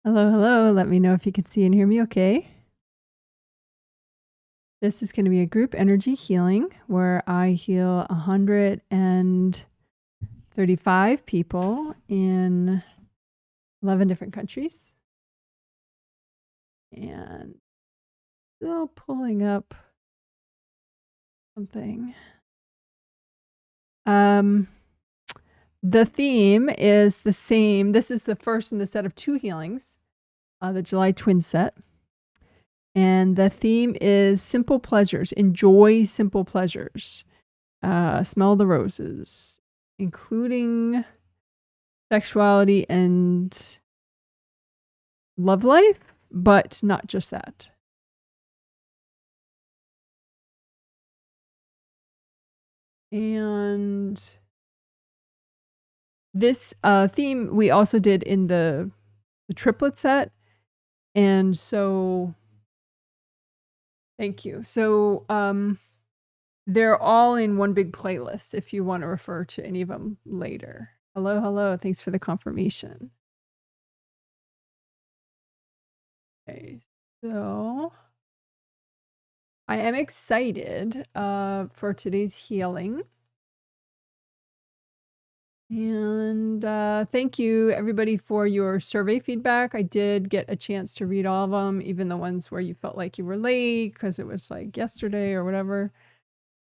Hello, hello. Let me know if you can see and hear me okay. This is going to be a group energy healing where I heal 135 people in 11 different countries. And still pulling up something. The theme is the same. This is the first in the set of 2 healings, the July twin set. And the theme is simple pleasures. Enjoy simple pleasures. Smell the roses, including sexuality and love life, but not just that. And this theme we also did in the triplet set. And so, thank you. So, they're all in one big playlist if you want to refer to any of them later. Hello, hello. Thanks for the confirmation. Okay, so I am excited for today's healing. And thank you, everybody, for your survey feedback. I did get a chance to read all of them, even the ones where you felt like you were late because it was like yesterday or whatever.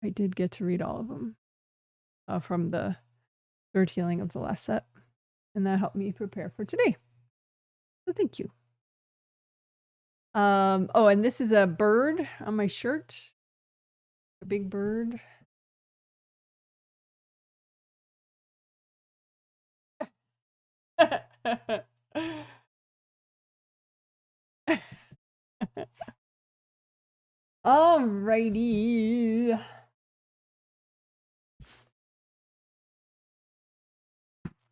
I did get to read all of them from the third healing of the last set. And that helped me prepare for today. So thank you. Oh, and this is a bird on my shirt. A big bird. Alrighty.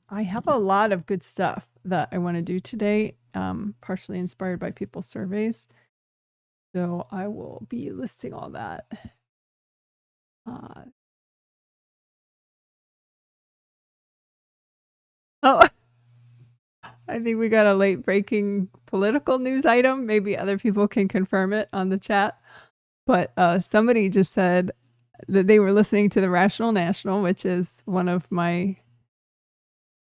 I have a lot of good stuff that I want to do today, partially inspired by people's surveys. So I will be listing all that. Oh, I think we got a late breaking political news item. Maybe other people can confirm it on the chat. But somebody just said that they were listening to the Rational National, which is one of my,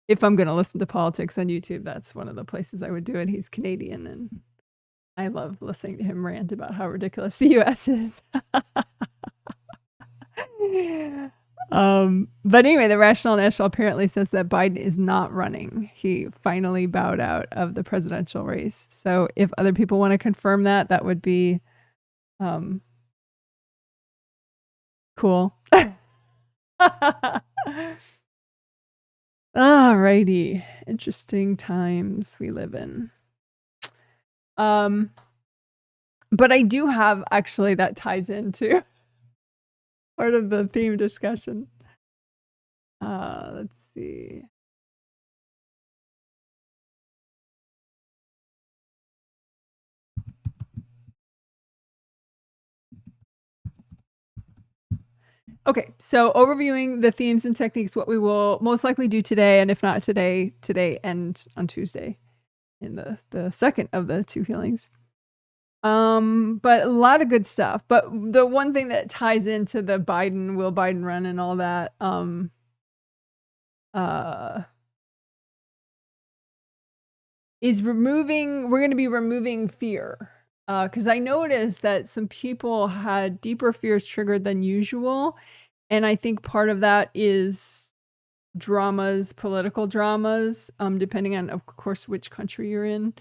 if I'm going to listen to politics on YouTube, that's one of the places I would do it. He's Canadian, and I love listening to him rant about how ridiculous the US is. But anyway, the Rational National apparently says that Biden is not running. He finally bowed out of the presidential race. So if other people want to confirm that, that would be cool. Alrighty. Interesting times we live in. But I do have, actually, that ties into part of the theme discussion. Let's see. Okay, so overviewing the themes and techniques, what we will most likely do today, and if not today and on Tuesday in the second of the 2 healings. But a lot of good stuff. But the one thing that ties into the will Biden run and all that, is we're going to be removing fear. Because I noticed that some people had deeper fears triggered than usual. And I think part of that is dramas, political dramas, depending on, of course, which country you're in.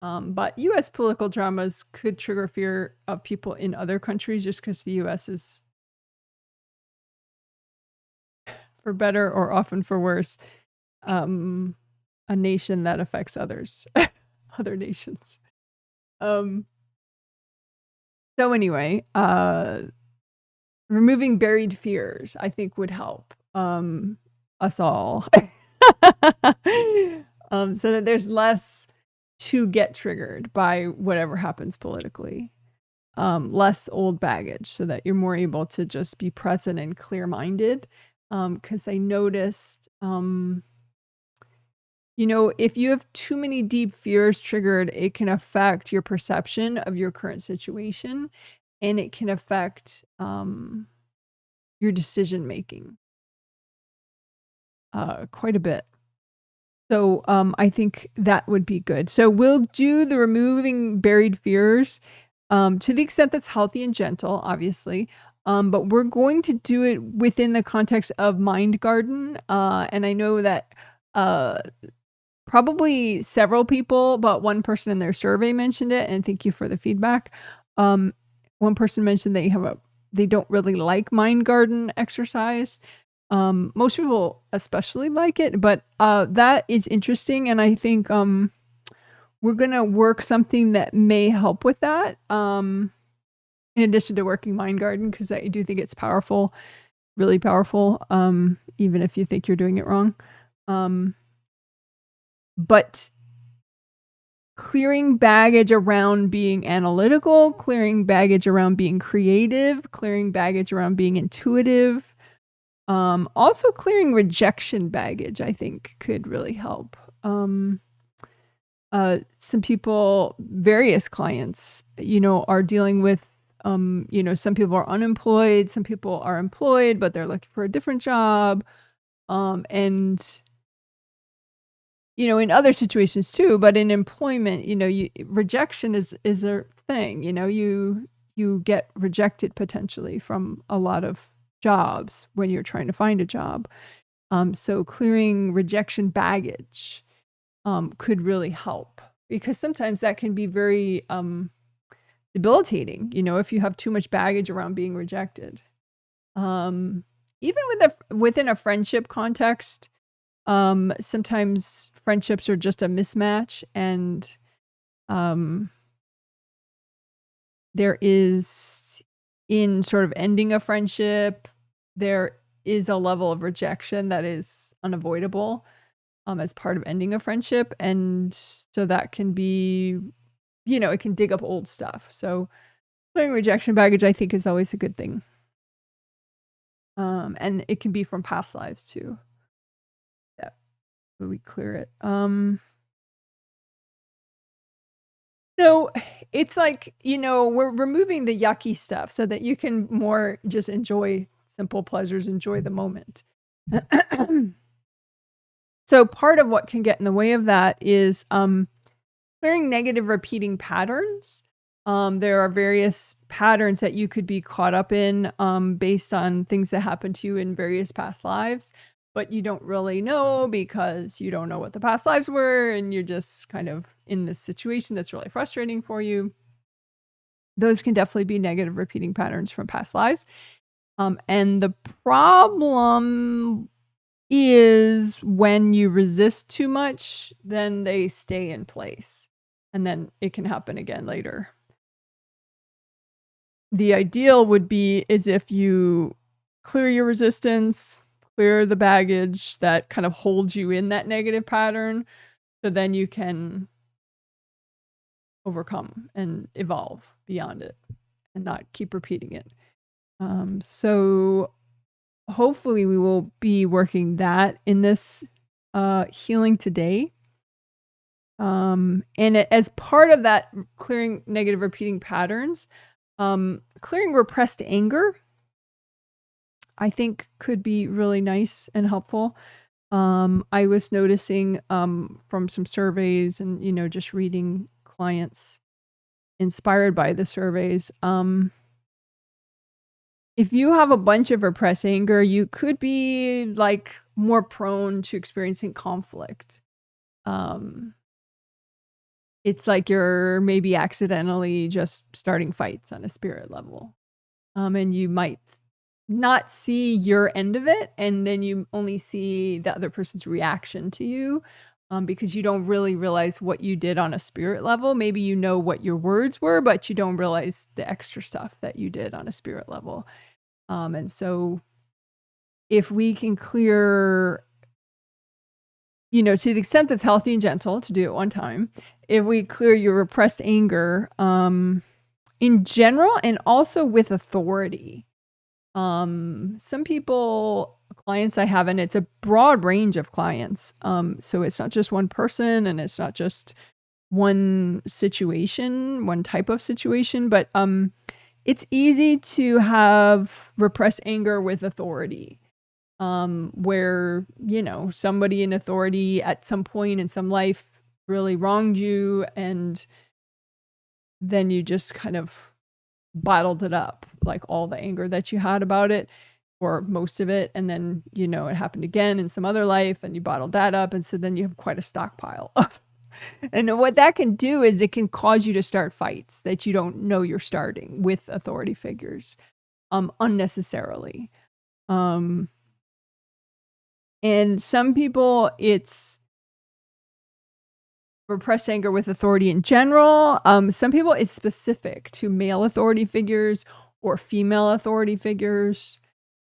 But US political dramas could trigger fear of people in other countries just because the US is, for better or often for worse, a nation that affects others, other nations. So anyway, removing buried fears, I think, would help us all. So that there's less to get triggered by whatever happens politically. Less old baggage, so that you're more able to just be present and clear-minded. Because I noticed, You know, if you have too many deep fears triggered, it can affect your perception of your current situation, and it can affect your decision making quite a bit. So I think that would be good. So we'll do the removing buried fears to the extent that's healthy and gentle, obviously. But we're going to do it within the context of Mind Garden. And I know that probably several people, but one person in their survey mentioned it, and thank you for the feedback. One person mentioned they don't really like Mind Garden exercise. Most people especially like it, but that is interesting, and I think we're gonna work something that may help with that. In addition to working Mind Garden, because I do think it's powerful, really powerful, even if you think you're doing it wrong. But clearing baggage around being analytical, clearing baggage around being creative, clearing baggage around being intuitive, also clearing rejection baggage, I think could really help. Some people, various clients, are dealing with, some people are unemployed, some people are employed, but they're looking for a different job. And in other situations too, but in employment, rejection is a thing. You get rejected potentially from a lot of jobs when you're trying to find a job. So clearing rejection baggage could really help, because sometimes that can be very debilitating, if you have too much baggage around being rejected. Even within a friendship context, sometimes friendships are just a mismatch, and there is, in sort of ending a friendship, there is a level of rejection that is unavoidable as part of ending a friendship. And so that can be, it can dig up old stuff. So clearing rejection baggage, I think, is always a good thing. And it can be from past lives too. Yeah, we clear it. So it's like, we're removing the yucky stuff so that you can more just enjoy simple pleasures, enjoy the moment. So part of what can get in the way of that is clearing negative repeating patterns. There are various patterns that you could be caught up in based on things that happened to you in various past lives, but you don't really know because you don't know what the past lives were, and you're just kind of in this situation that's really frustrating for you. Those can definitely be negative repeating patterns from past lives. And the problem is when you resist too much, then they stay in place, and then it can happen again later. The ideal would be is if you clear your resistance, clear the baggage that kind of holds you in that negative pattern, so then you can overcome and evolve beyond it and not keep repeating it. So hopefully we will be working that in this healing today. And as part of that clearing negative repeating patterns, clearing repressed anger, I think, could be really nice and helpful. I was noticing from some surveys and, just reading clients inspired by the surveys, if you have a bunch of repressed anger, you could be like more prone to experiencing conflict. It's like you're maybe accidentally just starting fights on a spirit level. And you might not see your end of it, and then you only see the other person's reaction to you, because you don't really realize what you did on a spirit level. Maybe you know what your words were, but you don't realize the extra stuff that you did on a spirit level. And so if we can clear, to the extent that's healthy and gentle to do it one time, if we clear your repressed anger in general and also with authority. Some people, clients I have, and it's a broad range of clients. So it's not just one person, and it's not just one situation, one type of situation, but it's easy to have repressed anger with authority, where, you know, somebody in authority at some point in some life really wronged you, and then you just kind of bottled it up, like all the anger that you had about it, or most of it, and then, you know, it happened again in some other life, and you bottled that up, and so then you have quite a stockpile of. And what that can do is it can cause you to start fights that you don't know you're starting with authority figures, unnecessarily. And some people, it's repressed anger with authority in general. Some people, it's specific to male authority figures or female authority figures.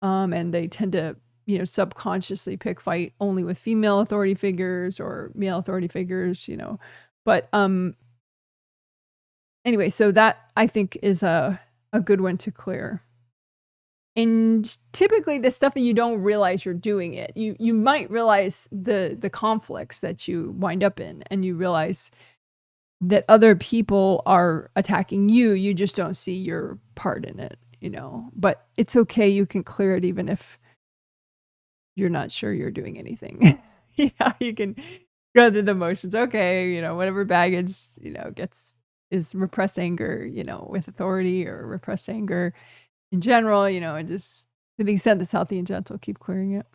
And they tend to, you know, subconsciously pick fight only with female authority figures or male authority figures, you know. But anyway, so that I think is a good one to clear. And typically the stuff that you don't realize you're doing it. You might realize the conflicts that you wind up in, and you realize that other people are attacking you. You just don't see your part in it, you know. But it's okay, you can clear it even if you're not sure you're doing anything. You know, you can go through the motions. Okay, you know, whatever baggage, you know, is repressed anger, you know, with authority, or repressed anger in general, you know, and just to the extent that's healthy and gentle, keep clearing it.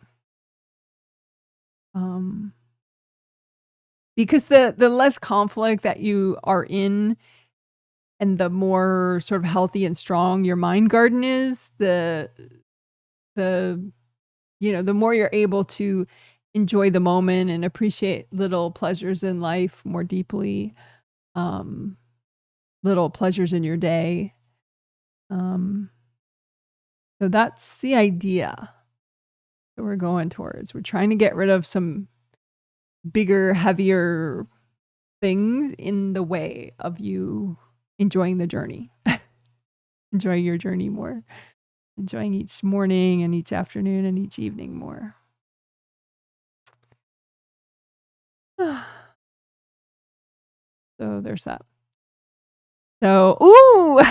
Because the less conflict that you are in, and the more sort of healthy and strong your mind garden is, the you know, the more you're able to enjoy the moment and appreciate little pleasures in life more deeply, little pleasures in your day. So that's the idea that we're going towards. We're trying to get rid of some bigger, heavier things in the way of you enjoying the journey, enjoying your journey more, enjoying each morning and each afternoon and each evening more. So there's that. So, ooh!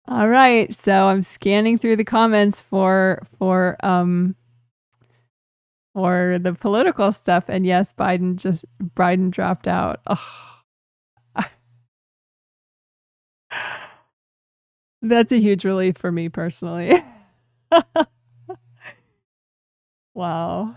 All right. So I'm scanning through the comments for the political stuff, and yes, Biden dropped out. Oh. That's a huge relief for me personally. Wow.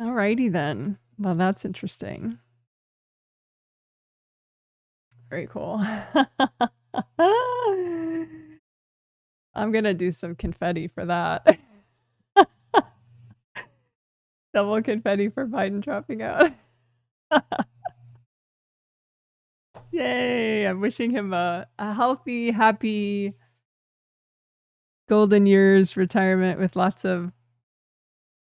Alrighty then. Well, that's interesting. Very cool. I'm gonna do some confetti for that. Double confetti for Biden dropping out. Yay! I'm wishing him a healthy, happy golden years retirement with lots of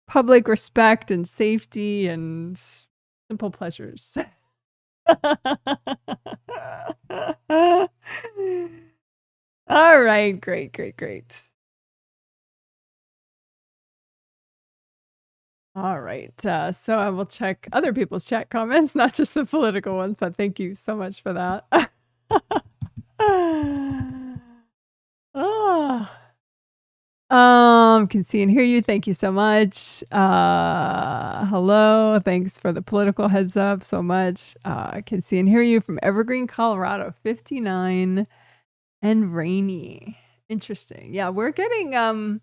public respect and safety and simple pleasures. All right, great. All right, so I will check other people's chat comments, not just the political ones, but thank you so much for that. Can see and hear you. Thank you so much. Hello. Thanks for the political heads up so much. Can see and hear you from Evergreen, Colorado, 59 and rainy. Interesting. Yeah, we're getting, I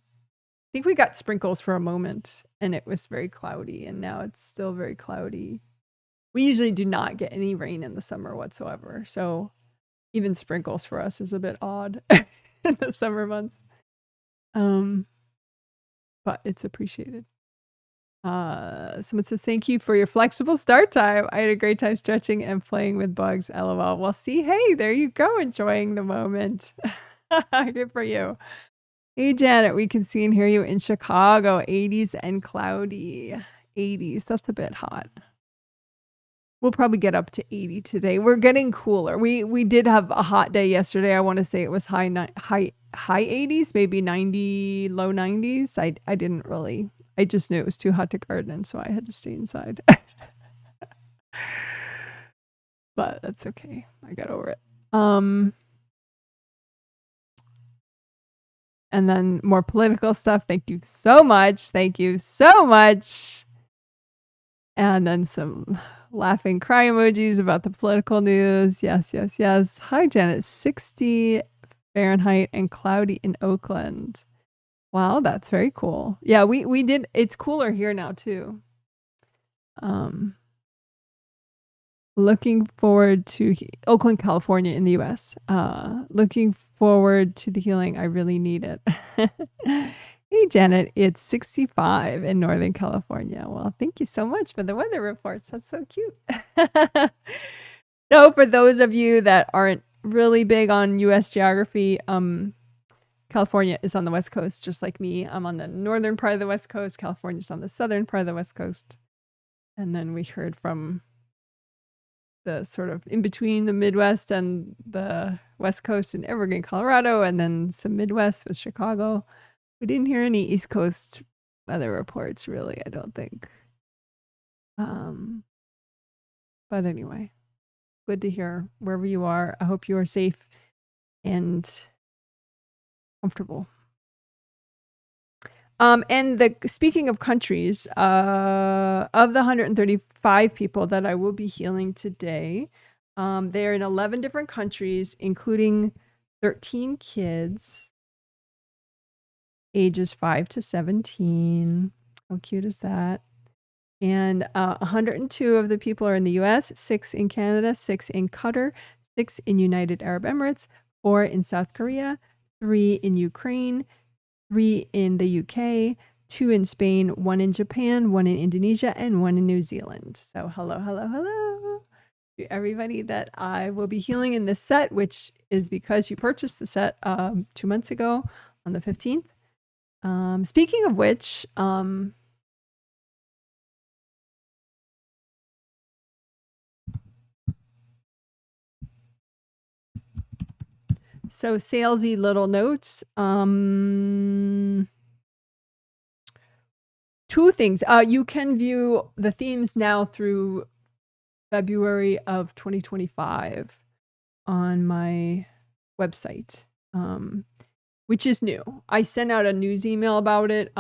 think we got sprinkles for a moment, and it was very cloudy, and now it's still very cloudy. We usually do not get any rain in the summer whatsoever. So even sprinkles for us is a bit odd in the summer months. But it's appreciated. Someone says, thank you for your flexible start time. I had a great time stretching and playing with bugs. LOL. Well, see, hey, there you go. Enjoying the moment. Good for you. Hey, Janet, we can see and hear you in Chicago. 80s and cloudy. 80s. That's a bit hot. We'll probably get up to 80 today. We're getting cooler. We did have a hot day yesterday. I want to say it was high 80s, maybe 90, low 90s. I didn't really. I just knew it was too hot to garden, so I had to stay inside. But that's okay. I got over it. And then more political stuff. Thank you so much. Thank you so much. And then some laughing cry emojis about the political news. Yes, yes, yes. Hi, Janet. 60 Fahrenheit and cloudy in Oakland. Wow, that's very cool. Yeah, we did. It's cooler here now too. Looking forward to Oakland, California in the US. Looking forward to the healing. I really need it. Hey, Janet, it's 65 in Northern California. Well, thank you so much for the weather reports. That's so cute. So for those of you that aren't really big on US geography, California is on the West Coast, just like me. I'm on the northern part of the West Coast. California's on the southern part of the West Coast. And then we heard from the sort of in between the Midwest and the West Coast in Evergreen, Colorado, and then some Midwest with Chicago. We didn't hear any East Coast weather reports, really, I don't think. But anyway, good to hear wherever you are. I hope you are safe and comfortable. And speaking of countries, of the 135 people that I will be healing today, they're in 11 different countries, including 13 kids, ages 5 to 17. How cute is that? And 102 of the people are in the US, 6 in Canada, 6 in Qatar, 6 in United Arab Emirates, 4 in South Korea, 3 in Ukraine, 3 in the UK, 2 in Spain, 1 in Japan, 1 in Indonesia, and 1 in New Zealand. So hello, hello, hello to everybody that I will be healing in this set, which is because you purchased the set 2 months ago on the 15th. Speaking of which, so salesy little notes. 2 things. You can view the themes now through February of 2025 on my website, which is new. I sent out a news email about it.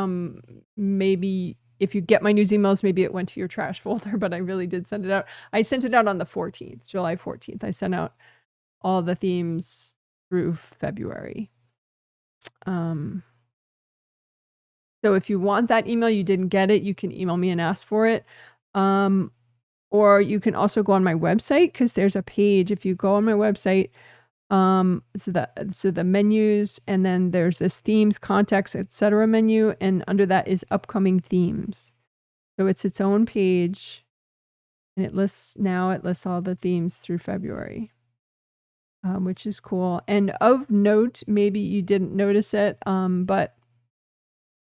Maybe if you get my news emails, maybe it went to your trash folder, but I really did send it out. I sent it out on the 14th, July 14th. I sent out all the themes through February. So if you want that email, you didn't get it, you can email me and ask for it. Or you can also go on my website, because there's a page. If you go on my website, so the menus, and then there's this themes, contacts, etc. menu, and under that is upcoming themes. So it's its own page, and it lists all the themes through February, which is cool. And of note, maybe you didn't notice it, but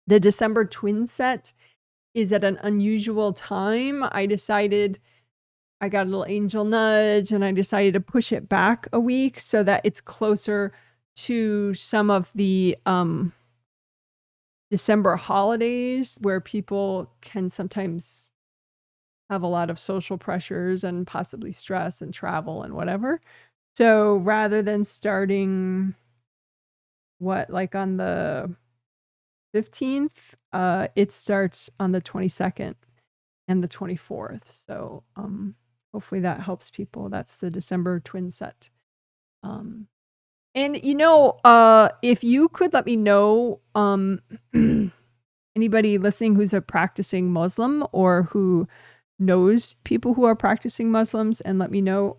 the December twin set is at an unusual time. I got a little angel nudge, and I decided to push it back a week so that it's closer to some of the December holidays, where people can sometimes have a lot of social pressures and possibly stress and travel and whatever. So rather than starting on the 15th, it starts on the 22nd and the 24th. So hopefully that helps people. That's the December twin set. And if you could let me know, anybody listening who's a practicing Muslim or who knows people who are practicing Muslims, and let me know,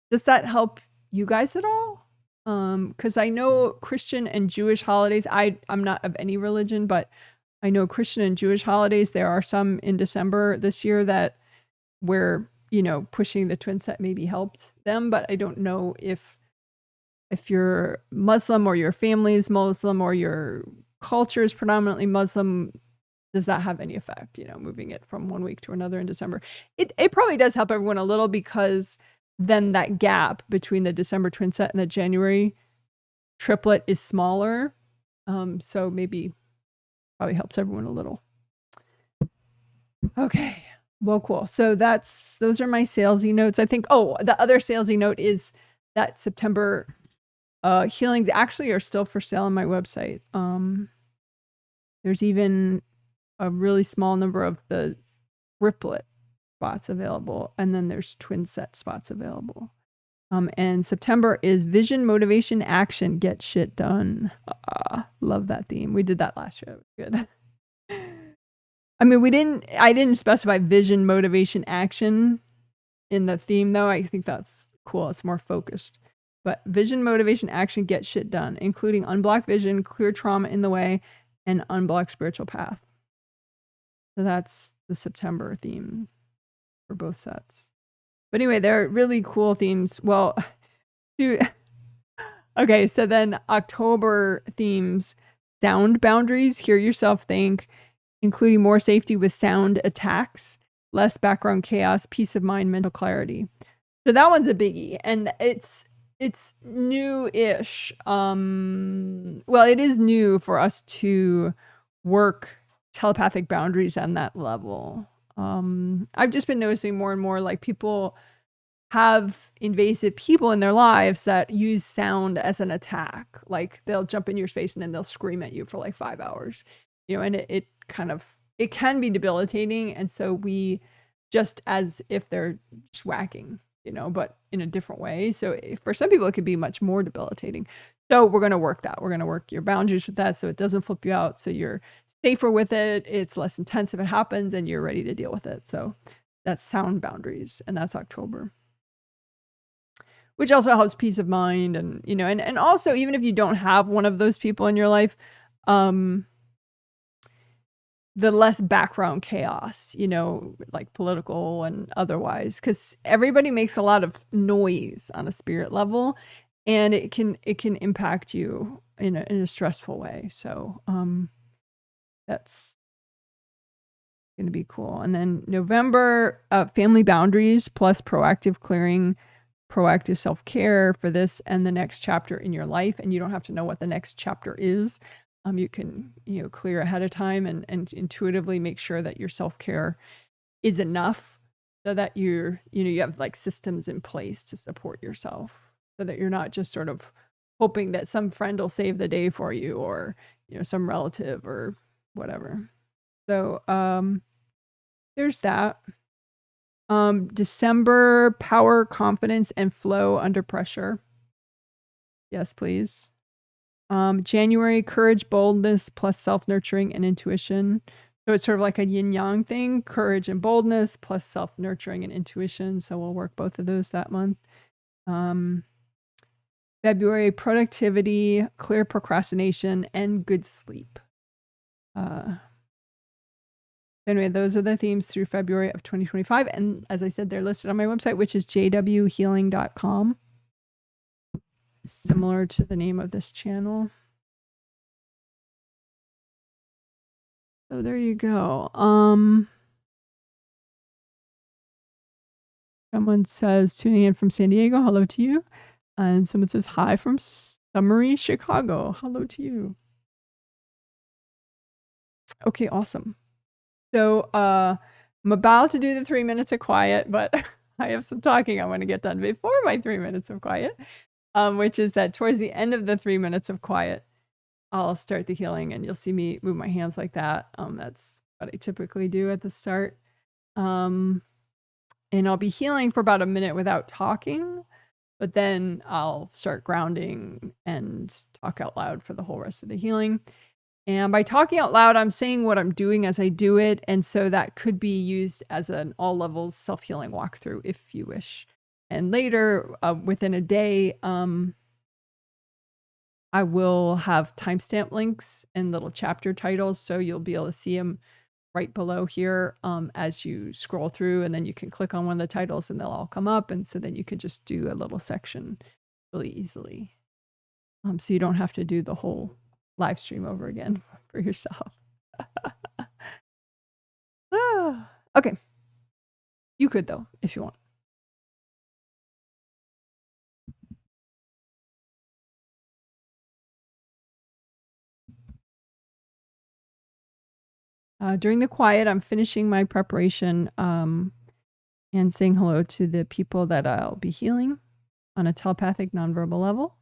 does that help you guys at all? Because I know Christian and Jewish holidays, I'm not of any religion, but I know Christian and Jewish holidays, there are some in December this year that where, pushing the twin set maybe helped them, but I don't know if you're Muslim or your family is Muslim or your culture is predominantly Muslim, does that have any effect, moving it from one week to another in December? It probably does help everyone a little, because then that gap between the December twin set and the January triplet is smaller. So maybe probably helps everyone a little. Okay. Well, cool. So those are my salesy notes. I think, the other salesy note is that September healings actually are still for sale on my website. There's even a really small number of the triplet spots available, and then there's twin set spots available. And September is vision, motivation, action, get shit done. Love that theme. We did that last year. It was good. I mean, I didn't specify vision, motivation, action in the theme, though. I think that's cool. It's more focused. But vision, motivation, action, get shit done, including unblock vision, clear trauma in the way, and unblock spiritual path. So that's the September theme for both sets. But anyway, they're really cool themes. Well, okay, so then October themes: sound boundaries, hear yourself think, including more safety with sound attacks, less background chaos, peace of mind, mental clarity. So that one's a biggie, and it's new-ish. Well, it is new for us to work telepathic boundaries on that level. I've just been noticing more and more, like, people have invasive people in their lives that use sound as an attack. Like, they'll jump in your space and then they'll scream at you for like 5 hours, and it can be debilitating. And so we, just as if they're just whacking, but in a different way. So for some people, it could be much more debilitating. So we're going to work that. We're going to work your boundaries with that, so it doesn't flip you out, so you're safer with it. It's less intense if it happens, and you're ready to deal with it. So that's sound boundaries, and that's October, which also helps peace of mind. And, and also, even if you don't have one of those people in your life, the less background chaos, like political and otherwise, because everybody makes a lot of noise on a spirit level, and it can impact you in a stressful way. So that's going to be cool. And then November, family boundaries plus proactive clearing, proactive self-care for this and the next chapter in your life. And you don't have to know what the next chapter is. You can, clear ahead of time and intuitively make sure that your self-care is enough, so that you have like systems in place to support yourself, so that you're not just sort of hoping that some friend will save the day for you, or, some relative or whatever. So, there's that. December, power, confidence, and flow under pressure. Yes, please. January, courage, boldness, plus self-nurturing and intuition. So it's sort of like a yin-yang thing, courage and boldness, plus self-nurturing and intuition. So we'll work both of those that month. February, productivity, clear procrastination, and good sleep. Anyway, those are the themes through February of 2025. And as I said, they're listed on my website, which is jwhealing.com. Similar to the name of this channel. So there you go. Someone says, tuning in from San Diego, hello to you. And someone says, hi from Summery, Chicago. Hello to you. Okay, awesome. So I'm about to do the 3 minutes of quiet, but I have some talking I want to get done before my 3 minutes of quiet, which is that towards the end of the 3 minutes of quiet, I'll start the healing, and you'll see me move my hands like that. That's what I typically do at the start. And I'll be healing for about a minute without talking, but then I'll start grounding and talk out loud for the whole rest of the healing. And by talking out loud, I'm saying what I'm doing as I do it. And so that could be used as an all levels self-healing walkthrough if you wish. And later, within a day, I will have timestamp links and little chapter titles. So you'll be able to see them right below here as you scroll through. And then you can click on one of the titles and they'll all come up. And so then you could just do a little section really easily. So you don't have to do the whole live stream over again for yourself. Okay. You could, though, if you want. During the quiet, I'm finishing my preparation and saying hello to the people that I'll be healing on a telepathic nonverbal level.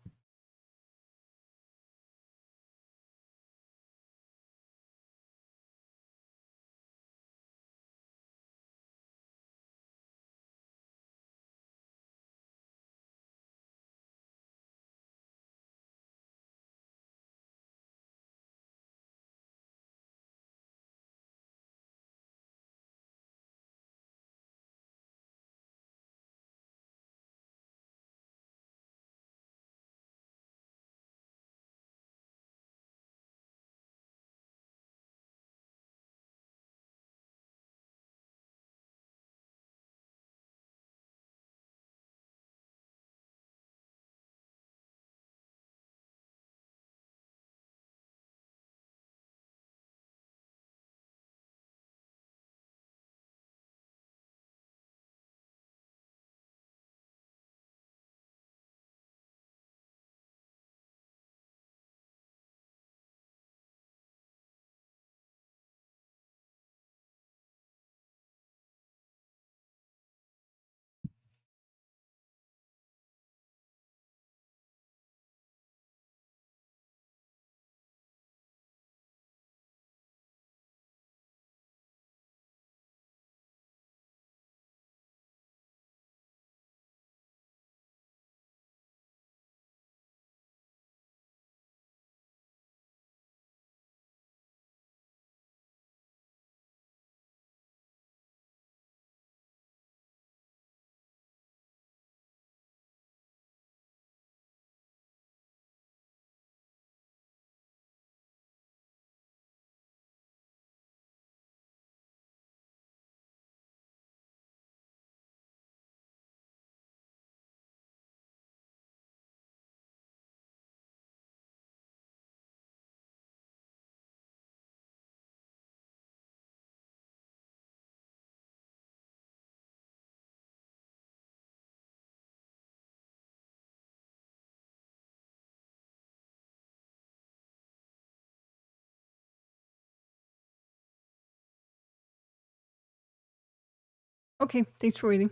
Okay, thanks for waiting.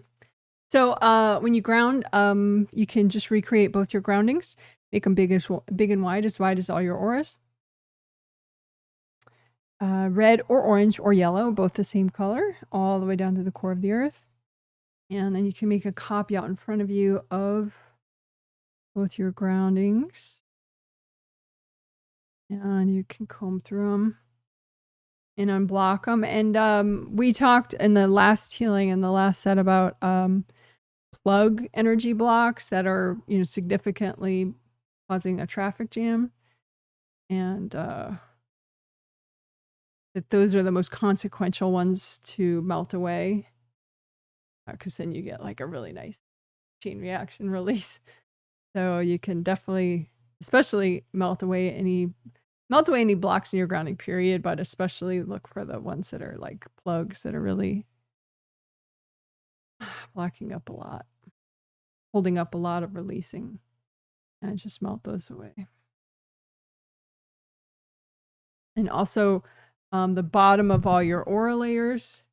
So when you ground, you can just recreate both your groundings, make them big and wide as all your auras. Red or orange or yellow, both the same color, all the way down to the core of the earth. And then you can make a copy out in front of you of both your groundings. And you can comb through them and unblock them. And we talked in the last healing in the last set about plug energy blocks that are, significantly causing a traffic jam. And that those are the most consequential ones to melt away. Because then you get like a really nice chain reaction release. So you can definitely, especially melt away any blocks in your grounding period, but especially look for the ones that are like plugs that are really blocking up a lot, holding up a lot of releasing, and just melt those away. And also the bottom of all your aura layers,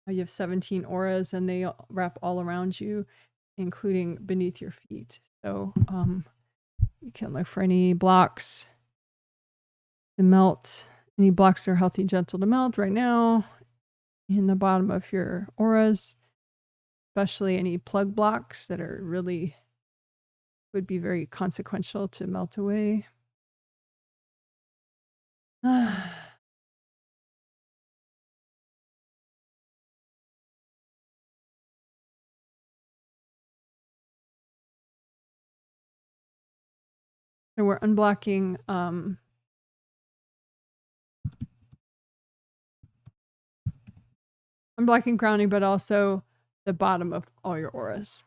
you have 17 auras and they wrap all around you, including beneath your feet. So you can look for any blocks to melt. Any blocks that are healthy, gentle to melt right now in the bottom of your auras, especially any plug blocks that are really would be very consequential to melt away. So we're unblocking grounding, but also the bottom of all your auras.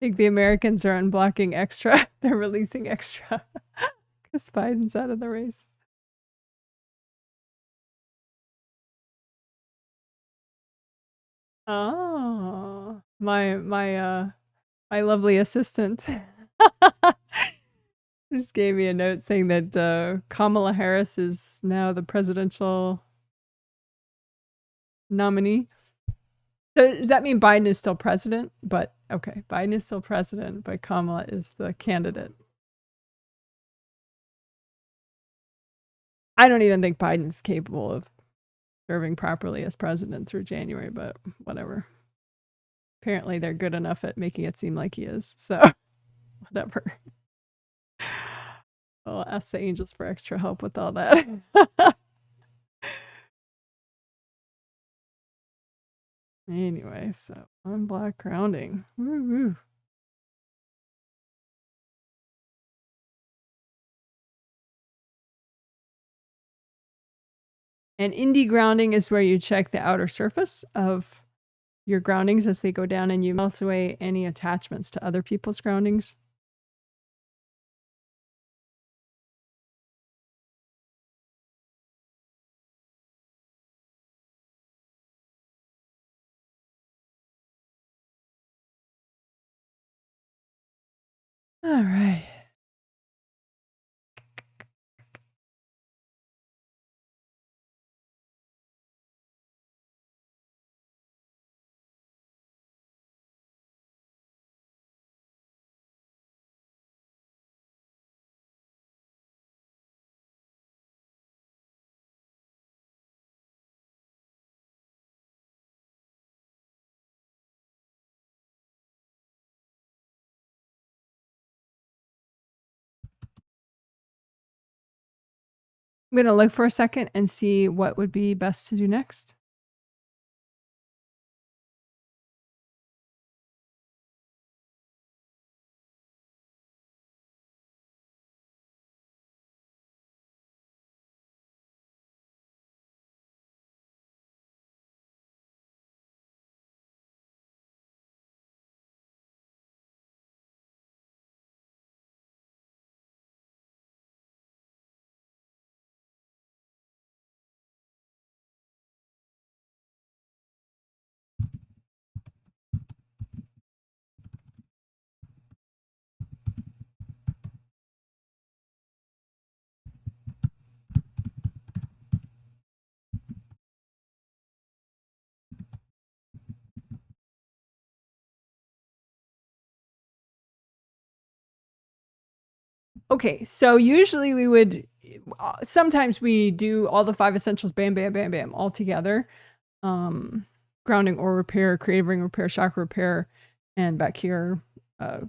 think the Americans are unblocking extra. They're releasing extra because Biden's out of the race. Oh, my lovely assistant just gave me a note saying that Kamala Harris is now the presidential nominee. So does that mean Biden is still president? But okay, Biden is still president, but Kamala is the candidate. I don't even think Biden's capable of serving properly as president through January, but whatever. Apparently they're good enough at making it seem like he is, so whatever. I'll ask the angels for extra help with all that. Anyway, so unblock grounding. Woo-woo. And indie grounding is where you check the outer surface of your groundings as they go down, and you melt away any attachments to other people's groundings. All right. I'm going to look for a second and see what would be best to do next. Okay, so usually we would, sometimes we do all the 5 essentials, bam, bam, bam, bam, all together. Grounding or repair, creative ring repair, chakra repair, and back here,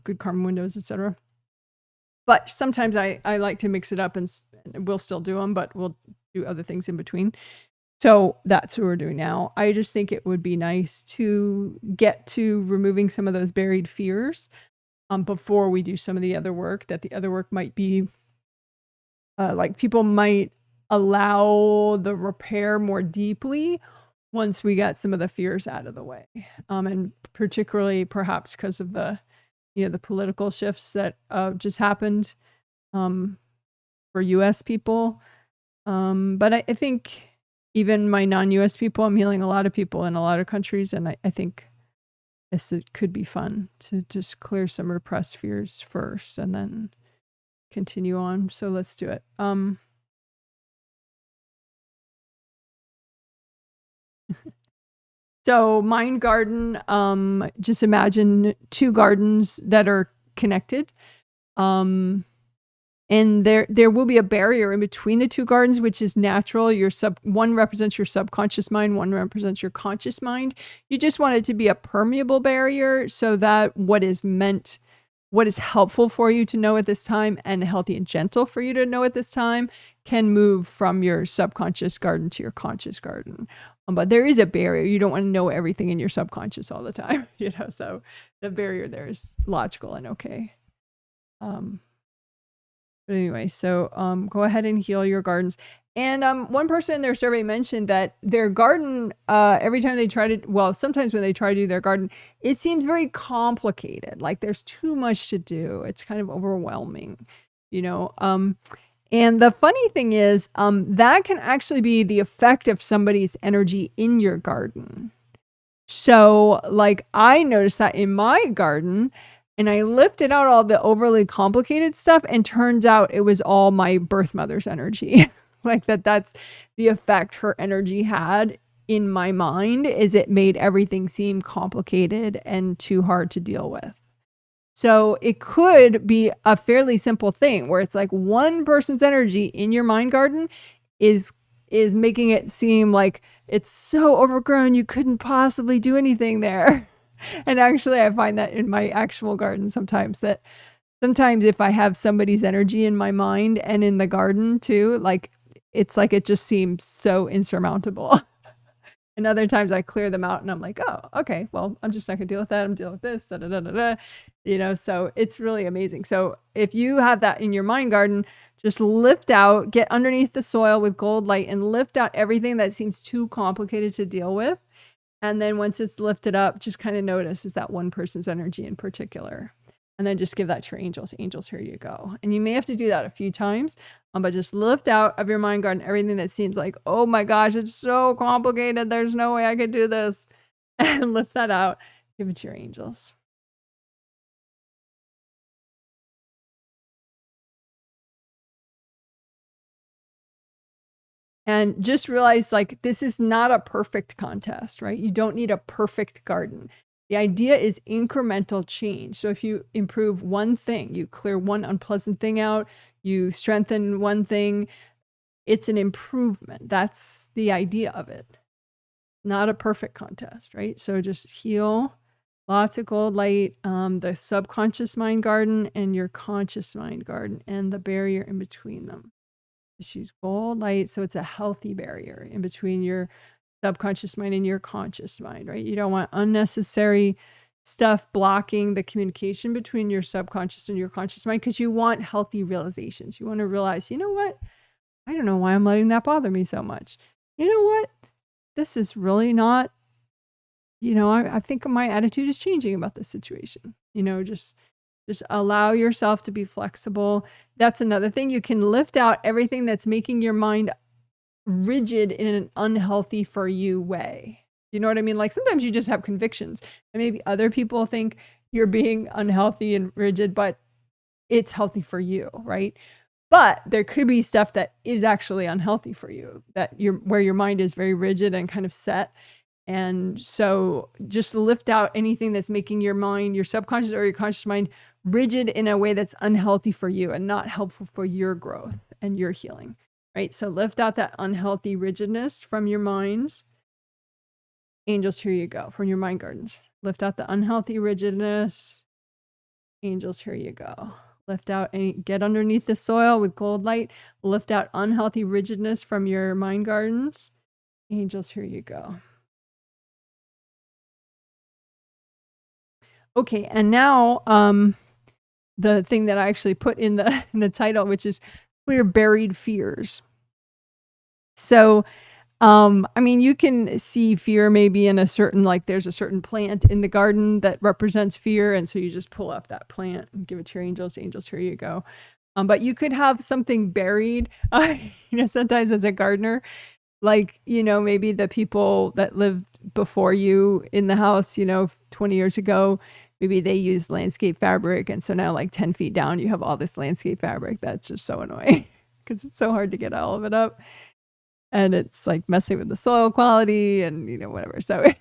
good karma windows, etc. But sometimes I like to mix it up, and we'll still do them, but we'll do other things in between. So that's what we're doing now. I just think it would be nice to get to removing some of those buried fears before we do some of the other work. That the other work might be like people might allow the repair more deeply once we got some of the fears out of the way, and particularly perhaps because of the the political shifts that just happened for US people, but I think even my non-US people, I'm healing a lot of people in a lot of countries, and I think this could be fun to just clear some repressed fears first and then continue on. So let's do it. So Mind Garden, just imagine 2 gardens that are connected. And there will be a barrier in between the 2 gardens, which is natural. One represents your subconscious mind, one represents your conscious mind. You just want it to be a permeable barrier so that what is helpful for you to know at this time and healthy and gentle for you to know at this time can move from your subconscious garden to your conscious garden. But there is a barrier. You don't want to know everything in your subconscious all the time, so the barrier there is logical and okay. But anyway, so go ahead and heal your gardens. And one person in their survey mentioned that their garden, every time they try to, well, sometimes when they try to do their garden, it seems very complicated. Like there's too much to do. It's kind of overwhelming, you know. And the funny thing is, that can actually be the effect of somebody's energy in your garden. So, like, I noticed that in my garden, and I lifted out all the overly complicated stuff, and turns out it was all my birth mother's energy. Like that's the effect her energy had in my mind, is it made everything seem complicated and too hard to deal with. So it could be a fairly simple thing where it's like one person's energy in your mind garden is making it seem like it's so overgrown you couldn't possibly do anything there. And actually I find that in my actual garden sometimes, that sometimes if I have somebody's energy in my mind and in the garden too, like it's like it just seems so insurmountable. And other times I clear them out and I'm like, oh, okay, well, I'm just not gonna deal with that. I'm dealing with this, da da da da da. You know, so it's really amazing. So if you have that in your mind garden, just lift out, get underneath the soil with gold light and lift out everything that seems too complicated to deal with. And then once it's lifted up, just kind of notice, is that one person's energy in particular? And then just give that to your angels. Angels, here you go. And you may have to do that a few times, but just lift out of your mind garden everything that seems like, oh my gosh, it's so complicated. There's no way I could do this. And lift that out. Give it to your angels. And just realize, like, this is not a perfect contest, right? You don't need a perfect garden. The idea is incremental change. So if you improve one thing, you clear one unpleasant thing out, you strengthen one thing, it's an improvement. That's the idea of it. Not a perfect contest, right? So just heal, lots of gold light, the subconscious mind garden and your conscious mind garden and the barrier in between them. Just use gold light so it's a healthy barrier in between your subconscious mind and your conscious mind, right? You don't want unnecessary stuff blocking the communication between your subconscious and your conscious mind, because you want healthy realizations. You want to realize, you know what? I don't know why I'm letting that bother me so much. You know what? This is really not, you know, I think my attitude is changing about this situation. You know, just allow yourself to be flexible. That's another thing. You can lift out everything that's making your mind rigid in an unhealthy for you way. You know what I mean? Like sometimes you just have convictions and maybe other people think you're being unhealthy and rigid, but it's healthy for you, right? But there could be stuff that is actually unhealthy for you, that where your mind is very rigid and kind of set. And so just lift out anything that's making your mind, your subconscious or your conscious mind, rigid in a way that's unhealthy for you and not helpful for your growth and your healing, right? So lift out that unhealthy rigidness from your minds. Angels, here you go, from your mind gardens. Lift out the unhealthy rigidness. Angels, here you go. Lift out and get underneath the soil with gold light. Lift out unhealthy rigidness from your mind gardens. Angels, here you go. Okay, and now the thing that I actually put in the title, which is clear buried fears. So, I mean, you can see fear maybe in a certain, like there's a certain plant in the garden that represents fear, and so you just pull up that plant and give it to your angels. Angels, here you go. But you could have something buried, you know, sometimes as a gardener, like, you know, maybe the people that lived before you in the house, you know, 20 years ago, maybe they used landscape fabric. And so now like 10 feet down, you have all this landscape fabric. That's just so annoying because it's so hard to get all of it up. And it's like messing with the soil quality and, you know, whatever. So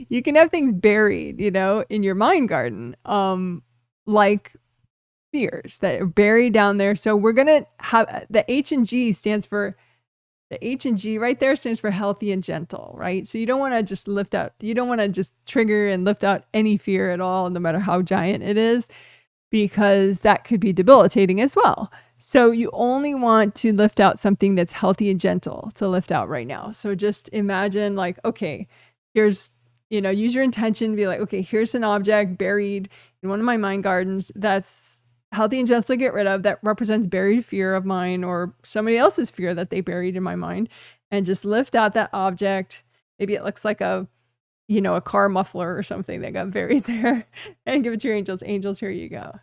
you can have things buried, you know, in your mind garden, like fears that are buried down there. So we're going to have the H and G stands for, the H and G right there stands for healthy and gentle, right? So you don't want to just lift out, you don't want to just trigger and lift out any fear at all, no matter how giant it is, because that could be debilitating as well. So you only want to lift out something that's healthy and gentle to lift out right now. So just imagine like, okay, here's, you know, use your intention, be like, okay, here's an object buried in one of my mind gardens that's healthy and gentle to get rid of, that represents buried fear of mine or somebody else's fear that they buried in my mind, and just lift out that object. Maybe it looks like a, you know, a car muffler or something that got buried there, and give it to your angels. Angels, here you go.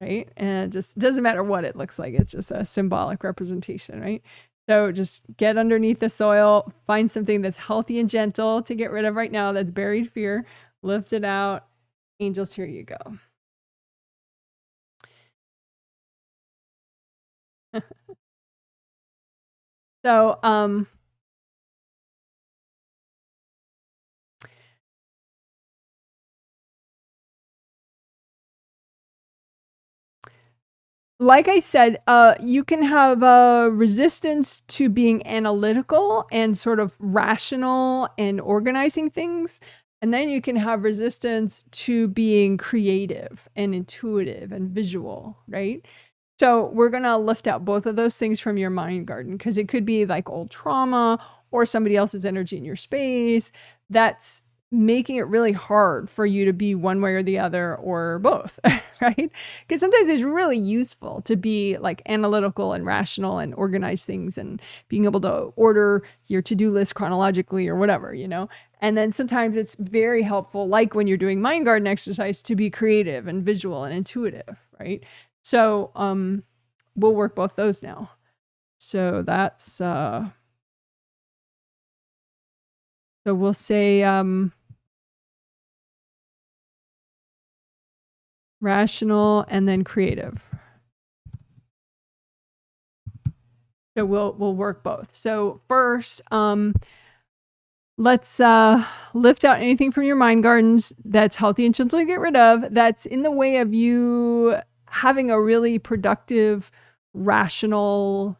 Right? And it just doesn't matter what it looks like. It's just a symbolic representation, right? So just get underneath the soil, find something that's healthy and gentle to get rid of right now, that's buried fear, lift it out. Angels, here you go. So, like I said, you can have a resistance to being analytical and sort of rational and organizing things. And then you can have resistance to being creative and intuitive and visual, right? So we're going to lift out both of those things from your mind garden, because it could be like old trauma or somebody else's energy in your space that's making it really hard for you to be one way or the other or both, right? Because sometimes it's really useful to be like analytical and rational and organize things and being able to order your to-do list chronologically or whatever, you know? And then sometimes it's very helpful, like when you're doing mind garden exercise, to be creative and visual and intuitive, right? So we'll work both those now. So that's so we'll say rational and then creative. So we'll work both. So first, let's lift out anything from your mind gardens that's healthy and gentle to get rid of, that's in the way of you having a really productive, rational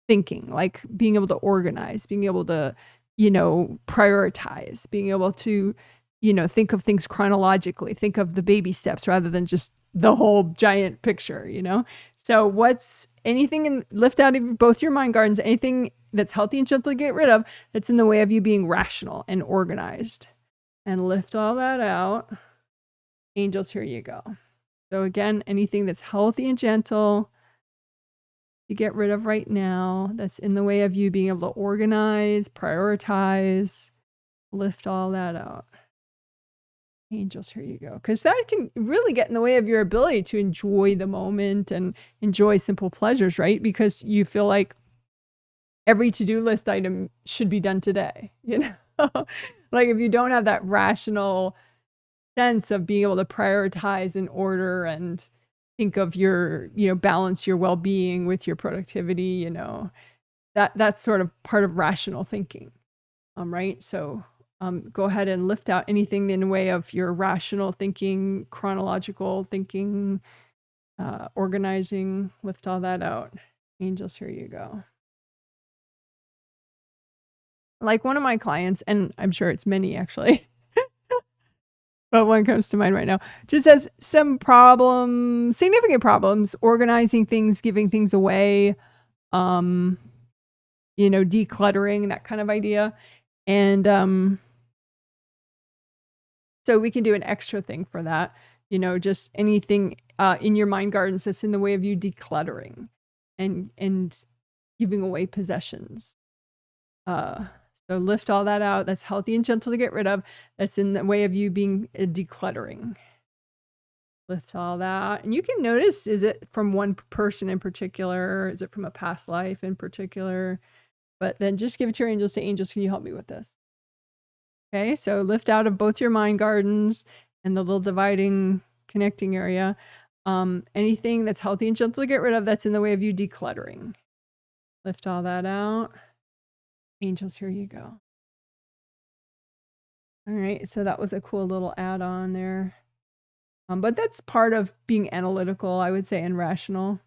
thinking, like being able to organize, being able to, you know, prioritize, being able to, you know, think of things chronologically, think of the baby steps rather than just the whole giant picture, you know? So what's anything in, lift out of both your mind gardens, anything that's healthy and gentle to get rid of, that's in the way of you being rational and organized, and lift all that out. Angels, here you go. So again, anything that's healthy and gentle to get rid of right now, that's in the way of you being able to organize, prioritize, lift all that out. Angels, here you go. Because that can really get in the way of your ability to enjoy the moment and enjoy simple pleasures, right? Because you feel like every to-do list item should be done today, you know? Like if you don't have that rational sense of being able to prioritize and order and think of your, you know, balance your well-being with your productivity, you know, that's sort of part of rational thinking, right? So go ahead and lift out anything in the way of your rational thinking, chronological thinking, organizing, lift all that out. Angels, here you go. Like one of my clients, and I'm sure it's many actually, but one comes to mind right now, just has some problems, significant problems, organizing things, giving things away, you know, decluttering, that kind of idea. And so we can do an extra thing for that, you know, just anything in your mind gardens that's in the way of you decluttering and giving away possessions. So lift all that out. That's healthy and gentle to get rid of. That's in the way of you being decluttering. Lift all that. And you can notice, is it from one person in particular? Is it from a past life in particular? But then just give it to your angels. Say, angels, can you help me with this? Okay, so lift out of both your mind gardens and the little dividing, connecting area. Anything that's healthy and gentle to get rid of, that's in the way of you decluttering. Lift all that out. Angels, here you go. All right, so that was a cool little add-on there. But that's part of being analytical, I would say, and rational.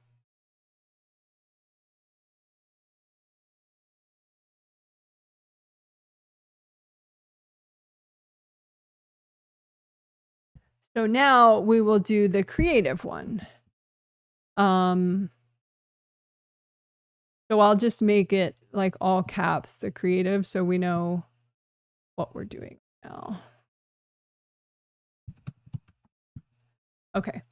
So now we will do the creative one. So I'll just make it like all caps, the creative, so we know what we're doing now. Okay,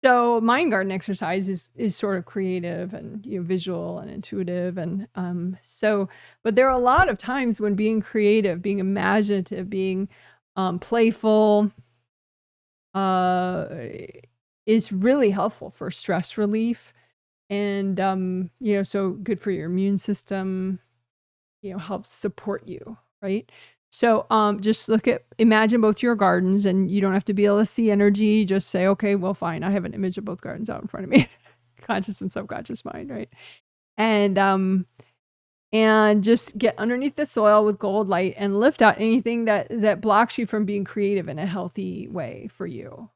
So mind garden exercise is sort of creative and visual and intuitive, and but there are a lot of times when being creative, being imaginative, being playful is really helpful for stress relief, and so good for your immune system, helps support you, right? So just imagine both your gardens, and you don't have to be able to see energy. Just say, okay, well, fine. I have an image of both gardens out in front of me, conscious and subconscious mind, right? And just get underneath the soil with gold light and lift out anything that blocks you from being creative in a healthy way for you.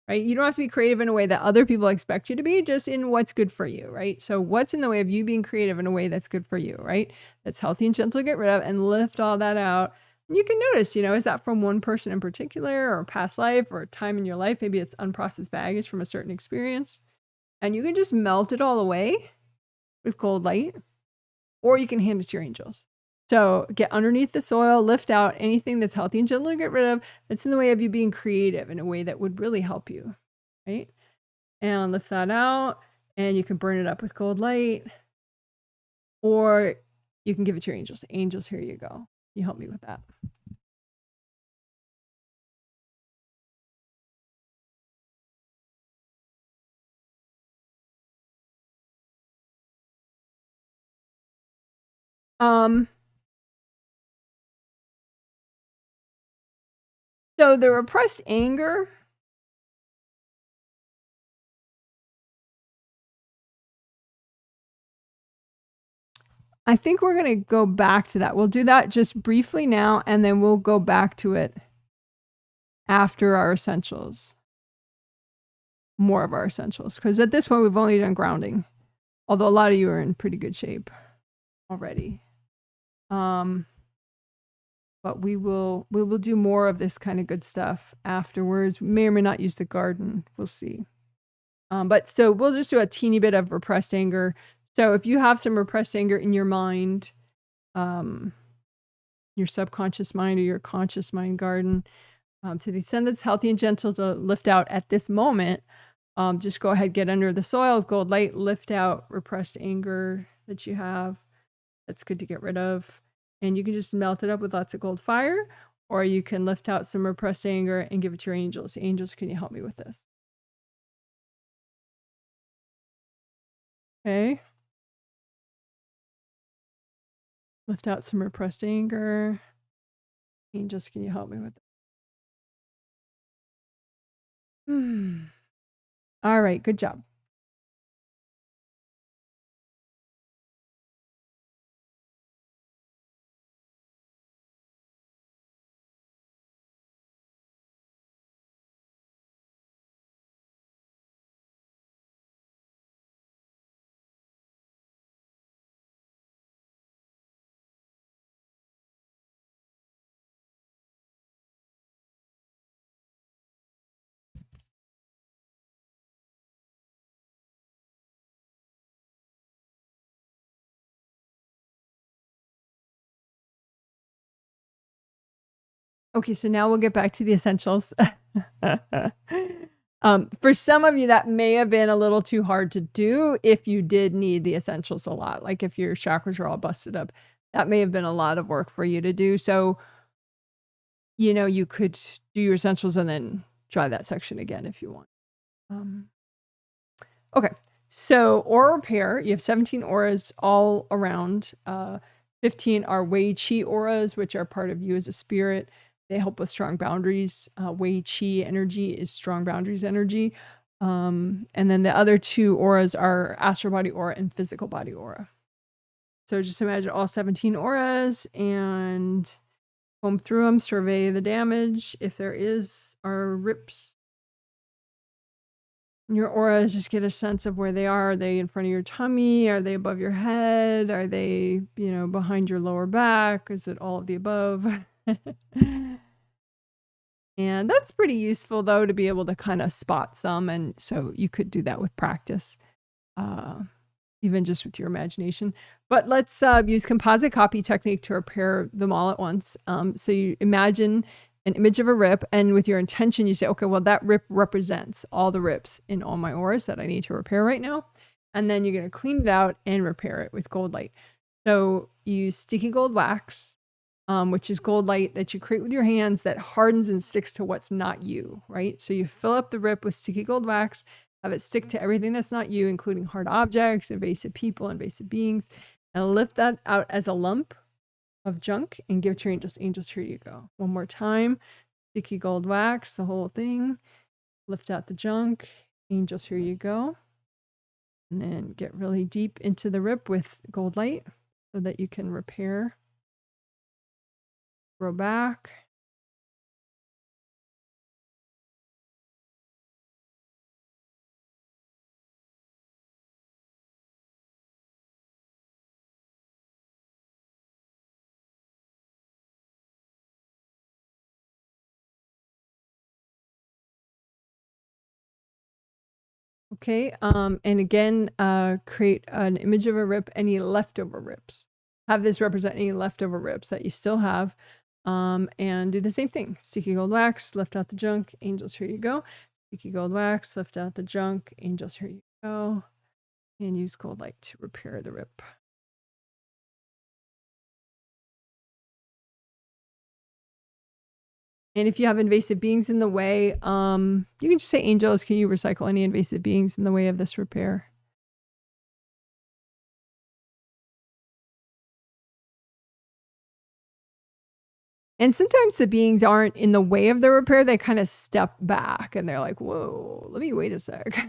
Right? You don't have to be creative in a way that other people expect you to be, just in what's good for you, right? So what's in the way of you being creative in a way that's good for you, right? That's healthy and gentle to get rid of, and lift all that out. And you can notice, is that from one person in particular, or past life, or a time in your life? Maybe it's unprocessed baggage from a certain experience. And you can just melt it all away with gold light, or you can hand it to your angels. So get underneath the soil, lift out anything that's healthy and gentle to get rid of, that's in the way of you being creative in a way that would really help you, right? And lift that out, and you can burn it up with gold light, or you can give it to your angels. Angels, here you go. You help me with that. So the repressed anger, I think we're going to go back to that. We'll do that just briefly now, and then we'll go back to it after our essentials. More of our essentials, because at this point we've only done grounding, although a lot of you are in pretty good shape already. But we will do more of this kind of good stuff afterwards. We may or may not use the garden. We'll see. But so we'll just do a teeny bit of repressed anger. So if you have some repressed anger in your mind, your subconscious mind or your conscious mind garden, to the extent that's healthy and gentle to lift out at this moment, just go ahead, get under the soil with gold light, lift out repressed anger that you have. That's good to get rid of. And you can just melt it up with lots of gold fire, or you can lift out some repressed anger and give it to your angels. Angels, can you help me with this? Okay. Lift out some repressed anger. Angels, can you help me with it? All right, good job. Okay, so now we'll get back to the essentials. For some of you, that may have been a little too hard to do if you did need the essentials a lot. Like if your chakras are all busted up, that may have been a lot of work for you to do. So, you could do your essentials and then try that section again if you want. Okay, so aura repair, you have 17 auras all around. 15 are Wei Qi auras, which are part of you as a spirit. They help with strong boundaries. Wei Qi energy is strong boundaries energy. And then the other 2 auras are astral body aura and physical body aura. So just imagine all 17 auras and comb through them, survey the damage. If there are rips in your auras, just get a sense of where they are. Are they in front of your tummy? Are they above your head? Are they, behind your lower back? Is it all of the above? And that's pretty useful, though, to be able to kind of spot some. And so you could do that with practice, even just with your imagination. But let's use composite copy technique to repair them all at once. So you imagine an image of a rip, and with your intention, you say, okay, well, that rip represents all the rips in all my auras that I need to repair right now. And then you're going to clean it out and repair it with gold light. So use sticky gold wax, which is gold light that you create with your hands that hardens and sticks to what's not you, right? So you fill up the rip with sticky gold wax, have it stick to everything that's not you, including hard objects, invasive people, invasive beings, and lift that out as a lump of junk and give to your angels. Angels, here you go. One more time. Sticky gold wax, the whole thing. Lift out the junk. Angels, here you go. And then get really deep into the rip with gold light so that you can repair. Throw back. Okay, and again, create an image of a rip, any leftover rips. Have this represent any leftover rips that you still have, and do the same thing. Sticky gold wax, lift out the junk, angels, here you go. Sticky gold wax, lift out the junk, angels, here you go. And use gold light to repair the rip. And if you have invasive beings in the way, you can just say, angels, can you recycle any invasive beings in the way of this repair? And sometimes the beings aren't in the way of the repair. They kind of step back and they're like, whoa, let me wait a sec.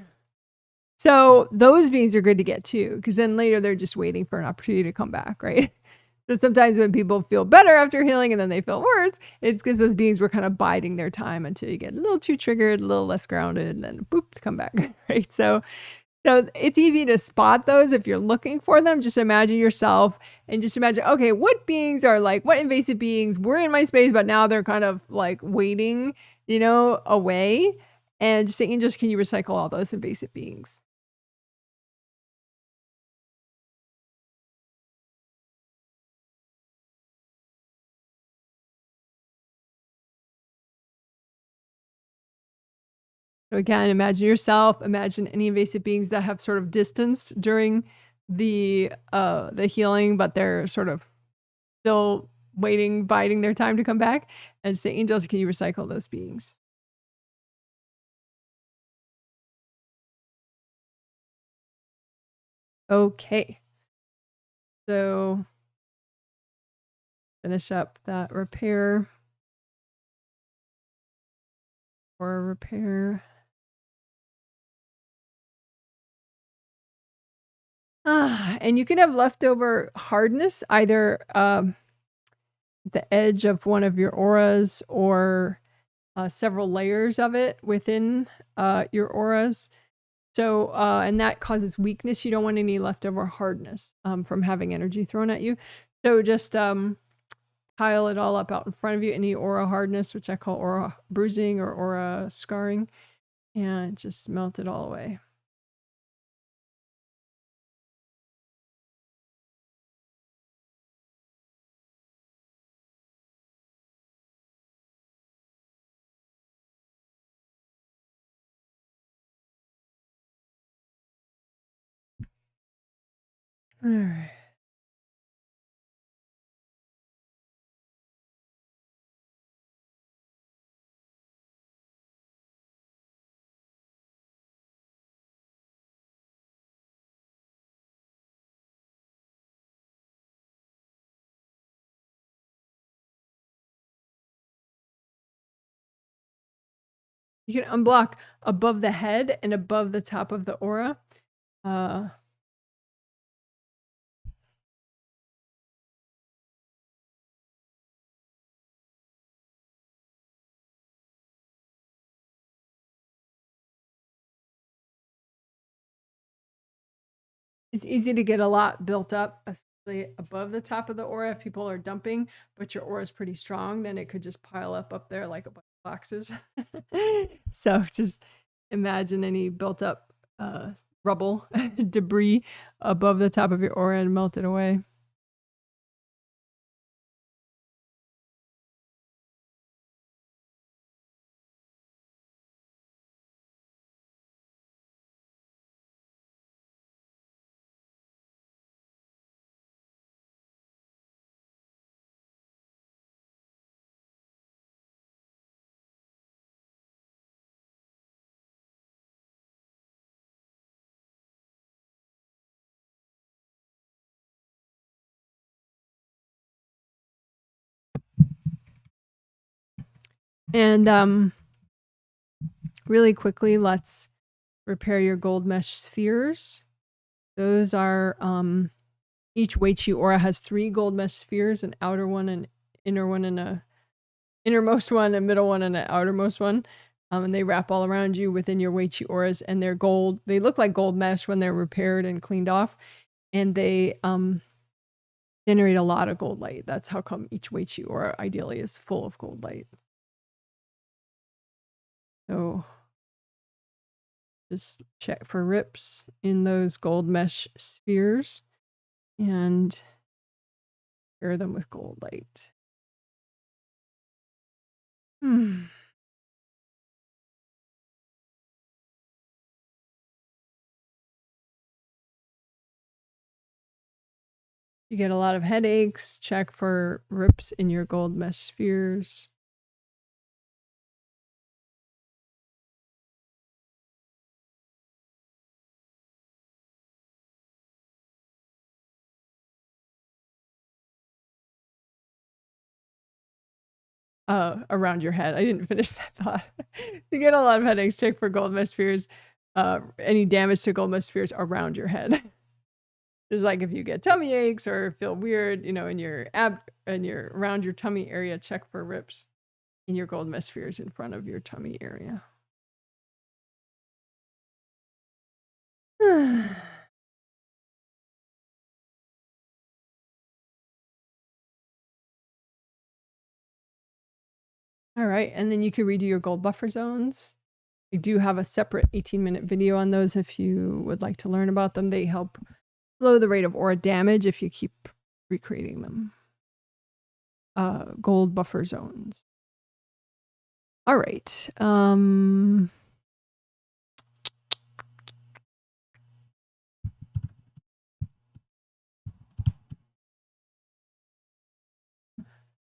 So those beings are good to get too, because then later they're just waiting for an opportunity to come back, right? So sometimes when people feel better after healing and then they feel worse, it's because those beings were kind of biding their time until you get a little too triggered, a little less grounded, and then boop, come back, right? So it's easy to spot those if you're looking for them. Just imagine yourself and just imagine, okay, what beings are like, what invasive beings were in my space, but now they're kind of like waiting, away. And just say, angels, can you recycle all those invasive beings? So again, imagine yourself, imagine any invasive beings that have sort of distanced during the healing, but they're sort of still waiting, biding their time to come back. And say, angels, can you recycle those beings? Okay. So finish up that repair or repair. And you can have leftover hardness, either the edge of one of your auras or several layers of it within your auras. So, and that causes weakness. You don't want any leftover hardness from having energy thrown at you. So just pile it all up out in front of you, any aura hardness, which I call aura bruising or aura scarring, and just melt it all away. All right. You can unblock above the head and above the top of the aura. It's easy to get a lot built up, especially above the top of the aura. If people are dumping, but your aura is pretty strong, then it could just pile up there like a bunch of boxes. So just imagine any built up rubble, debris above the top of your aura and melt it away. And really quickly, let's repair your gold mesh spheres. Those are each Wei-Chi aura has 3 gold mesh spheres, an outer one, an inner one, and a innermost one, a middle one, and an outermost one. And they wrap all around you within your Wei-Chi auras, and they're gold. They look like gold mesh when they're repaired and cleaned off, and they generate a lot of gold light. That's how come each Wei-Chi aura ideally is full of gold light. So just check for rips in those gold mesh spheres and pair them with gold light. You get a lot of headaches, check for rips in your gold mesh spheres. Around your head. I didn't finish that thought. You get a lot of headaches, check for gold mesh spheres. Any damage to gold mesh spheres around your head. Just like if you get tummy aches or feel weird, in your around your tummy area, check for rips in your gold mesh spheres in front of your tummy area. All right, and then you can redo your gold buffer zones. I do have a separate 18-minute video on those if you would like to learn about them. They help slow the rate of aura damage if you keep recreating them. Gold buffer zones. All right.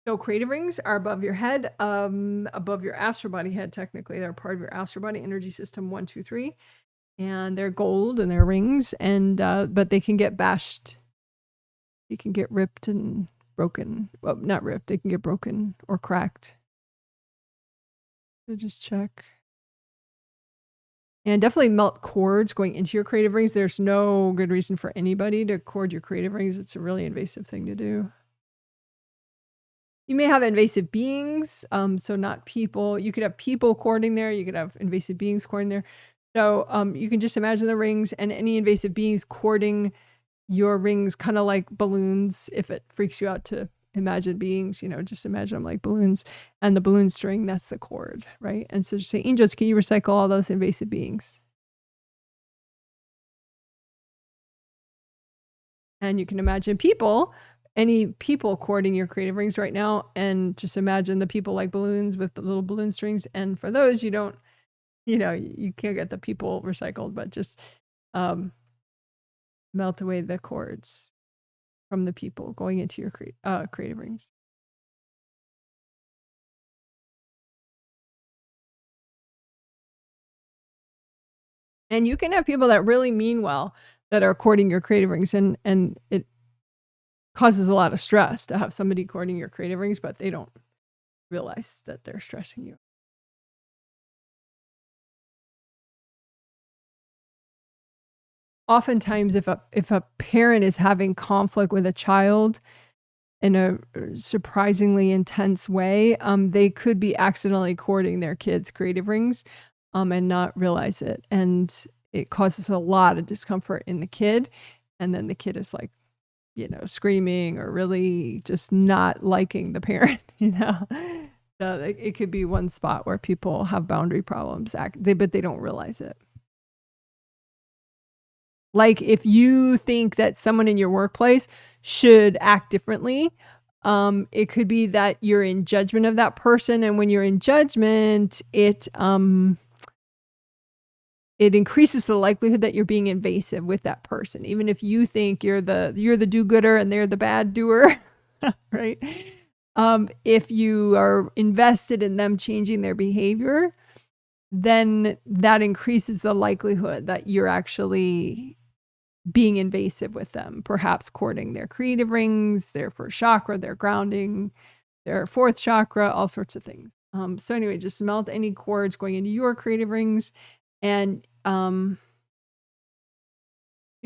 So creative rings are above your head, above your astral body head, technically. They're part of your astral body energy system 1, 2, 3. And they're gold and they're rings, and but they can get bashed. They can get ripped and broken. Well, not ripped. They can get broken or cracked. So just check. And definitely melt cords going into your creative rings. There's no good reason for anybody to cord your creative rings. It's a really invasive thing to do. You may have invasive beings, so not people. You could have people cording there. You could have invasive beings cording there. So you can just imagine the rings and any invasive beings cording your rings, kind of like balloons. If it freaks you out to imagine beings, just imagine them like balloons. And the balloon string, that's the cord, right? And so just say, angels, can you recycle all those invasive beings? And you can imagine people, any people cording your creative rings right now, and just imagine the people like balloons with the little balloon strings. And for those, you don't, you can't get the people recycled, but just melt away the cords from the people going into your creative rings. And you can have people that really mean well that are cording your creative rings, and it causes a lot of stress to have somebody cording your creative rings, but they don't realize that they're stressing you. Oftentimes, if a parent is having conflict with a child in a surprisingly intense way, they could be accidentally cording their kids' creative rings and not realize it. And it causes a lot of discomfort in the kid. And then the kid is like, screaming or really just not liking the parent, So it could be one spot where people have boundary problems, but they don't realize it. Like if you think that someone in your workplace should act differently, it could be that you're in judgment of that person. And when you're in judgment, it increases the likelihood that you're being invasive with that person, even if you think you're the do-gooder and they're the bad doer, right? If you are invested in them changing their behavior, then that increases the likelihood that you're actually being invasive with them, perhaps cording their creative rings, their first chakra, their grounding, their fourth chakra, all sorts of things. So anyway, just melt any cords going into your creative rings, and you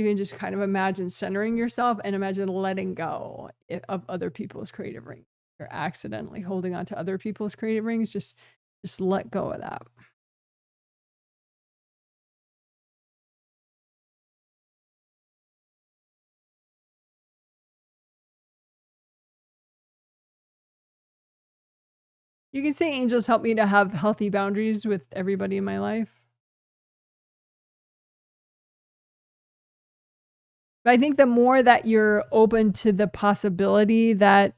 can just kind of imagine centering yourself and imagine letting go of other people's creative rings. You're accidentally holding on to other people's creative rings, just let go of that. You can say, angels help me to have healthy boundaries with everybody in my life. But I think the more that you're open to the possibility that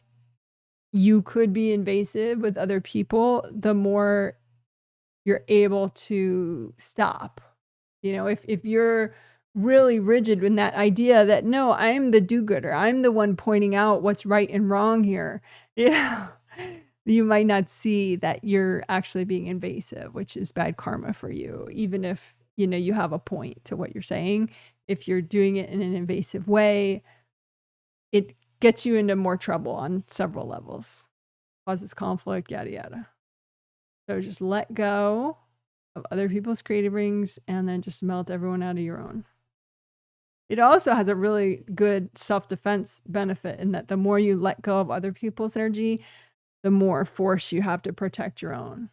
you could be invasive with other people, the more you're able to stop. You know, if you're really rigid in that idea that, no, I'm the do-gooder, I'm the one pointing out what's right and wrong here, yeah, you might not see that you're actually being invasive, which is bad karma for you, even if, you know, you have a point to what you're saying. If you're doing it in an invasive way, it gets you into more trouble on several levels, causes conflict, yada, yada. So just let go of other people's creative rings and then just melt everyone out of your own. It also has a really good self-defense benefit in that the more you let go of other people's energy, the more force you have to protect your own.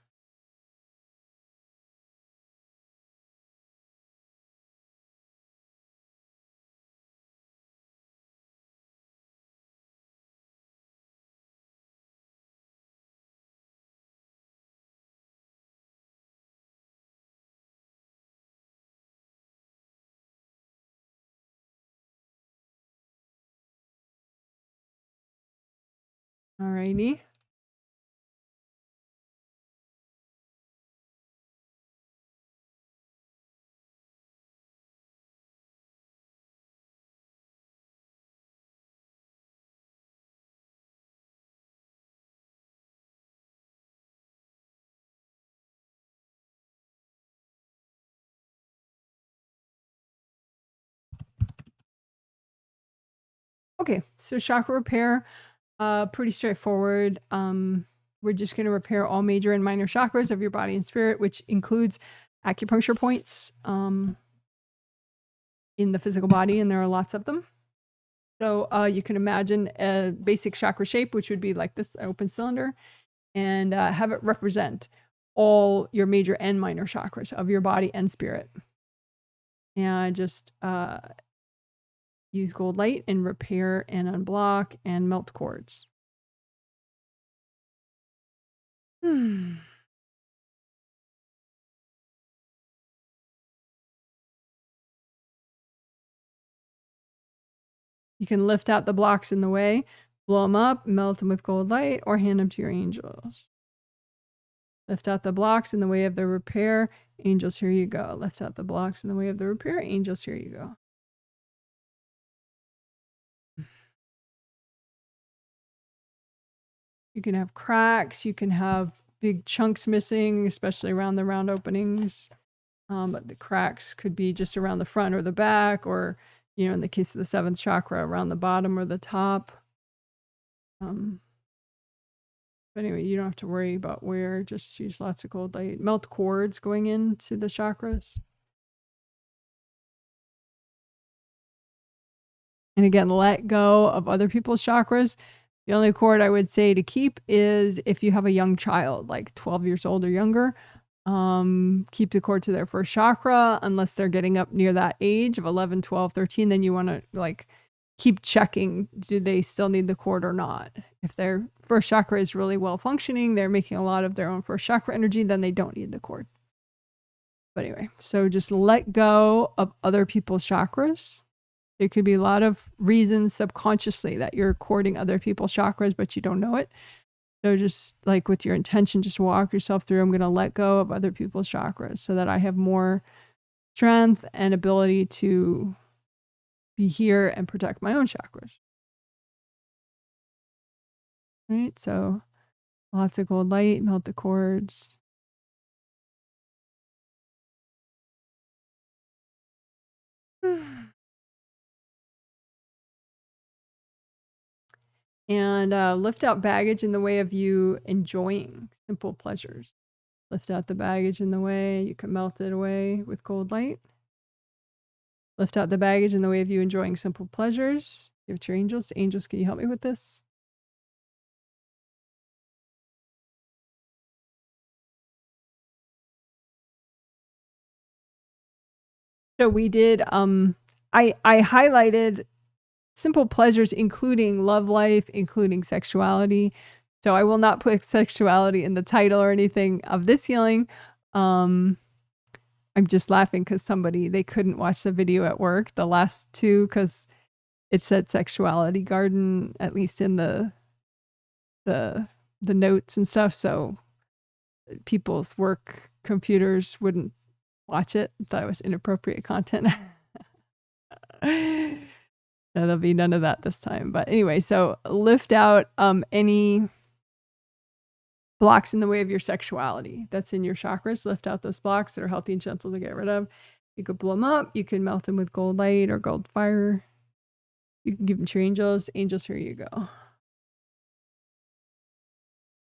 Alrighty. Okay, so chakra repair, pretty straightforward. We're just going to repair all major and minor chakras of your body and spirit, which includes acupuncture points in the physical body, and there are lots of them. So you can imagine a basic chakra shape, which would be like this open cylinder, and have it represent all your major and minor chakras of your body and spirit. And just use gold light and repair and unblock and melt cords. You can lift out the blocks in the way, blow them up, melt them with gold light, or hand them to your angels. Lift out the blocks in the way of the repair, angels, here you go. Lift out the blocks in the way of the repair, angels, here you go. You can have cracks, you can have big chunks missing, especially around the round openings. But the cracks could be just around the front or the back, or, you know, in the case of the seventh chakra, around the bottom or the top. But anyway, you don't have to worry about where, just use lots of gold light. Melt cords going into the chakras. And again, let go of other people's chakras. The only cord I would say to keep is if you have a young child, like 12 years old or younger, keep the cord to their first chakra unless they're getting up near that age of 11, 12, 13. Then you want to like keep checking, do they still need the cord or not? If their first chakra is really well functioning, they're making a lot of their own first chakra energy, then they don't need the cord. But anyway, so just let go of other people's chakras. There could be a lot of reasons subconsciously that you're cording other people's chakras, but you don't know it. So just like with your intention, just walk yourself through, I'm going to let go of other people's chakras so that I have more strength and ability to be here and protect my own chakras. Right? So lots of gold light, melt the cords. And lift out baggage in the way of you enjoying simple pleasures. Lift out the baggage in the way. You can melt it away with cold light. Lift out the baggage in the way of you enjoying simple pleasures. Give it to your angels. Angels, can you help me with this? So we did, I highlighted simple pleasures, including love life, including sexuality. So I will not put sexuality in the title or anything of this healing. I'm just laughing because they couldn't watch the video at work, the last two, because it said Sexuality Garden, at least in the notes and stuff. So people's work computers wouldn't watch it. Thought it was inappropriate content. There'll be none of that this time. But anyway, so lift out any blocks in the way of your sexuality that's in your chakras. Lift out those blocks that are healthy and gentle to get rid of. You could blow them up. You can melt them with gold light or gold fire. You can give them to your angels. Angels, here you go.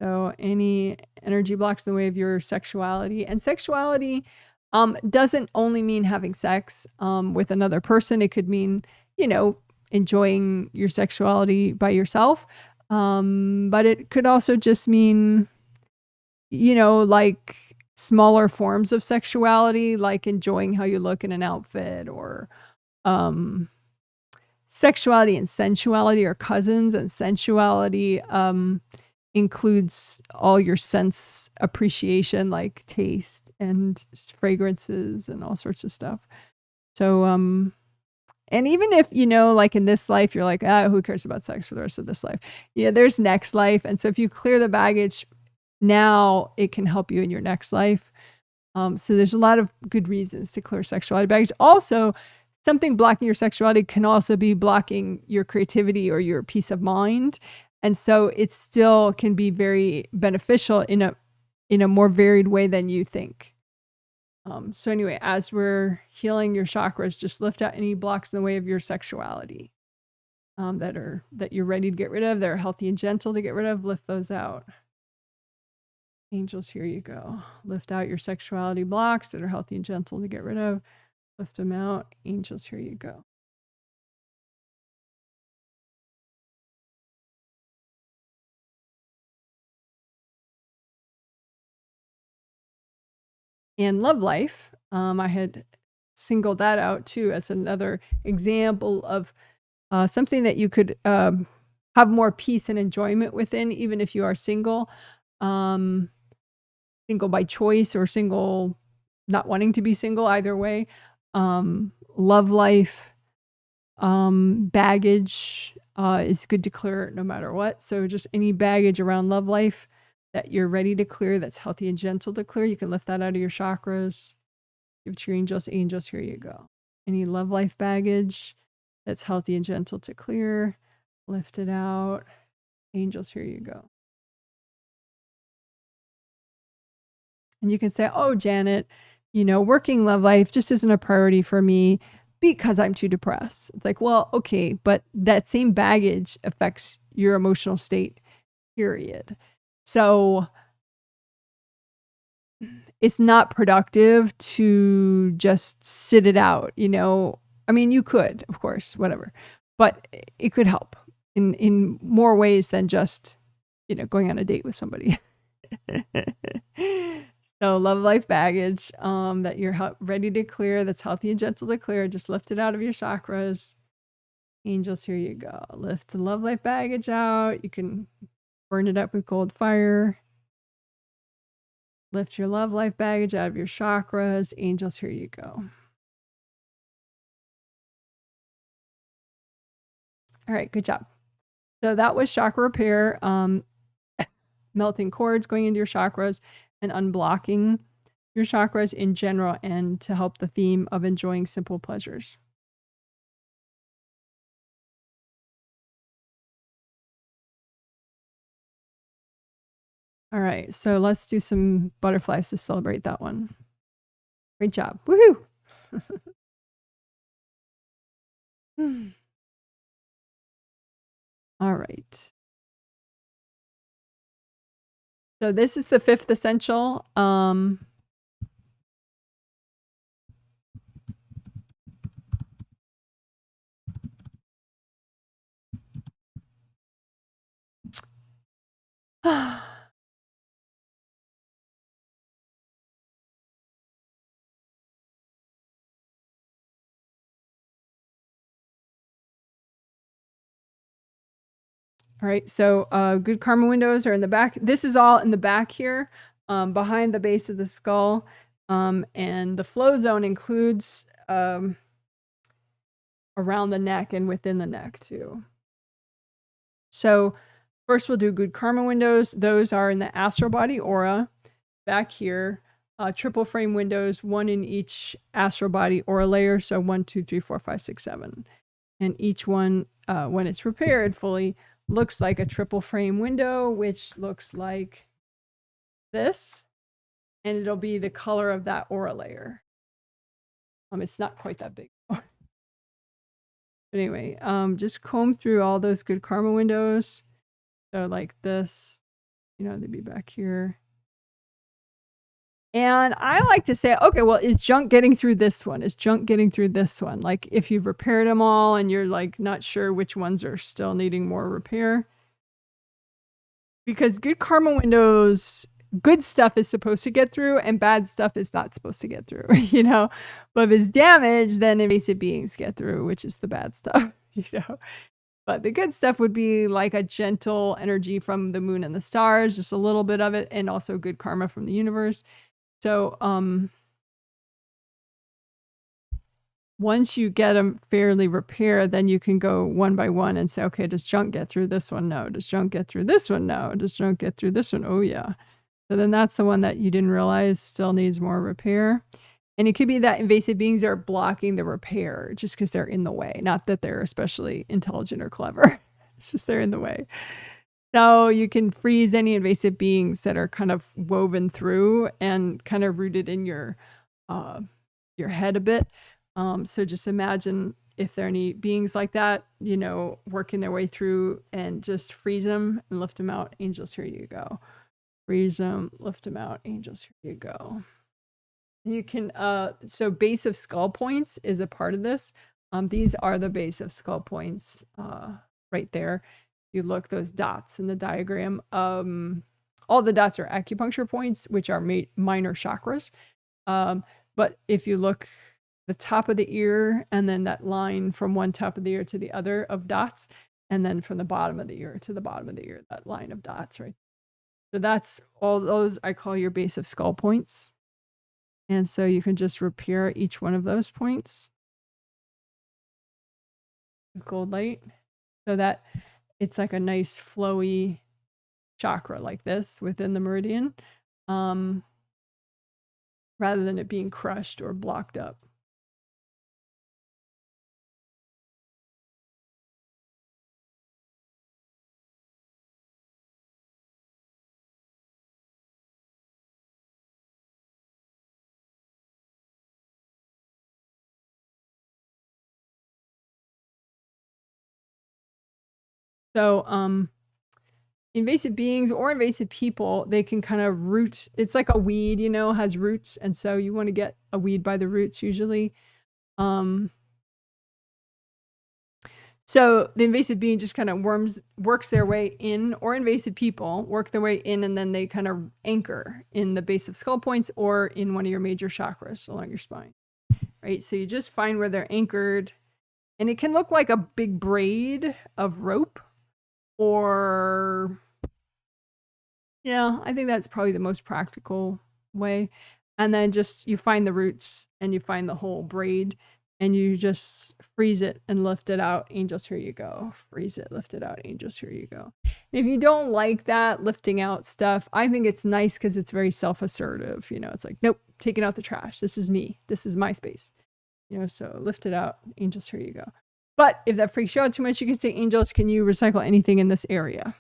So any energy blocks in the way of your sexuality. And sexuality doesn't only mean having sex with another person. It could mean, enjoying your sexuality by yourself. But it could also just mean, like smaller forms of sexuality, like enjoying how you look in an outfit, or sexuality and sensuality are cousins, and sensuality includes all your sense appreciation, like taste and fragrances and all sorts of stuff. So, and even if, like in this life, you're like, who cares about sex for the rest of this life? Yeah, there's next life. And so if you clear the baggage now, it can help you in your next life. So there's a lot of good reasons to clear sexuality baggage. Also, something blocking your sexuality can also be blocking your creativity or your peace of mind. And so it still can be very beneficial in a more varied way than you think. So anyway, as we're healing your chakras, just lift out any blocks in the way of your sexuality that you're ready to get rid of, that are healthy and gentle to get rid of. Lift those out. Angels, here you go. Lift out your sexuality blocks that are healthy and gentle to get rid of. Lift them out. Angels, here you go. And love life, I had singled that out too as another example of something that you could have more peace and enjoyment within, even if you are single. Single by choice or single not wanting to be single, either way. Love life, baggage is good to clear no matter what. So just any baggage around love life that you're ready to clear, that's healthy and gentle to clear, you can lift that out of your chakras. Give it to your angels. Angels, here you go. Any love life baggage that's healthy and gentle to clear, lift it out. Angels, here you go. And you can say, oh, Janet, working love life just isn't a priority for me because I'm too depressed. It's like, well, okay, but that same baggage affects your emotional state, period. So it's not productive to just sit it out, I mean, you could, of course, whatever, but it could help in more ways than just, going on a date with somebody. So love life baggage that you're ready to clear, that's healthy and gentle to clear, just lift it out of your chakras. Angels, here you go. Lift the love life baggage out. You can burn it up with gold fire. Lift your love life baggage out of your chakras. Angels, here you go. All right, good job. So that was chakra repair, melting cords going into your chakras and unblocking your chakras in general, and to help the theme of enjoying simple pleasures. All right, so let's do some butterflies to celebrate that one. Great job. Woohoo! All right. So this is the 5th essential. All right, so good karma windows are in the back. This is all in the back here, behind the base of the skull. And the flow zone includes around the neck and within the neck too. So first we'll do good karma windows. Those are in the astral body aura back here. Triple frame windows, 1 in each astral body aura layer. So 1, 2, 3, 4, 5, 6, 7. And each one, when it's repaired fully, looks like a triple frame window, which looks like this. And it'll be the color of that aura layer. It's not quite that big. But anyway, just comb through all those good karma windows. So like this, they'd be back here. And I like to say, okay, well, is junk getting through this one? Is junk getting through this one? Like if you've repaired them all and you're like not sure which ones are still needing more repair. Because good karma windows, good stuff is supposed to get through and bad stuff is not supposed to get through, But if it's damaged, then invasive beings get through, which is the bad stuff, But the good stuff would be like a gentle energy from the moon and the stars, just a little bit of it, and also good karma from the universe. So once you get them fairly repaired, then you can go one by one and say, okay, does junk get through this one? No. Does junk get through this one? No. Does junk get through this one? Oh, yeah. So then that's the one that you didn't realize still needs more repair. And it could be that invasive beings are blocking the repair just because they're in the way. Not that they're especially intelligent or clever. It's just they're in the way. So you can freeze any invasive beings that are kind of woven through and kind of rooted in your head a bit. So just imagine if there are any beings like that, working their way through, and just freeze them and lift them out. Angels, here you go. Freeze them, lift them out. Angels, here you go. You can, so base of skull points is a part of this. These are the base of skull points right there. You look, those dots in the diagram. All the dots are acupuncture points, which are minor chakras. But if you look the top of the ear, and then that line from one top of the ear to the other of dots, and then from the bottom of the ear to the bottom of the ear, that line of dots, right? So that's all those I call your base of skull points. And so you can just repair each one of those points with gold light so that it's like a nice flowy chakra like this within the meridian, rather than it being crushed or blocked up. So invasive beings or invasive people, they can kind of root. It's like a weed, has roots. And so you want to get a weed by the roots usually. So the invasive being just kind of works their way in, or invasive people work their way in, and then they kind of anchor in the base of skull points or in one of your major chakras along your spine, right? So you just find where they're anchored, and it can look like a big braid of rope, or I think that's probably the most practical way. And then just you find the roots and you find the whole braid, and you just freeze it and lift it out. Angels, here you go. Freeze it, lift it out. Angels, here you go. If you don't like that lifting out stuff, I think it's nice because it's very self-assertive. It's like, nope, taking out the trash. This is me. This is my space. So lift it out. Angels, here you go. But if that freaks you out too much, you can say, angels, can you recycle anything in this area?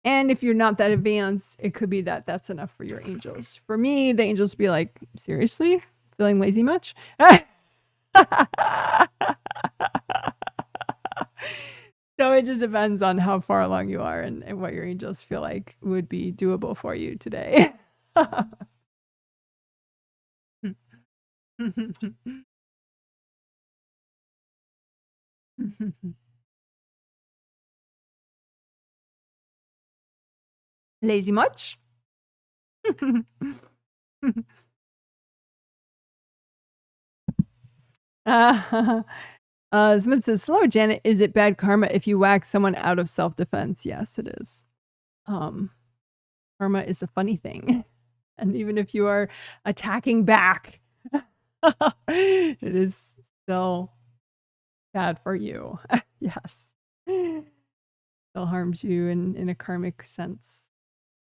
And if you're not that advanced, it could be that that's enough for your angels. For me, the angels be like, seriously? Feeling lazy much? So it just depends on how far along you are and what your angels feel like would be doable for you today. Lazy much? Smith says, "Hello, Janet. Is it bad karma if you whack someone out of self-defense?" Yes, it is. Karma is a funny thing. And even if you are attacking back, it is still bad for you. Yes. Still harms you in a karmic sense.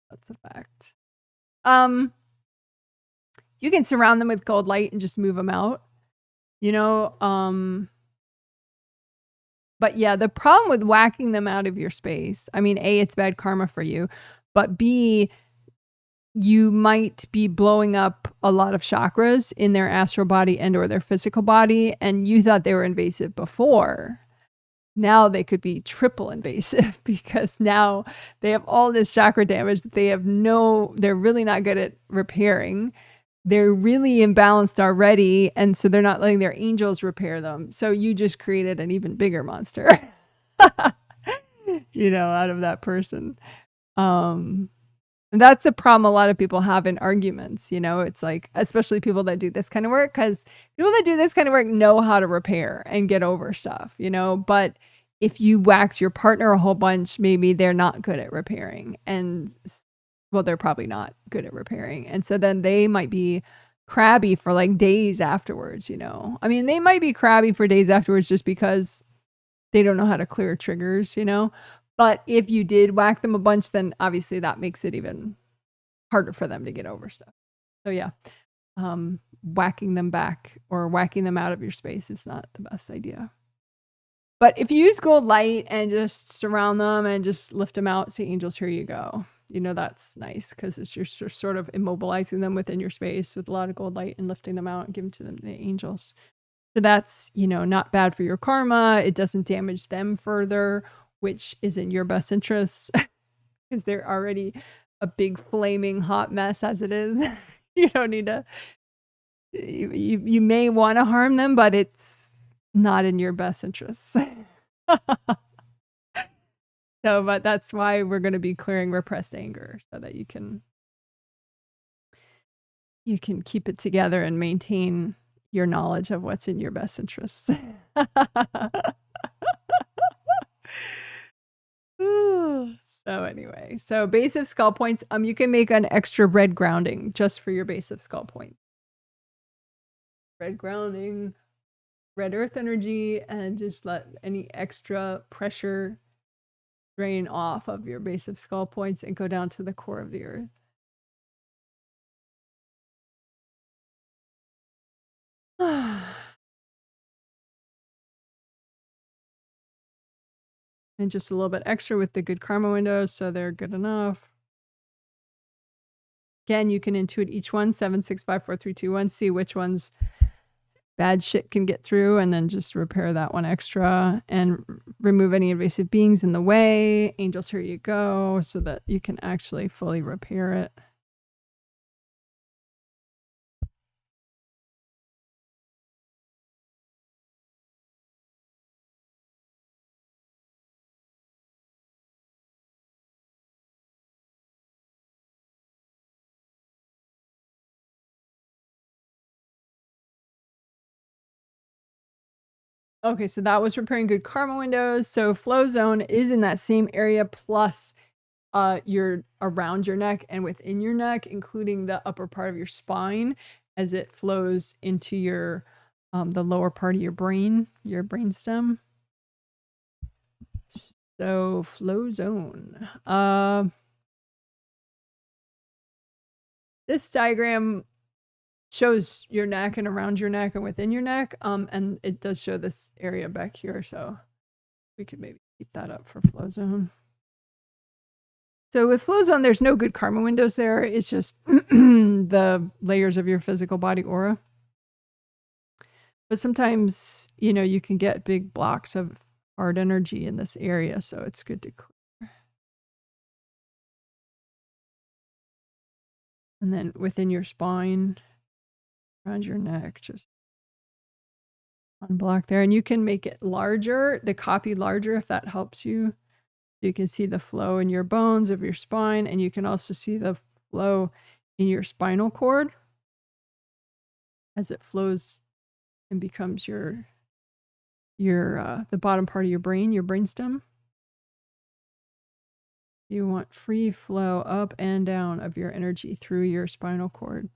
That's a fact. You can surround them with gold light and just move them out. But yeah, the problem with whacking them out of your space, I mean, A, it's bad karma for you, but B, you might be blowing up a lot of chakras in their astral body and or their physical body, and you thought they were invasive before. Now they could be triple invasive because now they have all this chakra damage that they're really not good at repairing. They're really imbalanced already, and so they're not letting their angels repair them. So you just created an even bigger monster, out of that person. And that's the problem a lot of people have in arguments. It's like, especially people that do this kind of work, because people that do this kind of work know how to repair and get over stuff, but if you whacked your partner a whole bunch, maybe they're not good at repairing, and well, they're probably not good at repairing. And so then they might be crabby for like days afterwards, I mean, they might be crabby for days afterwards just because they don't know how to clear triggers, But if you did whack them a bunch, then obviously that makes it even harder for them to get over stuff. So yeah, whacking them back or whacking them out of your space is not the best idea. But if you use gold light and just surround them and just lift them out, say, angels, here you go. That's nice because it's just sort of immobilizing them within your space with a lot of gold light and lifting them out and giving to them the angels. So that's, not bad for your karma. It doesn't damage them further, which is in your best interest because they're already a big flaming hot mess as it is. You don't need to, you may want to harm them, but it's not in your best interest. So, but that's why we're going to be clearing repressed anger so that you can keep it together and maintain your knowledge of what's in your best interests. So anyway, so base of skull points, you can make an extra red grounding just for your base of skull points. Red grounding, red earth energy, and just let any extra pressure drain off of your base of skull points and go down to the core of the earth. And just a little bit extra with the good karma windows, so they're good enough. Again, you can intuit each one, 7, 6, 5, 4, 3, 2, 1, see which ones bad shit can get through, and then just repair that one extra and remove any invasive beings in the way. Angels, here you go, so that you can actually fully repair it. Okay, so that was repairing good karma windows. So flow zone is in that same area, plus you're around your neck and within your neck, including the upper part of your spine as it flows into your the lower part of your brain stem. So flow zone. This diagram shows your neck and around your neck and within your neck, and it does show this area back here, so we could maybe keep that up for flow zone. So with flow zone, there's no good karma windows there. It's just the layers of your physical body aura. But sometimes, you can get big blocks of hard energy in this area, so it's good to clear. And then within your spine, around your neck, just unblock there. And you can make it larger, the copy larger if that helps you. You can see the flow in your bones of your spine, and you can also see the flow in your spinal cord as it flows and becomes your the bottom part of your brainstem. You want free flow up and down of your energy through your spinal cord.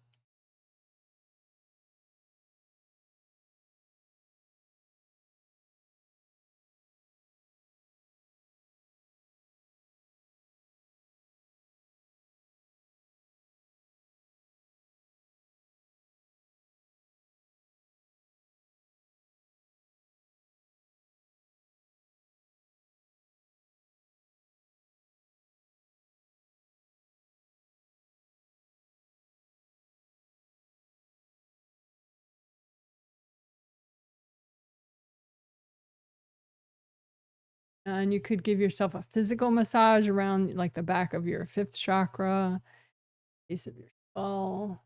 And you could give yourself a physical massage around like the back of your 5th chakra, base of your skull.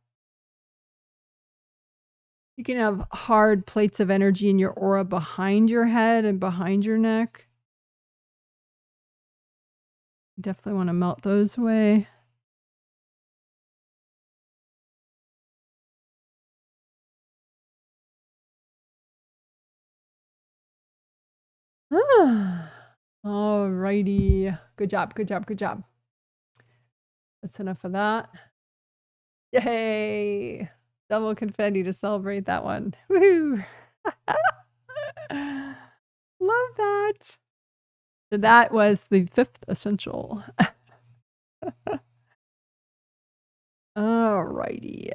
You can have hard plates of energy in your aura behind your head and behind your neck. You definitely want to melt those away. Alrighty. Good job, good job, good job. That's enough of that. Yay! Double confetti to celebrate that one. Woohoo! Love that. So that was the 5th essential. Alrighty.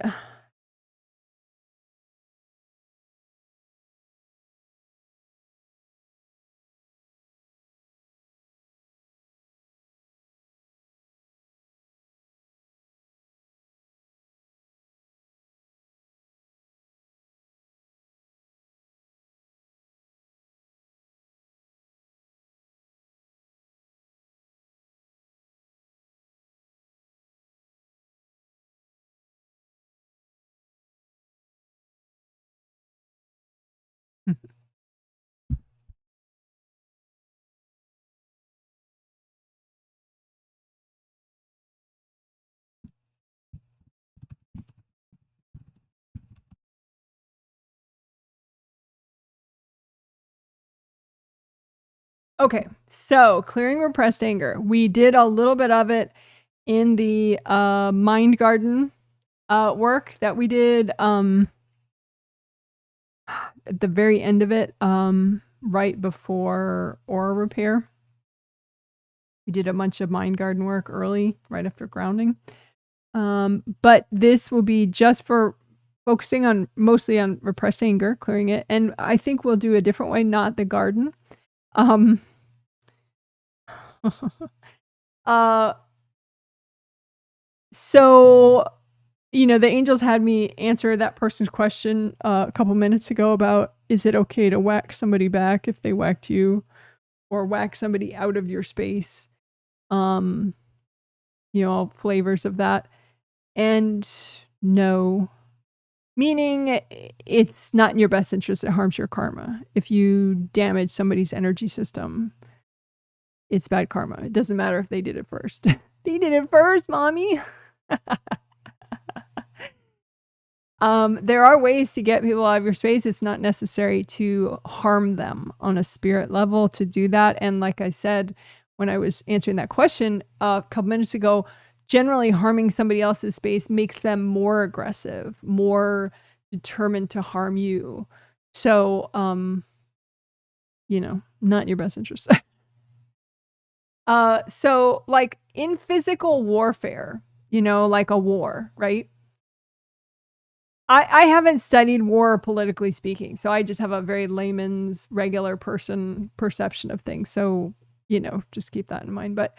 Okay, so clearing repressed anger. We did a little bit of it in the Mind Garden work that we did at the very end of it, right before aura repair. We did a bunch of Mind Garden work early, right after grounding. But this will be just for focusing on mostly on repressed anger, clearing it. And I think we'll do a different way, not the garden. So, you know, the angels had me answer that person's question a couple minutes ago about, is it okay to whack somebody back if they whacked you, or whack somebody out of your space? You know, all flavors of that. And no, meaning it's not in your best interest. It harms your karma. If you damage somebody's energy system, it's bad karma. It doesn't matter if they did it first. They did it first, mommy. There are ways to get people out of your space. It's not necessary to harm them on a spirit level to do that. And like I said, when I was answering that question a couple minutes ago, generally harming somebody else's space makes them more aggressive, more determined to harm you. So, you know, not in your best interest. So like in physical warfare, you know, like a war, right? I haven't studied war politically speaking, so I just have a very layman's regular person perception of things. So, you know, just keep that in mind. But,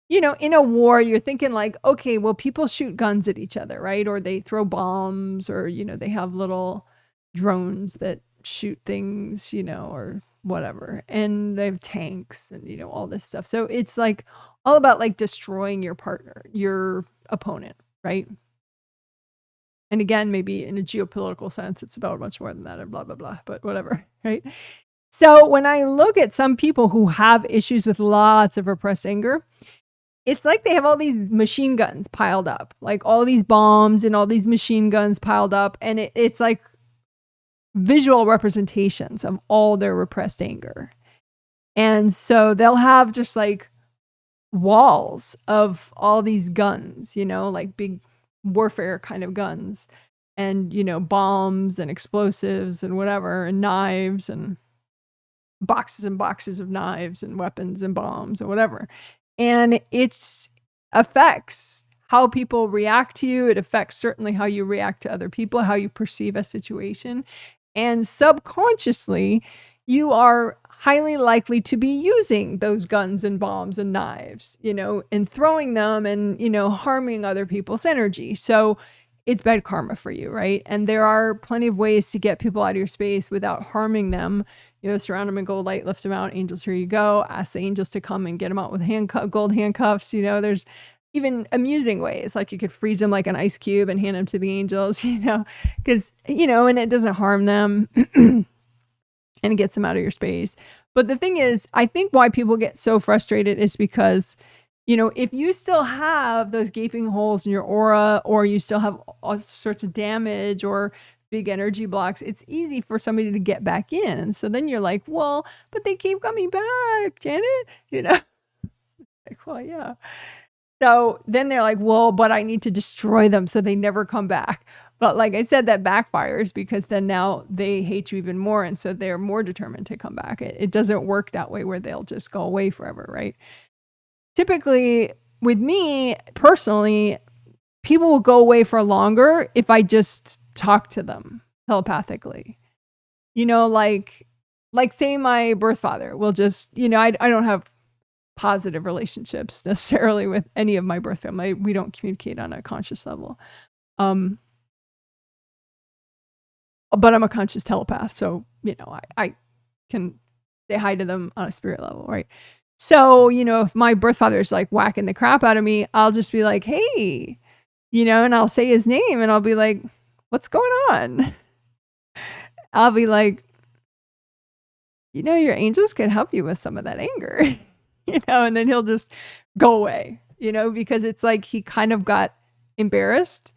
you know, in a war, you're thinking like, okay, well, people shoot guns at each other, right? Or they throw bombs, or, you know, they have little drones that shoot things, you know, or whatever. And they have tanks and, all this stuff. So it's like all about like destroying your partner, your opponent, right? And again, maybe in a geopolitical sense, it's about much more than that and blah, blah, blah, but whatever, right? So when I look at some people who have issues with lots of repressed anger, it's like they have all these machine guns piled up, like all these bombs and all these machine guns piled up. And it's like visual representations of all their repressed anger. And so they'll have just like walls of all these guns, like big warfare kind of guns and, bombs and explosives and whatever, and knives and boxes of knives and weapons and bombs or whatever. And it affects how people react to you. It affects certainly how you react to other people, how you perceive a situation. And subconsciously, you are highly likely to be using those guns and bombs and knives, and throwing them and, harming other people's energy. So it's bad karma for you, right? And there are plenty of ways to get people out of your space without harming them. Surround them in gold light, lift them out. Angels, here you go. Ask the angels to come and get them out with gold handcuffs. There's even amusing ways, like you could freeze them like an ice cube and hand them to the angels, because, and it doesn't harm them and it gets them out of your space. But the thing is, I think why people get so frustrated is because, if you still have those gaping holes in your aura, or you still have all sorts of damage or big energy blocks, it's easy for somebody to get back in. So then you're like, well, but they keep coming back, Janet, like, well, yeah. So then they're like, well, but I need to destroy them so they never come back. But like I said, that backfires, because then now they hate you even more. And so they're more determined to come back. It doesn't work that way where they'll just go away forever, right? Typically, with me personally, people will go away for longer if I just talk to them telepathically. Like say my birth father will just, I don't have positive relationships necessarily with any of my birth family. We don't communicate on a conscious level. But I'm a conscious telepath, so I can say hi to them on a spirit level, right? So if my birth father is like whacking the crap out of me, I'll just be like, hey, and I'll say his name and I'll be like, what's going on? I'll be like, your angels could help you with some of that anger, and then he'll just go away, because it's like he kind of got embarrassed,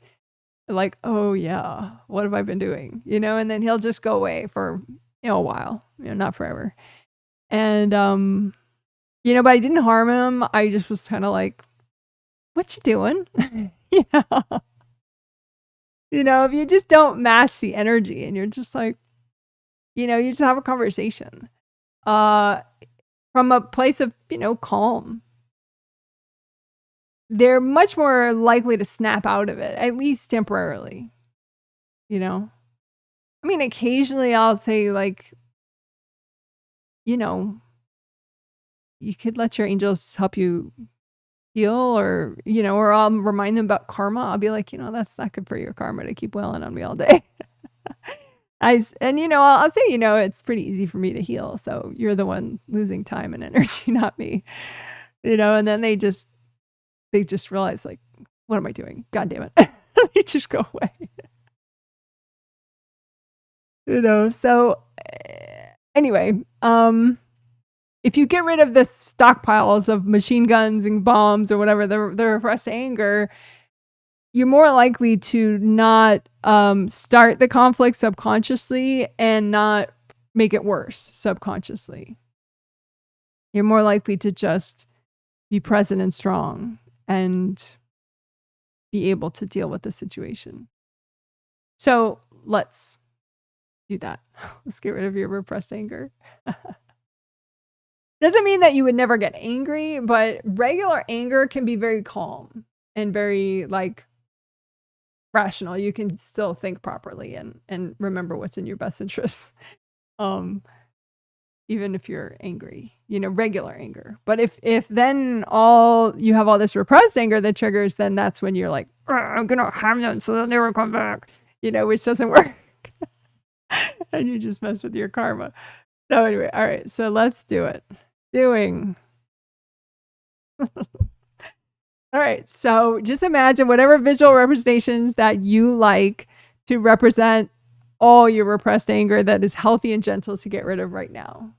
like, oh yeah, what have I been doing, and then he'll just go away for, a while, not forever. And, but I didn't harm him. I just was kind of like, what you doing? If you just don't match the energy and you're just like, you just have a conversation from a place of, calm, they're much more likely to snap out of it, at least temporarily. I mean, occasionally I'll say like, you could let your angels help you heal, or, or I'll remind them about karma. I'll be like, that's not good for your karma to keep wailing on me all day. I'll say, it's pretty easy for me to heal. So you're the one losing time and energy, not me, and then they just realize like, what am I doing? God damn it. They just go away. So anyway, if you get rid of the stockpiles of machine guns and bombs or whatever, the repressed anger, you're more likely to not start the conflict subconsciously and not make it worse subconsciously. You're more likely to just be present and strong and be able to deal with the situation. So let's do that. Let's get rid of your repressed anger. Doesn't mean that you would never get angry, but regular anger can be very calm and very like rational. You can still think properly and remember what's in your best interest. Even if you're angry, regular anger. But if then you have all this repressed anger that triggers, then that's when you're like, I'm gonna have them so they'll never come back, which doesn't work. And you just mess with your karma. So anyway, all right, so let's do it. Doing. All right, so just imagine whatever visual representations that you like to represent all your repressed anger that is healthy and gentle to get rid of right now,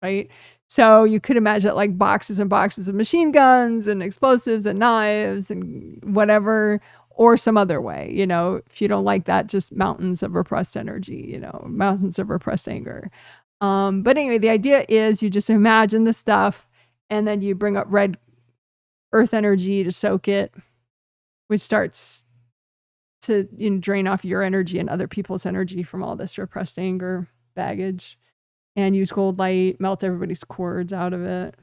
right? So you could imagine like boxes and boxes of machine guns and explosives and knives and whatever, or some other way, you know, if you don't like that, just mountains of repressed energy, you know, mountains of repressed anger. But anyway, the idea is you just imagine the stuff and then you bring up red earth energy to soak it, which starts to, you know, drain off your energy and other people's energy from all this repressed anger baggage. And use gold light, melt everybody's cords out of it.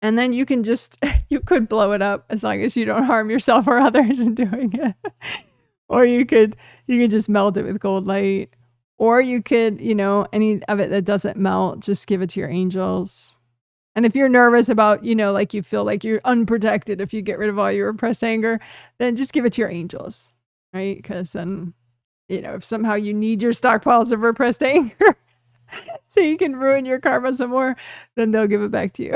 And then you can just, you could blow it up as long as you don't harm yourself or others in doing it. Or you could just melt it with gold light. Or you could, you know, any of it that doesn't melt, just give it to your angels. And if you're nervous about, you know, like you feel like you're unprotected if you get rid of all your repressed anger, then just give it to your angels, right? Because then, you know, if somehow you need your stockpiles of repressed anger so you can ruin your karma some more, then they'll give it back to you.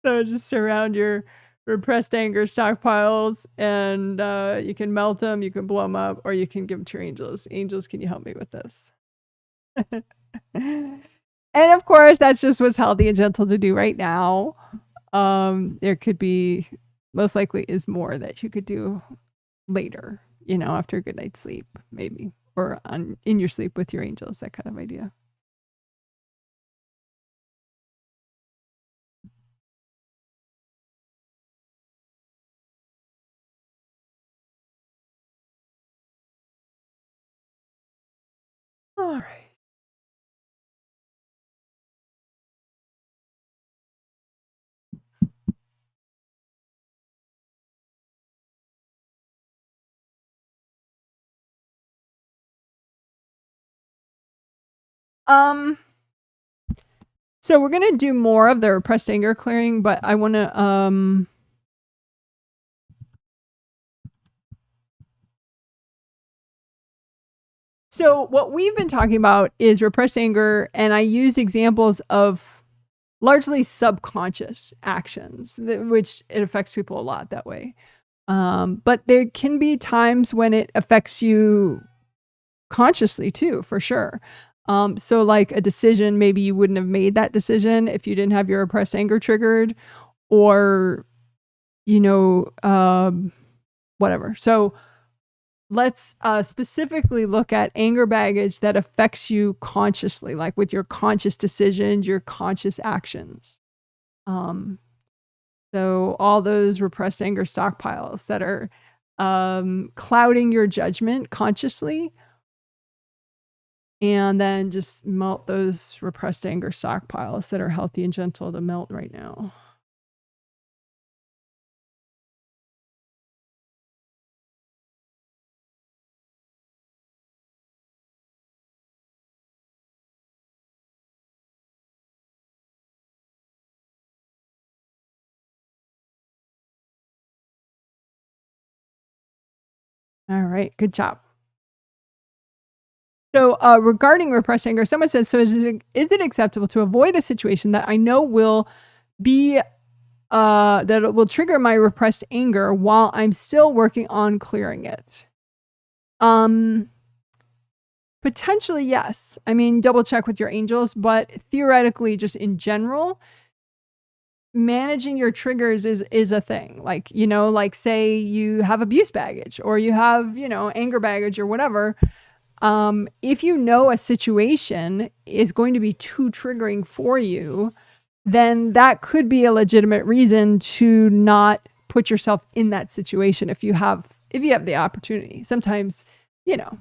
So just surround your repressed anger stockpiles and you can melt them, you can blow them up, or you can give them to your angels. Angels, can you help me with this? And of course, that's just what's healthy and gentle to do right now. There could be, most likely is more that you could do later, you know, after a good night's sleep, maybe, or in your sleep with your angels, that kind of idea. All right. So we're gonna do more of the repressed anger clearing, but I want to So what we've been talking about is repressed anger, and I use examples of largely subconscious actions, which it affects people a lot that way. But there can be times when it affects you consciously too, for sure. So like a decision, maybe you wouldn't have made that decision if you didn't have your repressed anger triggered, or, you know, whatever. So let's specifically look at anger baggage that affects you consciously, like with your conscious decisions, your conscious actions. So all those repressed anger stockpiles that are clouding your judgment consciously, and then just melt those repressed anger stockpiles that are healthy and gentle to melt right now. All right, good job. So regarding repressed anger, someone says, so is it acceptable to avoid a situation that I know will be that it will trigger my repressed anger while I'm still working on clearing it? Potentially, yes. I mean, double check with your angels, but theoretically, just in general, managing your triggers is a thing. Like, you know, like say you have abuse baggage or you have, you know, anger baggage or whatever. If you know a situation is going to be too triggering for you, then that could be a legitimate reason to not put yourself in that situation if you have the opportunity. Sometimes, you know,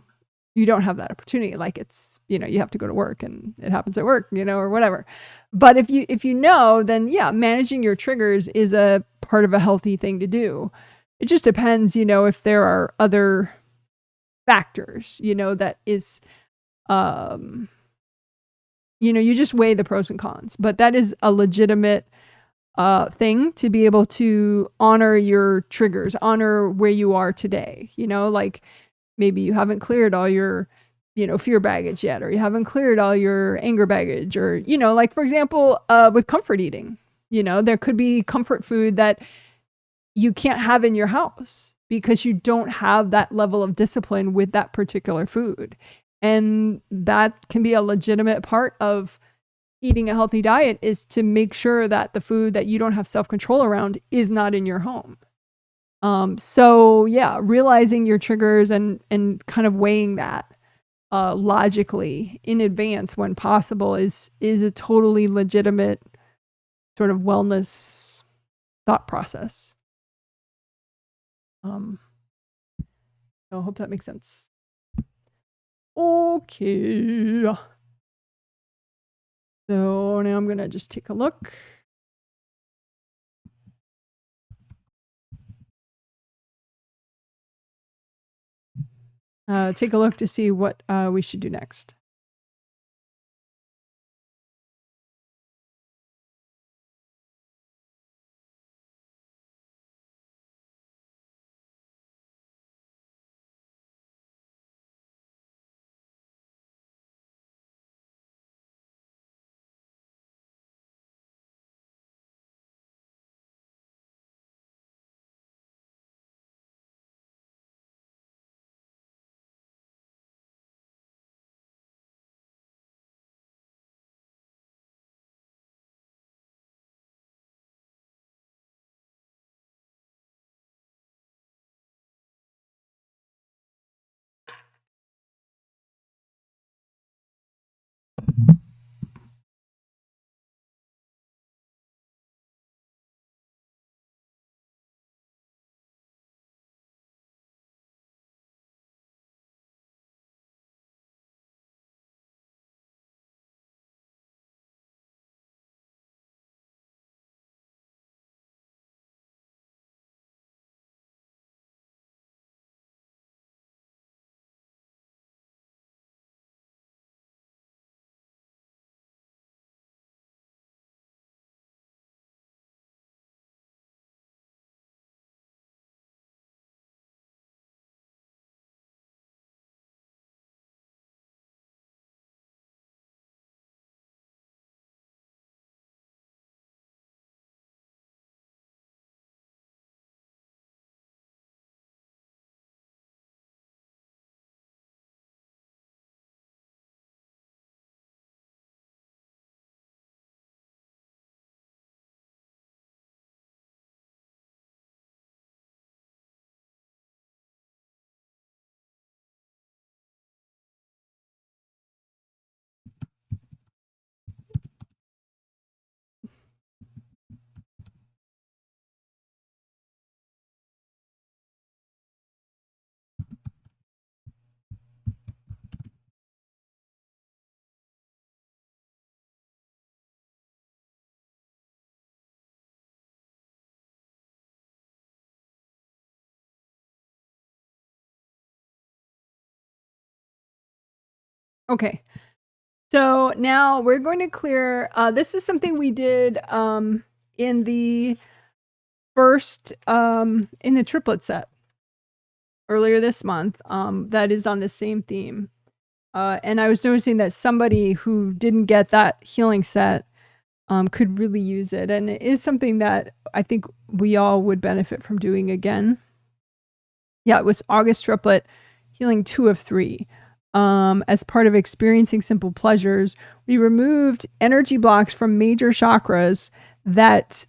you don't have that opportunity, like it's, you know, you have to go to work and it happens at work, you know, or whatever. But if you know, then yeah, managing your triggers is a part of a healthy thing to do. It just depends, you know, if there are other factors, you know, that is you know, you just weigh the pros and cons, but that is a legitimate thing to be able to honor your triggers, honor where you are today, you know, like maybe you haven't cleared all your fear baggage yet, or you haven't cleared all your anger baggage, or, like, for example, with comfort eating, there could be comfort food that you can't have in your house because you don't have that level of discipline with that particular food. And that can be a legitimate part of eating a healthy diet, is to make sure that the food that you don't have self-control around is not in your home. So yeah, realizing your triggers and kind of weighing that logically in advance when possible is a totally legitimate sort of wellness thought process. I hope that makes sense. Okay. So now I'm gonna just take a look. Take a look to see what we should do next. Okay. So now we're going to clear, this is something we did in the first, in the triplet set earlier this month, that is on the same theme. And I was noticing that somebody who didn't get that healing set could really use it. And it is something that I think we all would benefit from doing again. Yeah, it was August triplet, healing 2 of 3. As part of experiencing simple pleasures, we removed energy blocks from major chakras that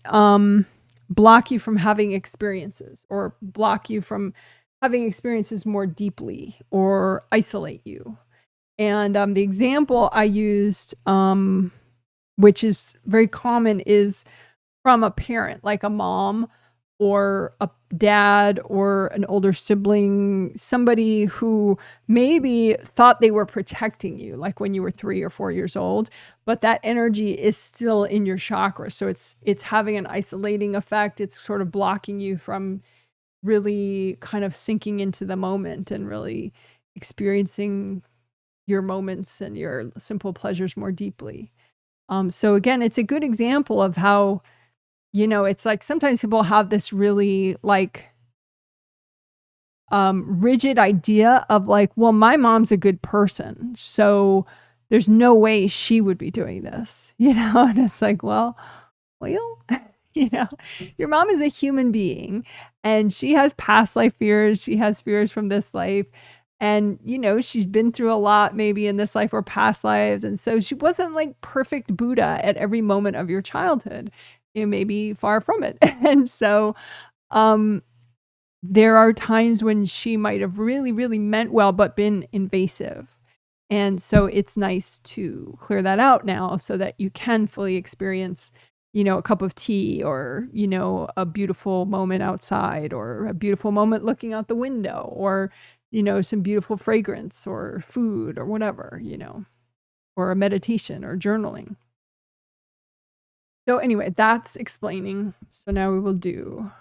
block you from having experiences, or block you from having experiences more deeply, or isolate you. And the example I used, which is very common, is from a parent, like a mom or a dad or an older sibling, somebody who maybe thought they were protecting you, like when you were 3 or 4 years old, but that energy is still in your chakra. So it's having an isolating effect. It's sort of blocking you from really kind of sinking into the moment and really experiencing your moments and your simple pleasures more deeply. So again, it's a good example of how, it's like sometimes people have this really, like, rigid idea of like, well, my mom's a good person, so there's no way she would be doing this, and it's like, well, your mom is a human being and she has past life fears. She has fears from this life. And, she's been through a lot maybe in this life or past lives. And so she wasn't like perfect Buddha at every moment of your childhood, maybe far from it. And so, there are times when she might have really, really meant well, but been invasive. And so it's nice to clear that out now so that you can fully experience, a cup of tea or, a beautiful moment outside or a beautiful moment looking out the window or, some beautiful fragrance or food or whatever, or a meditation or journaling. So anyway, that's explaining. So now we will do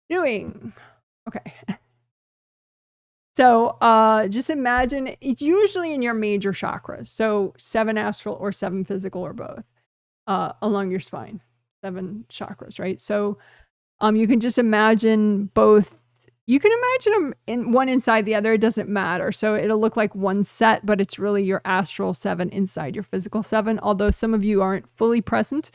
doing. Okay. So just imagine it's usually in your major chakras. So 7 astral or 7 physical or both along your spine, 7 chakras, right? So you can just imagine both. You can imagine them in one inside the other. It doesn't matter. So it'll look like one set, but it's really your astral 7 inside your physical 7. Although some of you aren't fully present.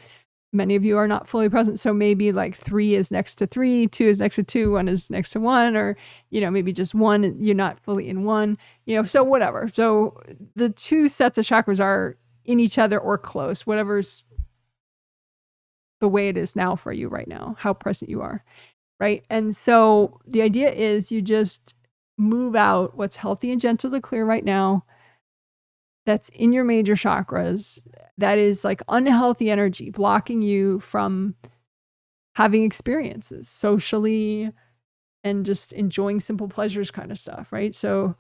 Many of you are not fully present. So maybe like 3 is next to 3, 2 is next to 2, 1 is next to 1, or, maybe just 1, you're not fully in 1, so whatever. So the 2 sets of chakras are in each other or close, whatever's the way it is now for you right now, how present you are, right? And so the idea is you just move out what's healthy and gentle to clear right now that's in your major chakras, that is like unhealthy energy blocking you from having experiences socially and just enjoying simple pleasures kind of stuff, right? So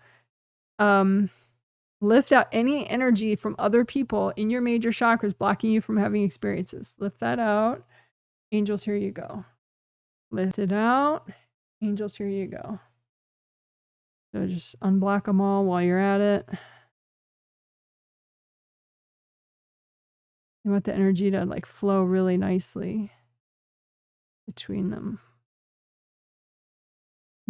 lift out any energy from other people in your major chakras blocking you from having experiences. Lift that out. Angels, here you go. Lift it out. Angels, here you go. So just unblock them all while you're at it. You want the energy to like flow really nicely between them.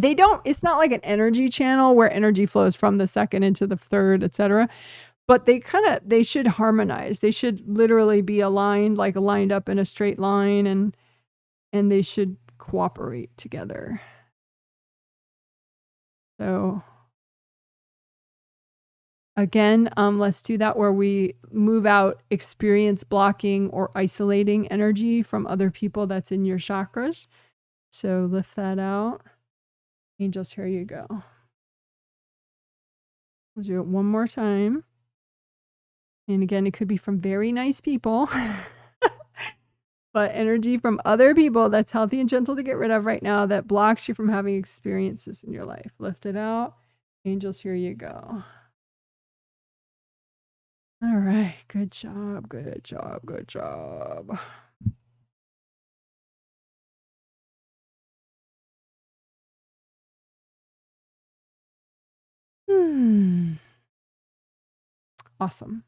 It's not like an energy channel where energy flows from the second into the third, etc. But they should harmonize. They should literally be aligned, like lined up in a straight line, and they should cooperate together. So again, let's do that where we move out experience blocking or isolating energy from other people that's in your chakras. So lift that out. Angels, here you go. We'll do it one more time. And again, it could be from very nice people, but energy from other people that's healthy and gentle to get rid of right now that blocks you from having experiences in your life. Lift it out. Angels, here you go. All right. Good job. Good job. Good job. Awesome.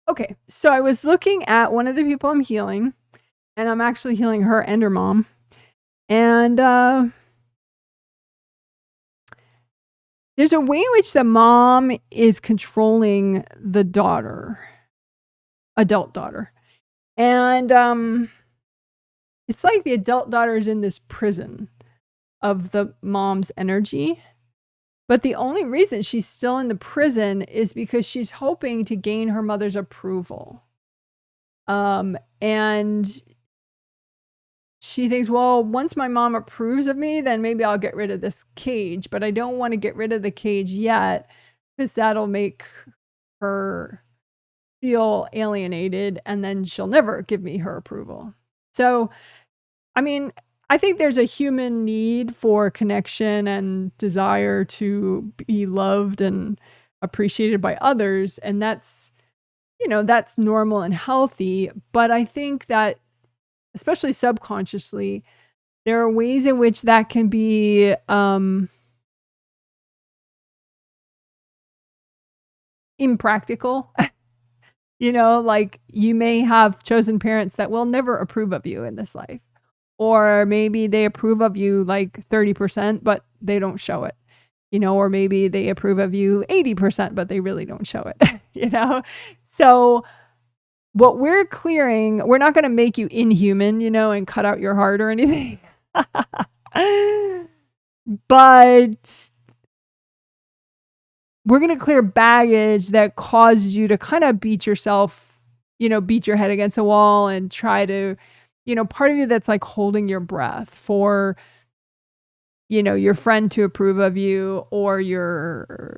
Okay, so I was looking at one of the people I'm healing, and I'm actually healing her and her mom. And there's a way in which the mom is controlling the daughter, adult daughter. And it's like the adult daughter is in this prison of the mom's energy. But the only reason she's still in the prison is because she's hoping to gain her mother's approval. And she thinks, well, once my mom approves of me, then maybe I'll get rid of this cage. But I don't want to get rid of the cage yet, because that'll make her feel alienated, and then she'll never give me her approval. So, I mean, I think there's a human need for connection and desire to be loved and appreciated by others. And that's, that's normal and healthy. But I think that, especially subconsciously, there are ways in which that can be impractical. Like you may have chosen parents that will never approve of you in this life. Or maybe they approve of you like 30%, but they don't show it. Or maybe they approve of you 80%, but they really don't show it. So what we're clearing, we're not going to make you inhuman, and cut out your heart or anything. But we're going to clear baggage that causes you to kind of beat yourself, beat your head against a wall and try to, part of you that's like holding your breath for, your friend to approve of you, or your,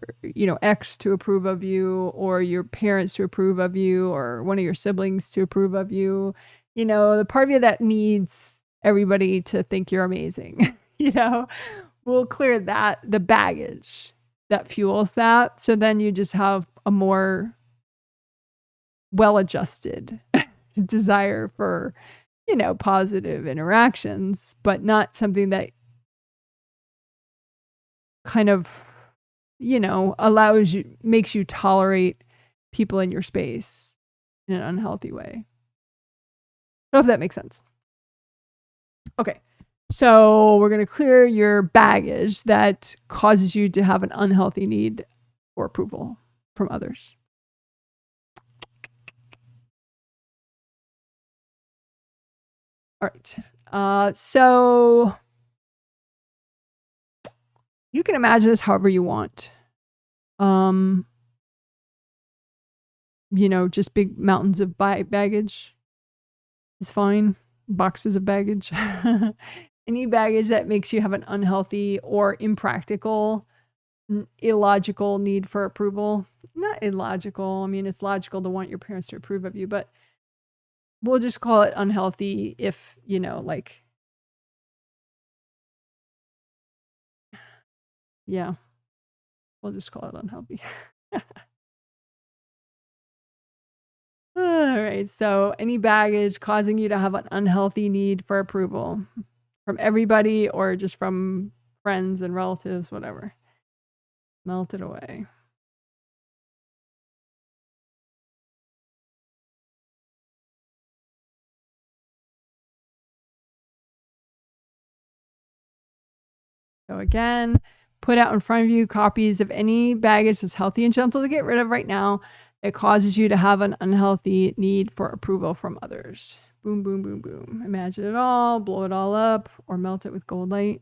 ex to approve of you, or your parents to approve of you, or one of your siblings to approve of you. The part of you that needs everybody to think you're amazing, we'll clear that, the baggage that fuels that. So then you just have a more well-adjusted desire for, positive interactions, but not something that kind of, makes you tolerate people in your space in an unhealthy way. I hope that makes sense. Okay. So we're going to clear your baggage that causes you to have an unhealthy need for approval from others. All right. So you can imagine this however you want. Just big mountains of baggage is fine. Boxes of baggage. Any baggage that makes you have an unhealthy or impractical, illogical need for approval. Not illogical. I mean, it's logical to want your parents to approve of you, but we'll just call it unhealthy if, yeah, we'll just call it unhealthy. All right. So any baggage causing you to have an unhealthy need for approval from everybody or just from friends and relatives, whatever. Melt it away. So again, put out in front of you copies of any baggage that's healthy and gentle to get rid of right now. It causes you to have an unhealthy need for approval from others. Boom, boom, boom, boom. Imagine it all, blow it all up, or melt it with gold light.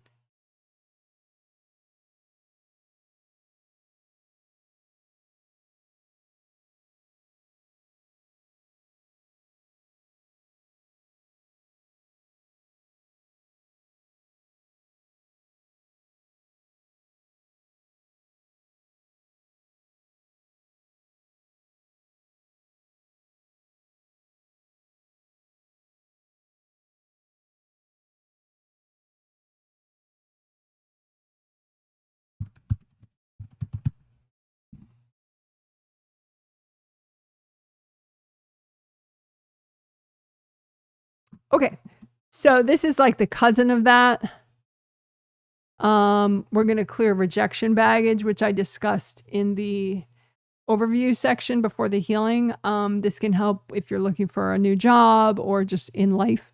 Okay, so this is like the cousin of that. We're going to clear rejection baggage, which I discussed in the overview section before the healing. This can help if you're looking for a new job or just in life.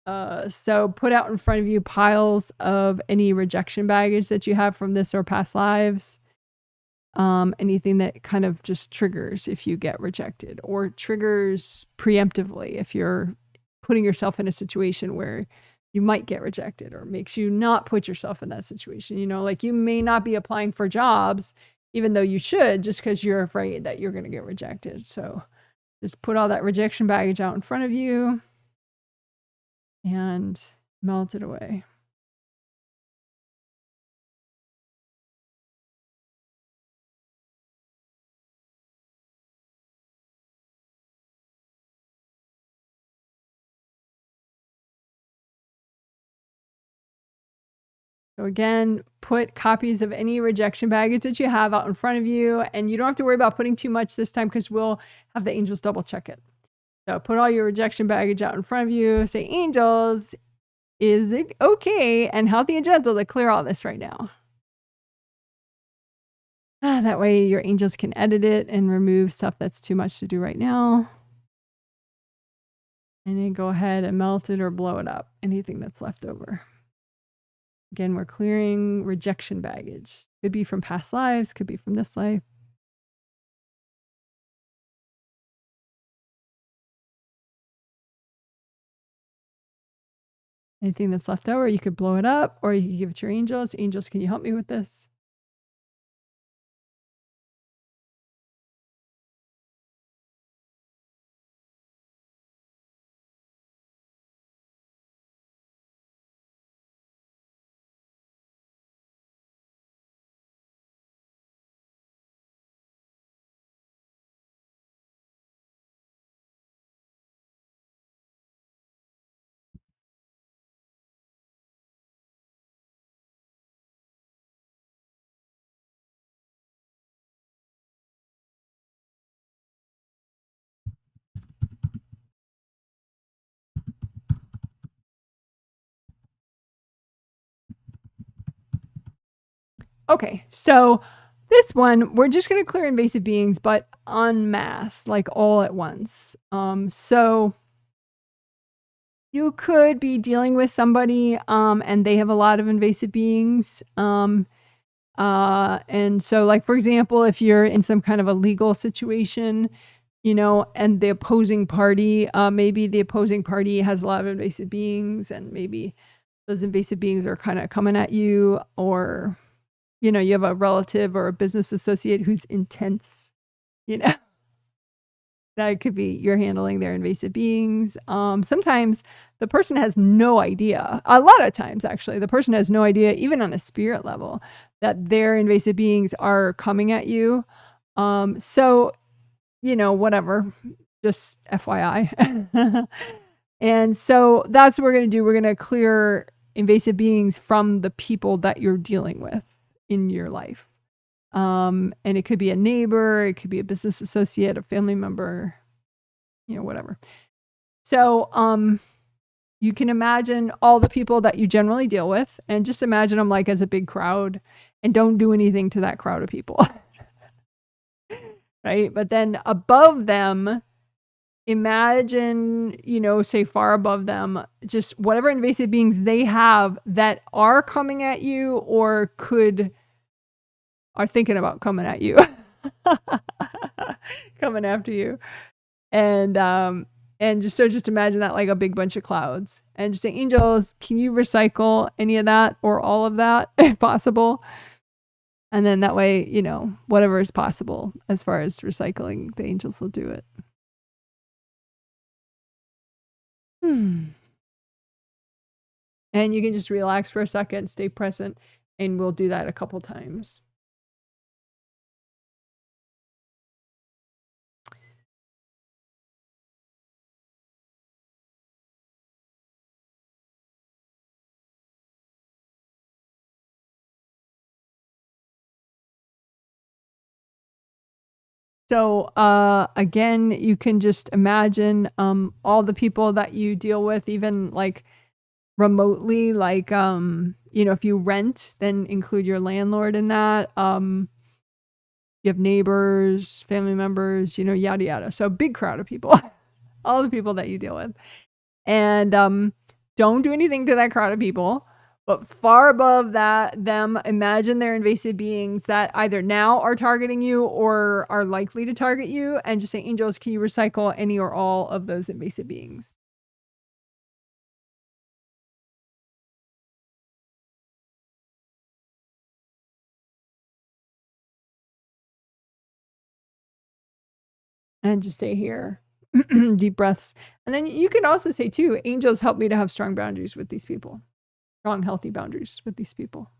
So put out in front of you piles of any rejection baggage that you have from this or past lives. Anything that kind of just triggers if you get rejected, or triggers preemptively if you're putting yourself in a situation where you might get rejected, or makes you not put yourself in that situation. You know, like you may not be applying for jobs, even though you should, just because you're afraid that you're going to get rejected. So just put all that rejection baggage out in front of you and melt it away. So again, put copies of any rejection baggage that you have out in front of you, and you don't have to worry about putting too much this time because we'll have the angels double check it. So put all your rejection baggage out in front of you. Say, angels, is it okay and healthy and gentle to clear all this right now? That way your angels can edit it and remove stuff that's too much to do right now. And then go ahead and melt it or blow it up, anything that's left over. Again, we're clearing rejection baggage. Could be from past lives, could be from this life. Anything that's left over, you could blow it up or you could give it to your angels. Angels, can you help me with this? Okay, so this one, we're just going to clear invasive beings, but en masse, like all at once. So you could be dealing with somebody and they have a lot of invasive beings. And so, like, for example, if you're in some kind of a legal situation, you know, and the opposing party, maybe the opposing party has a lot of invasive beings, and maybe those invasive beings are kind of coming at you, or you know, you have a relative or a business associate who's intense, you know, that could be you're handling their invasive beings. Sometimes the person has no idea. A lot of times, actually, the person has no idea, even on a spirit level, that their invasive beings are coming at you. So, you know, whatever, just FYI. And so that's what we're going to do. We're going to clear invasive beings from the people that you're dealing with in your life. And it could be a neighbor, it could be a business associate, a family member, you know, whatever. So you can imagine all the people that you generally deal with, and just imagine them like as a big crowd, and don't do anything to that crowd of people. Right? But then above them, imagine, you know, say far above them, just whatever invasive beings they have that are coming at you or are thinking about coming at you. Coming after you. And just imagine that like a big bunch of clouds, and just say, angels, can you recycle any of that or all of that if possible? And then that way, you know, whatever is possible as far as recycling, the angels will do it. And you can just relax for a second, stay present, and we'll do that a couple times. So again, you can just imagine all the people that you deal with, even like remotely, like you know, if you rent, then include your landlord in that. You have neighbors, family members, you know, yada yada. So big crowd of people, all the people that you deal with. And don't do anything to that crowd of people. But far above them, imagine they're invasive beings that either now are targeting you or are likely to target you, and just say, angels, can you recycle any or all of those invasive beings? And just stay here. Deep breaths. And then you could also say too, angels help me to have strong boundaries with these people. Strong, healthy boundaries with these people.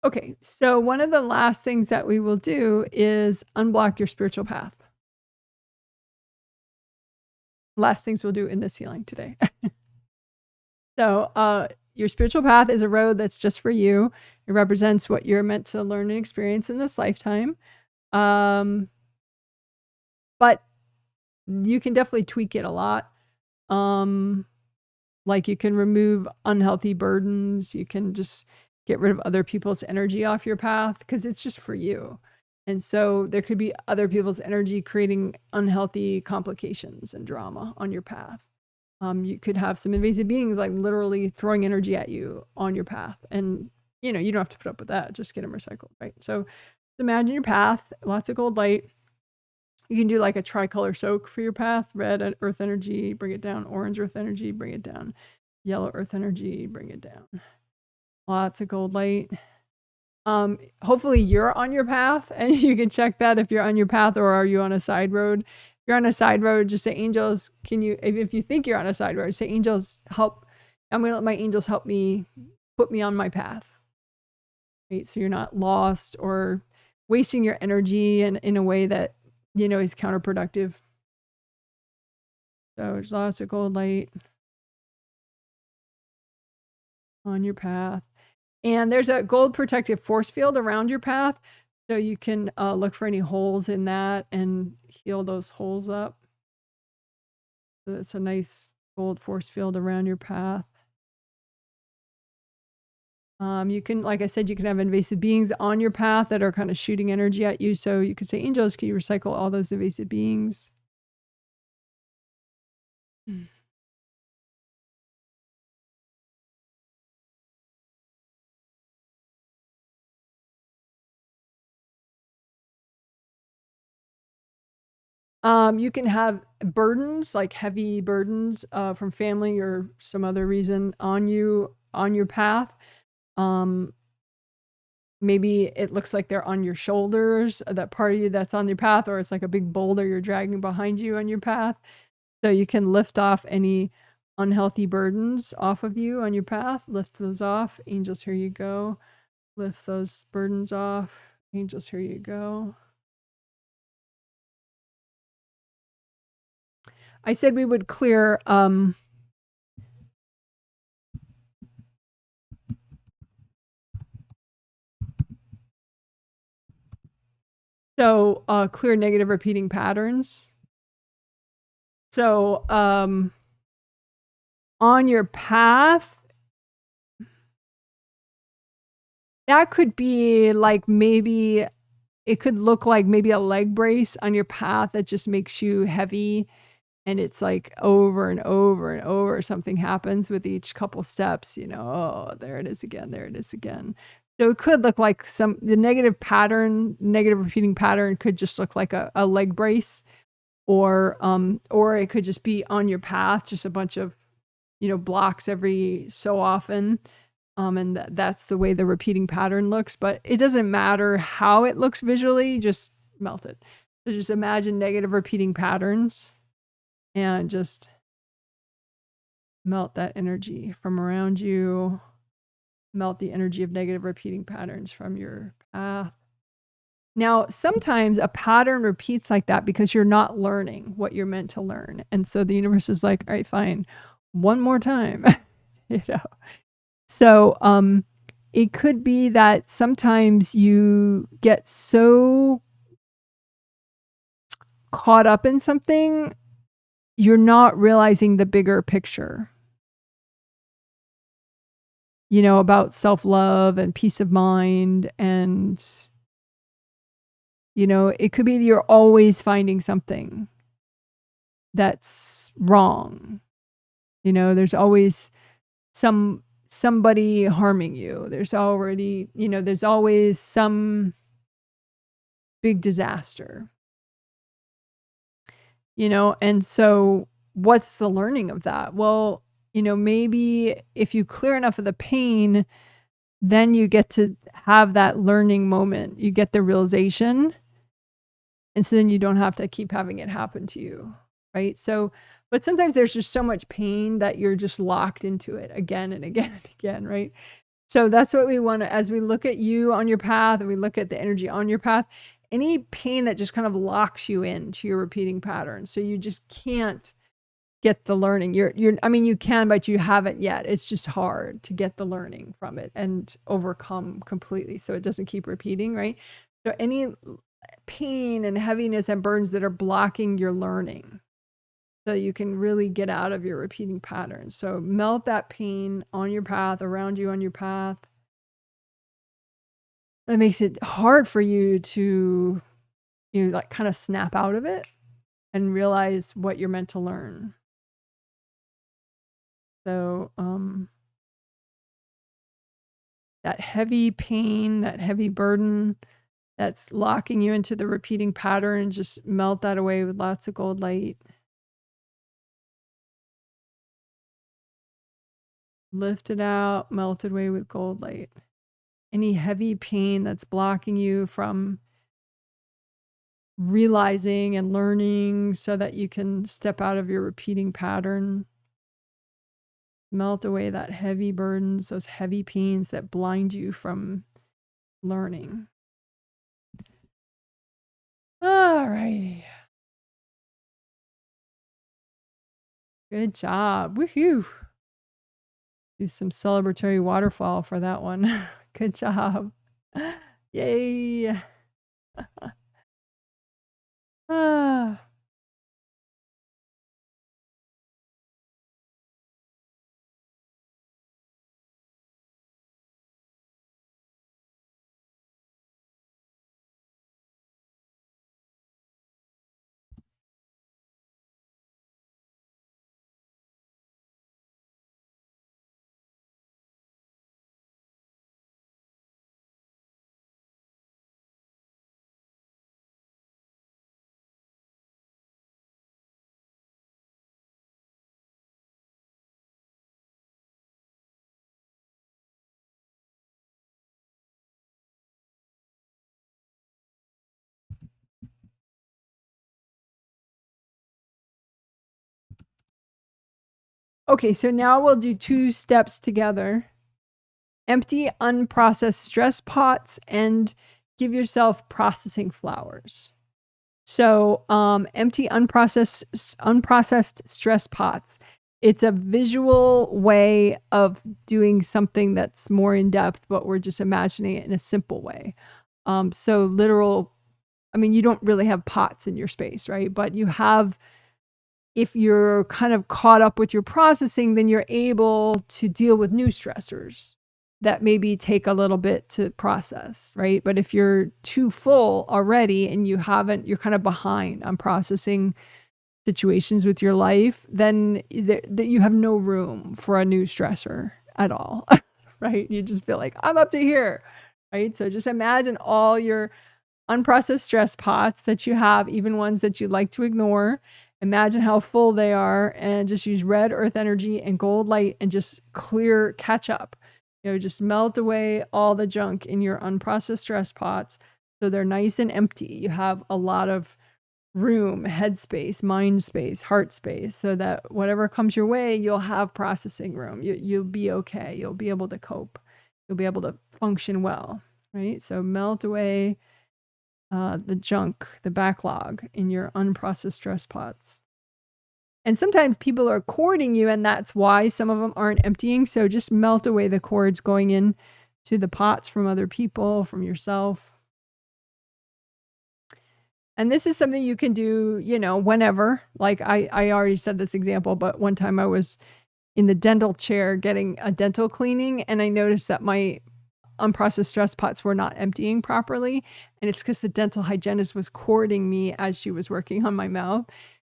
Okay, so one of the last things that we will do is unblock your spiritual path. Last things we'll do in this healing today. So, your spiritual path is a road that's just for you. It represents what you're meant to learn and experience in this lifetime. But you can definitely tweak it a lot. Like you can remove unhealthy burdens. You can just get rid of other people's energy off your path because it's just for you. And so there could be other people's energy creating unhealthy complications and drama on your path. You could have some invasive beings like literally throwing energy at you on your path. And, you don't have to put up with that. Just get them recycled, right? So imagine your path, lots of gold light. You can do like a tricolor soak for your path. Red earth energy, bring it down. Orange earth energy, bring it down. Yellow earth energy, bring it down. Lots of gold light. Hopefully you're on your path, and you can check that if you're on your path, or are you on a side road. If you're on a side road, just say, angels, can you, if you think you're on a side road, say, angels, help. I'm going to let my angels help me, put me on my path. Right? So you're not lost or wasting your energy in a way that, is counterproductive. So there's lots of gold light on your path. And there's a gold protective force field around your path. So you can look for any holes in that and heal those holes up. So it's a nice gold force field around your path. You can, like I said, you can have invasive beings on your path that are kind of shooting energy at you. So you could say, angels, can you recycle all those invasive beings? You can have burdens, like heavy burdens from family or some other reason on your path. Maybe it looks like they're on your shoulders, that part of you that's on your path, or it's like a big boulder you're dragging behind you on your path. So you can lift off any unhealthy burdens off of you on your path. Lift those off. Angels, here you go. Lift those burdens off. Angels, here you go. I said we would clear clear negative repeating patterns. So on your path, that could be like, maybe it could look like maybe a leg brace on your path that just makes you heavy, and it's like over and over and over, something happens with each couple steps, oh, there it is again, there it is again. So it could look like the negative repeating pattern could just look like a leg brace, or it could just be on your path, just a bunch of, blocks every so often. And that's the way the repeating pattern looks, but it doesn't matter how it looks visually, just melt it. So just imagine negative repeating patterns and just melt that energy from around you. Melt the energy of negative repeating patterns from your path. Now, sometimes a pattern repeats like that because you're not learning what you're meant to learn. And so the universe is like, all right, fine, one more time, So it could be that sometimes you get so caught up in something, you're not realizing the bigger picture, you know, about self-love and peace of mind. And, you know, it could be that you're always finding something that's wrong. You know, there's always somebody harming you. There's always some big disaster. You know, and so what's the learning of that? Well, you know, maybe if you clear enough of the pain, then you get to have that learning moment. You get the realization. And so then you don't have to keep having it happen to you, right? So, but sometimes there's just so much pain that you're just locked into it again and again and again, right? So that's what we want to, as we look at you on your path and we look at the energy on your path, any pain that just kind of locks you into your repeating patterns. So you just can't get the learning. I mean, you can, but you haven't yet. It's just hard to get the learning from it and overcome completely so it doesn't keep repeating, right? So any pain and heaviness and burdens that are blocking your learning so you can really get out of your repeating patterns. So melt that pain on your path, around you on your path. That makes it hard for you to, you know, like kind of snap out of it and realize what you're meant to learn. So, that heavy pain, that heavy burden that's locking you into the repeating pattern, just melt that away with lots of gold light. Lift it out, melt it away with gold light. Any heavy pain that's blocking you from realizing and learning so that you can step out of your repeating pattern. Melt away that heavy burdens, those heavy pains that blind you from learning. All righty. Good job. Woohoo. Do some celebratory waterfall for that one. Good job. Yay. Ah. Okay, so now we'll do 2 steps together. Empty unprocessed stress pots and give yourself processing flowers. So, empty unprocessed stress pots. It's a visual way of doing something that's more in depth, but we're just imagining it in a simple way. So literal, I mean, you don't really have pots in your space, right? But you have, if you're kind of caught up with your processing, then you're able to deal with new stressors that maybe take a little bit to process, right? But if you're too full already and you're kind of behind on processing situations with your life, then you have no room for a new stressor at all, right? You just feel like, I'm up to here, right? So just imagine all your unprocessed stress pots that you have, even ones that you'd like to ignore. Imagine how full they are and just use red earth energy and gold light and just catch up. You know, just melt away all the junk in your unprocessed stress pots so they're nice and empty. You have a lot of room, head space, mind space, heart space, so that whatever comes your way, you'll have processing room. You'll be okay. You'll be able to cope. You'll be able to function well, right? So melt away the junk, the backlog in your unprocessed stress pots. And sometimes people are cording you, and that's why some of them aren't emptying. So just melt away the cords going in to the pots from other people, from yourself. And this is something you can do, you know, whenever. Like I already said this example, but one time I was in the dental chair getting a dental cleaning, and I noticed that my unprocessed stress pots were not emptying properly. And it's because the dental hygienist was cording me as she was working on my mouth.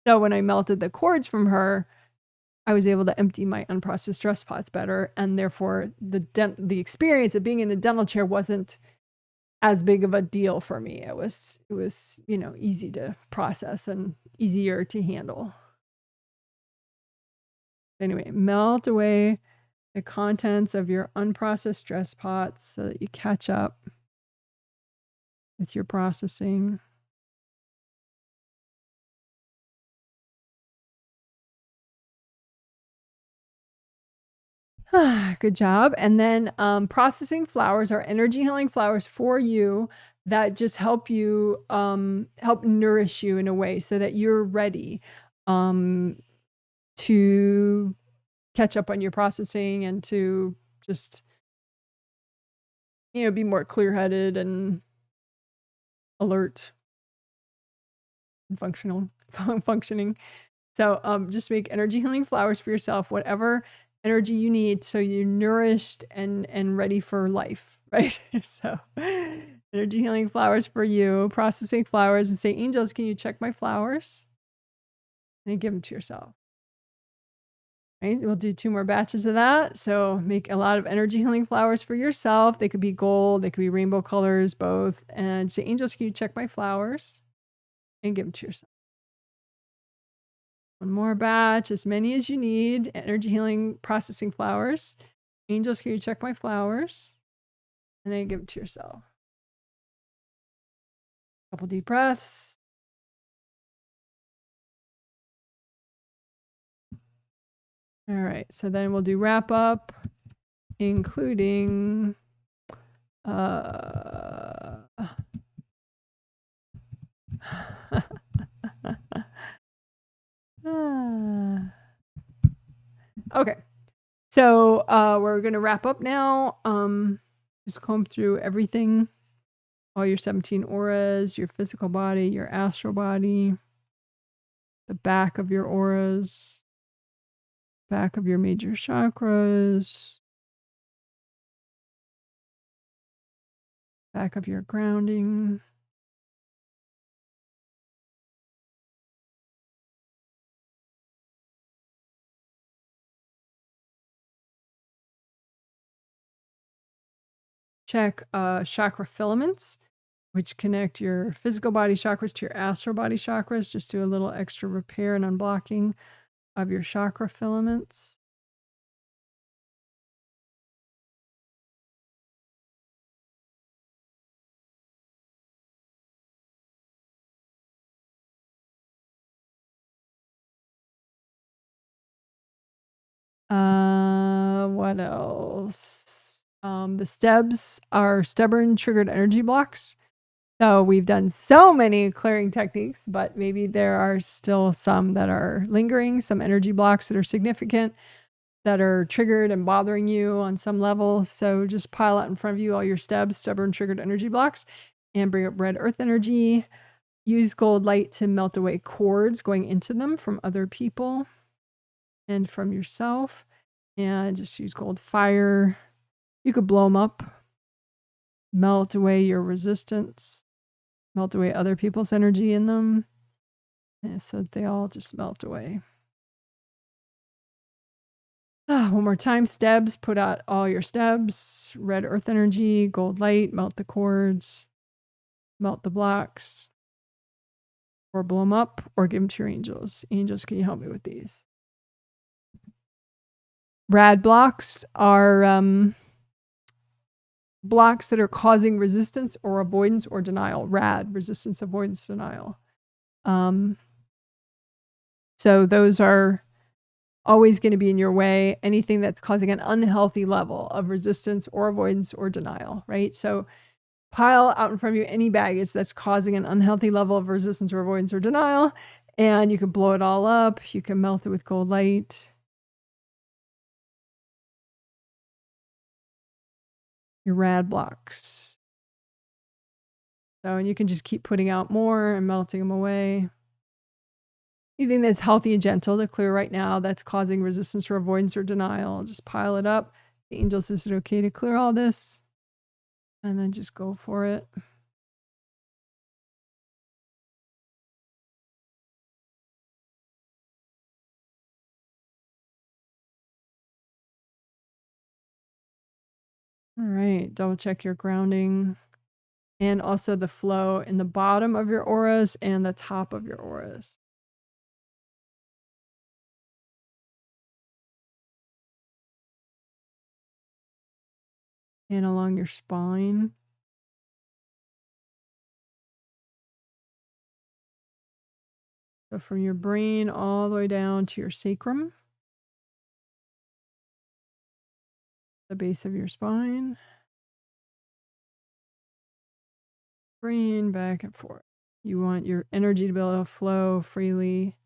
So when I melted the cords from her, I was able to empty my unprocessed stress pots better. And therefore, the experience of being in the dental chair wasn't as big of a deal for me. It was, you know, easy to process and easier to handle. Anyway, melt away the contents of your unprocessed stress pots so that you catch up with your processing. Good job. And then processing flowers are energy healing flowers for you that just help you help nourish you in a way so that you're ready to catch up on your processing and to just, you know, be more clear-headed and alert and functioning. So just make energy healing flowers for yourself, whatever energy you need, so you're nourished and ready for life, right? So energy healing flowers for you, processing flowers, and say, angels, can you check my flowers? And give them to yourself. Right? We'll do 2 more batches of that. So make a lot of energy healing flowers for yourself. They could be gold, they could be rainbow colors, both. And say, angels, can you check my flowers? And give them to yourself. 1 more batch, as many as you need. Energy healing processing flowers. Angels, can you check my flowers? And then give it to yourself. Couple deep breaths. All right, so then we'll do wrap up, including okay. So we're gonna wrap up now. Just comb through everything, all your 17 auras, your physical body, your astral body, the back of your auras, back of your major chakras, back of your grounding. Check chakra filaments, which connect your physical body chakras to your astral body chakras. Just do a little extra repair and unblocking of your chakra filaments. What else? The STEBs are stubborn triggered energy blocks. So we've done so many clearing techniques, but maybe there are still some that are lingering, some energy blocks that are significant, that are triggered and bothering you on some level. So just pile out in front of you all your STEBs, stubborn triggered energy blocks, and bring up red earth energy. Use gold light to melt away cords going into them from other people and from yourself. And just use gold fire. You could blow them up, melt away your resistance, melt away other people's energy in them, and so they all just melt away. 1 more time, STEBs, put out all your STEBs, red earth energy, gold light, melt the cords, melt the blocks, or blow them up, or give them to your angels. Angels, can you help me with these? Rad blocks are blocks that are causing resistance or avoidance or denial. Rad, resistance, avoidance, denial. So those are always going to be in your way. Anything that's causing an unhealthy level of resistance or avoidance or denial, right? So pile out in front of you any baggage that's causing an unhealthy level of resistance or avoidance or denial, and you can blow it all up. You can melt it with gold light. Your rad blocks. So, and you can just keep putting out more and melting them away. Anything that's healthy and gentle to clear right now that's causing resistance or avoidance or denial, just pile it up. The angels, is it okay to clear all this? And then just go for it. All right, double check your grounding and also the flow in the bottom of your auras and the top of your auras. And along your spine. So from your brain all the way down to your sacrum, the base of your spine, brain back and forth. You want your energy to be able to flow freely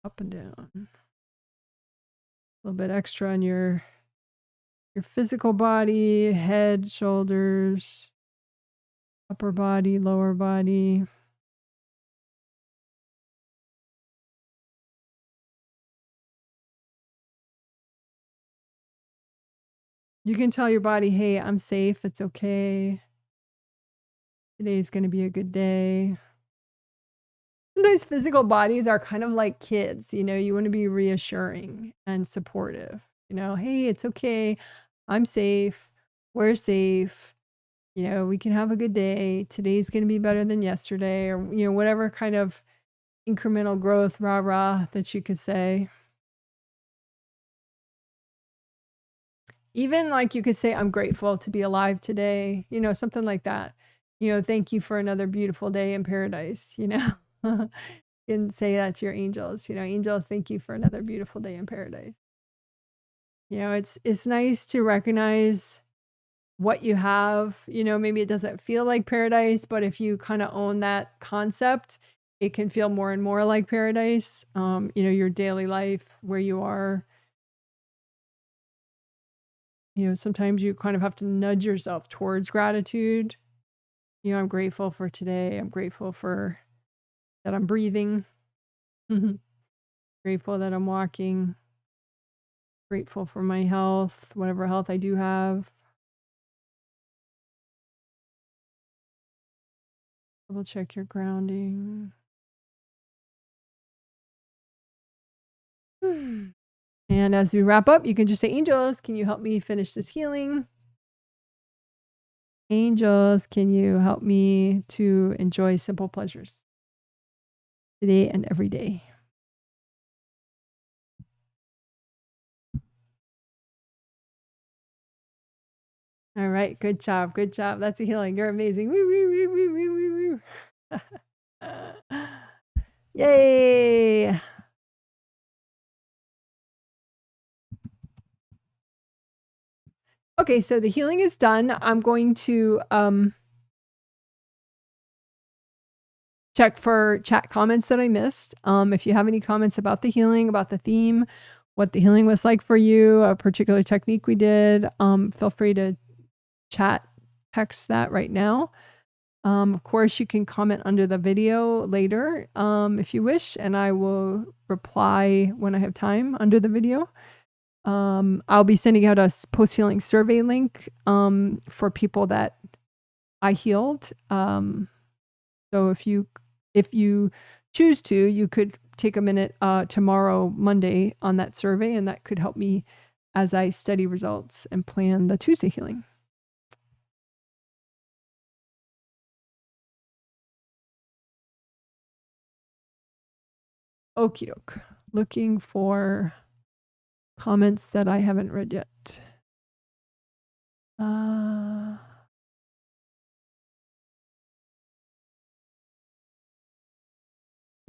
up and down. A little bit extra on your physical body, head, shoulders, upper body, lower body. You can tell your body, hey, I'm safe. It's okay. Today's going to be a good day. Sometimes physical bodies are kind of like kids. You want to be reassuring and supportive. Hey, it's okay. I'm safe. We're safe. We can have a good day. Today's going to be better than yesterday, or, whatever kind of incremental growth, rah, rah, that you could say. Even like you could say, I'm grateful to be alive today, something like that. Thank you for another beautiful day in paradise, You can say that to your angels, angels, thank you for another beautiful day in paradise. It's nice to recognize what you have. Maybe it doesn't feel like paradise, but if you kind of own that concept, it can feel more and more like paradise. Your daily life, where you are. Sometimes you kind of have to nudge yourself towards gratitude. I'm grateful for today. I'm grateful for that I'm breathing. Grateful that I'm walking. Grateful for my health, whatever health I do have. Double check your grounding. And as we wrap up, you can just say, angels, can you help me finish this healing? Angels, can you help me to enjoy simple pleasures today and every day? All right, good job, good job. That's a healing. You're amazing. Woo, woo, woo, woo, woo, woo, woo. Yay! Okay, so the healing is done. I'm going to check for chat comments that I missed. If you have any comments about the healing, about the theme, what the healing was like for you, a particular technique we did, feel free to text that right now. Of course, you can comment under the video later if you wish, and I will reply when I have time under the video. I'll be sending out a post-healing survey link for people that I healed. So if you choose to, you could take a minute tomorrow, Monday, on that survey, and that could help me as I study results and plan the Tuesday healing. Okie doke. Looking for comments that I haven't read yet.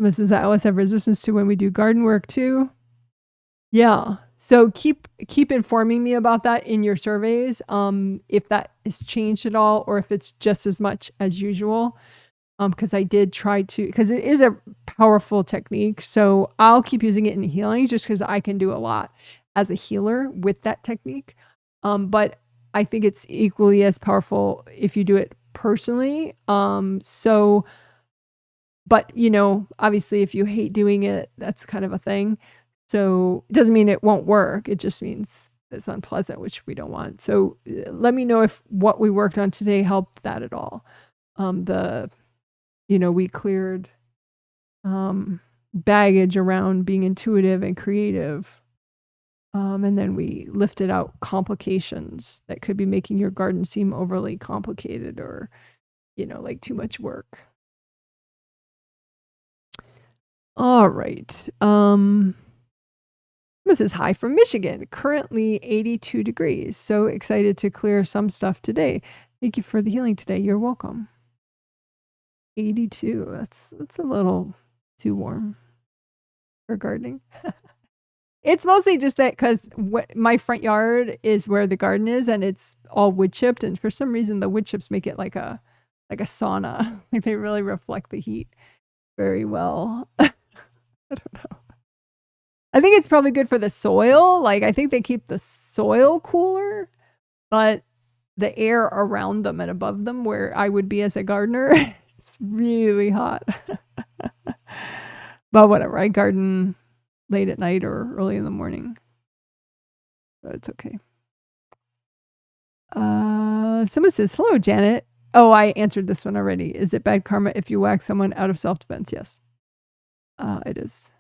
Mrs. Alice have resistance to when we do garden work too. Yeah. So keep informing me about that in your surveys. If that has changed at all, or if it's just as much as usual. Because I did try to, because it is a powerful technique. So I'll keep using it in healings just because I can do a lot as a healer with that technique. But I think it's equally as powerful if you do it personally. But obviously if you hate doing it, that's kind of a thing. So it doesn't mean it won't work. It just means it's unpleasant, which we don't want. So let me know if what we worked on today helped that at all. We cleared baggage around being intuitive and creative. And then we lifted out complications that could be making your garden seem overly complicated or, like too much work. All right. This is Hi from Michigan, currently 82 degrees. So excited to clear some stuff today. Thank you for the healing today. You're welcome. 82. That's a little too warm for gardening. It's mostly just that because my front yard is where the garden is, and it's all wood chipped, and for some reason the wood chips make it like a sauna. Like they really reflect the heat very well. I don't know. I think it's probably good for the soil. Like I think they keep the soil cooler, but the air around them and above them, where I would be as a gardener, it's really hot. But whatever, I garden late at night or early in the morning, so it's okay. Someone says, hello, Janet. Oh, I answered this one already. Is it bad karma if you whack someone out of self-defense? Yes, it is.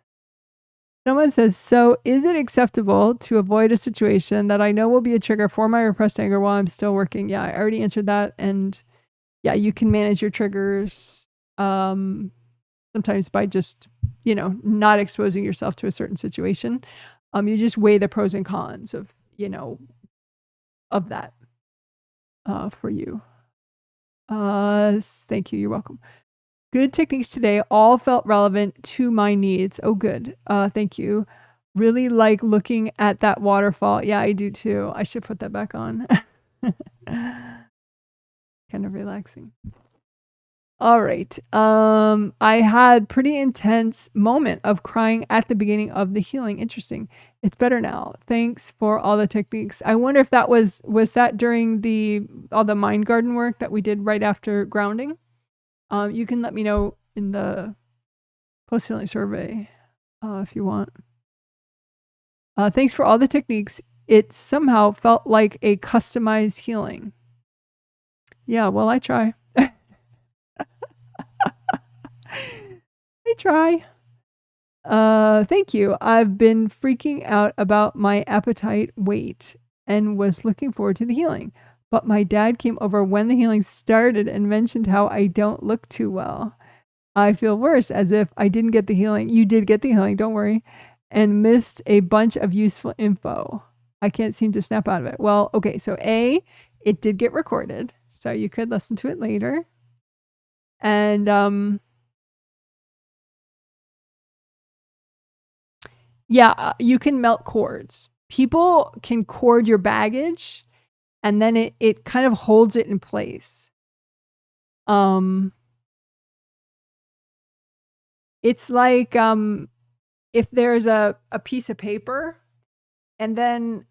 Someone says, so is it acceptable to avoid a situation that I know will be a trigger for my repressed anger while I'm still working? Yeah, I already answered that. And yeah, you can manage your triggers sometimes by just, not exposing yourself to a certain situation. You just weigh the pros and cons of, of that for you. Thank you. You're welcome. Good techniques today. All felt relevant to my needs. Oh, good. Thank you. Really like looking at that waterfall. Yeah, I do too. I should put that back on. Kind of relaxing. All right. I had pretty intense moment of crying at the beginning of the healing. Interesting. It's better now. Thanks for all the techniques. I wonder if that was that during all the mind garden work that we did right after grounding. You can let me know in the post-healing survey if you want. Thanks for all the techniques. It somehow felt like a customized healing. Yeah, well, I try. I try. Thank you. I've been freaking out about my appetite weight and was looking forward to the healing. But my dad came over when the healing started and mentioned how I don't look too well. I feel worse as if I didn't get the healing. You did get the healing, don't worry. And missed a bunch of useful info. I can't seem to snap out of it. Well, okay, so it did get recorded, so you could listen to it later. And yeah, you can melt cords. People can cord your baggage, and then it kind of holds it in place. It's like if there's a piece of paper, and then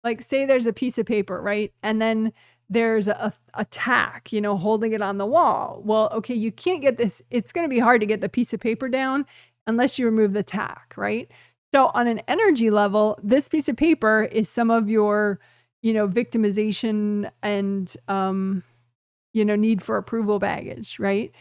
like say there's a piece of paper, right? And then there's a tack, holding it on the wall. Well, okay, you can't get this. It's going to be hard to get the piece of paper down unless you remove the tack, right? So on an energy level, this piece of paper is some of your, victimization and, need for approval baggage, right?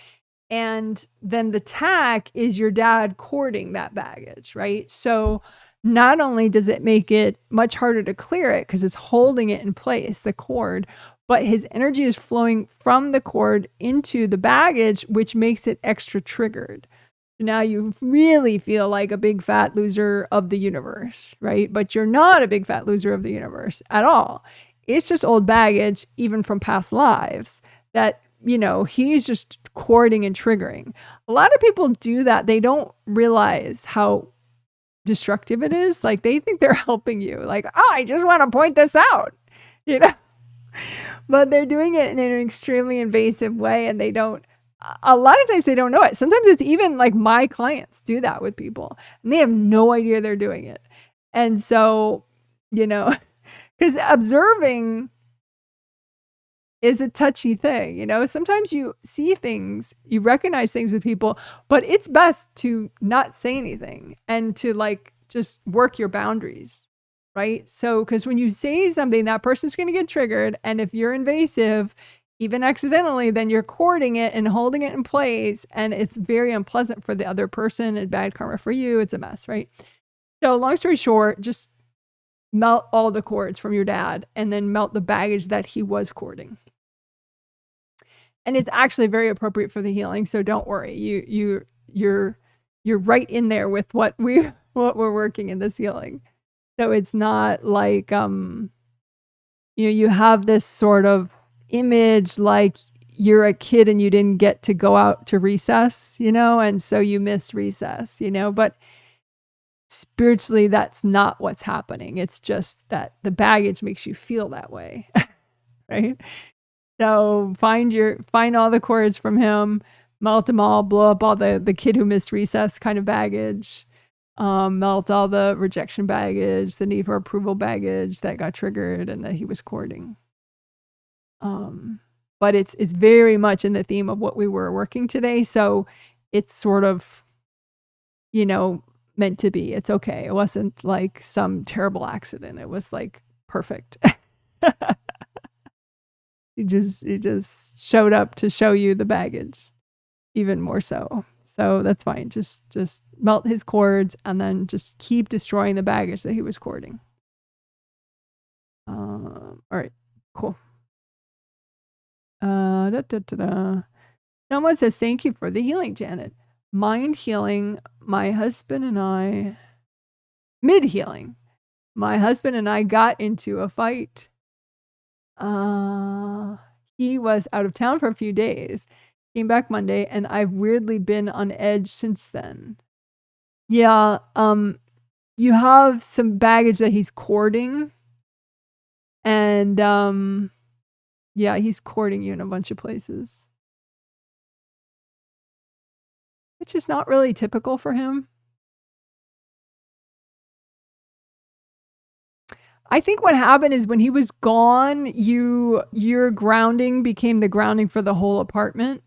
And then the tack is your dad cording that baggage, right? So not only does it make it much harder to clear it because it's holding it in place, the cord, but his energy is flowing from the cord into the baggage, which makes it extra triggered. Now you really feel like a big fat loser of the universe, right? But you're not a big fat loser of the universe at all. It's just old baggage, even from past lives, that he's just cording and triggering. A lot of people do that. They don't realize how destructive it is. Like they think they're helping you. Like, oh, I just want to point this out, but they're doing it in an extremely invasive way. And a lot of times they don't know it. Sometimes it's even like my clients do that with people and they have no idea they're doing it. And so, because observing is a touchy thing. You know, sometimes you see things, you recognize things with people, but it's best to not say anything and to like just work your boundaries, right? So, because when you say something, that person's going to get triggered. And if you're invasive, even accidentally, then you're courting it and holding it in place. And it's very unpleasant for the other person and bad karma for you. It's a mess, right? So, long story short, just melt all the cords from your dad and then melt the baggage that he was courting. And it's actually very appropriate for the healing, so don't worry. You're right in there with what we're working in this healing. So it's not like you have this sort of image like you're a kid and you didn't get to go out to recess, and so you miss recess, but spiritually that's not what's happening. It's just that the baggage makes you feel that way. Right? So find all the cords from him, melt them all, blow up all the kid who missed recess kind of baggage, melt all the rejection baggage, the need for approval baggage that got triggered and that he was courting. But it's very much in the theme of what we were working today. So it's sort of, meant to be. It's okay. It wasn't like some terrible accident. It was like perfect. He just showed up to show you the baggage, even more so. So that's fine. Just melt his cords and then just keep destroying the baggage that he was courting. All right, cool. Someone says, thank you for the healing, Janet. Mind healing, my husband and I, mid-healing, my husband and I got into a fight. He was out of town for a few days, came back Monday, and I've weirdly been on edge since then. Yeah, you have some baggage that he's courting, and yeah, he's courting you in a bunch of places, which is not really typical for him. I think what happened is when he was gone, your grounding became the grounding for the whole apartment.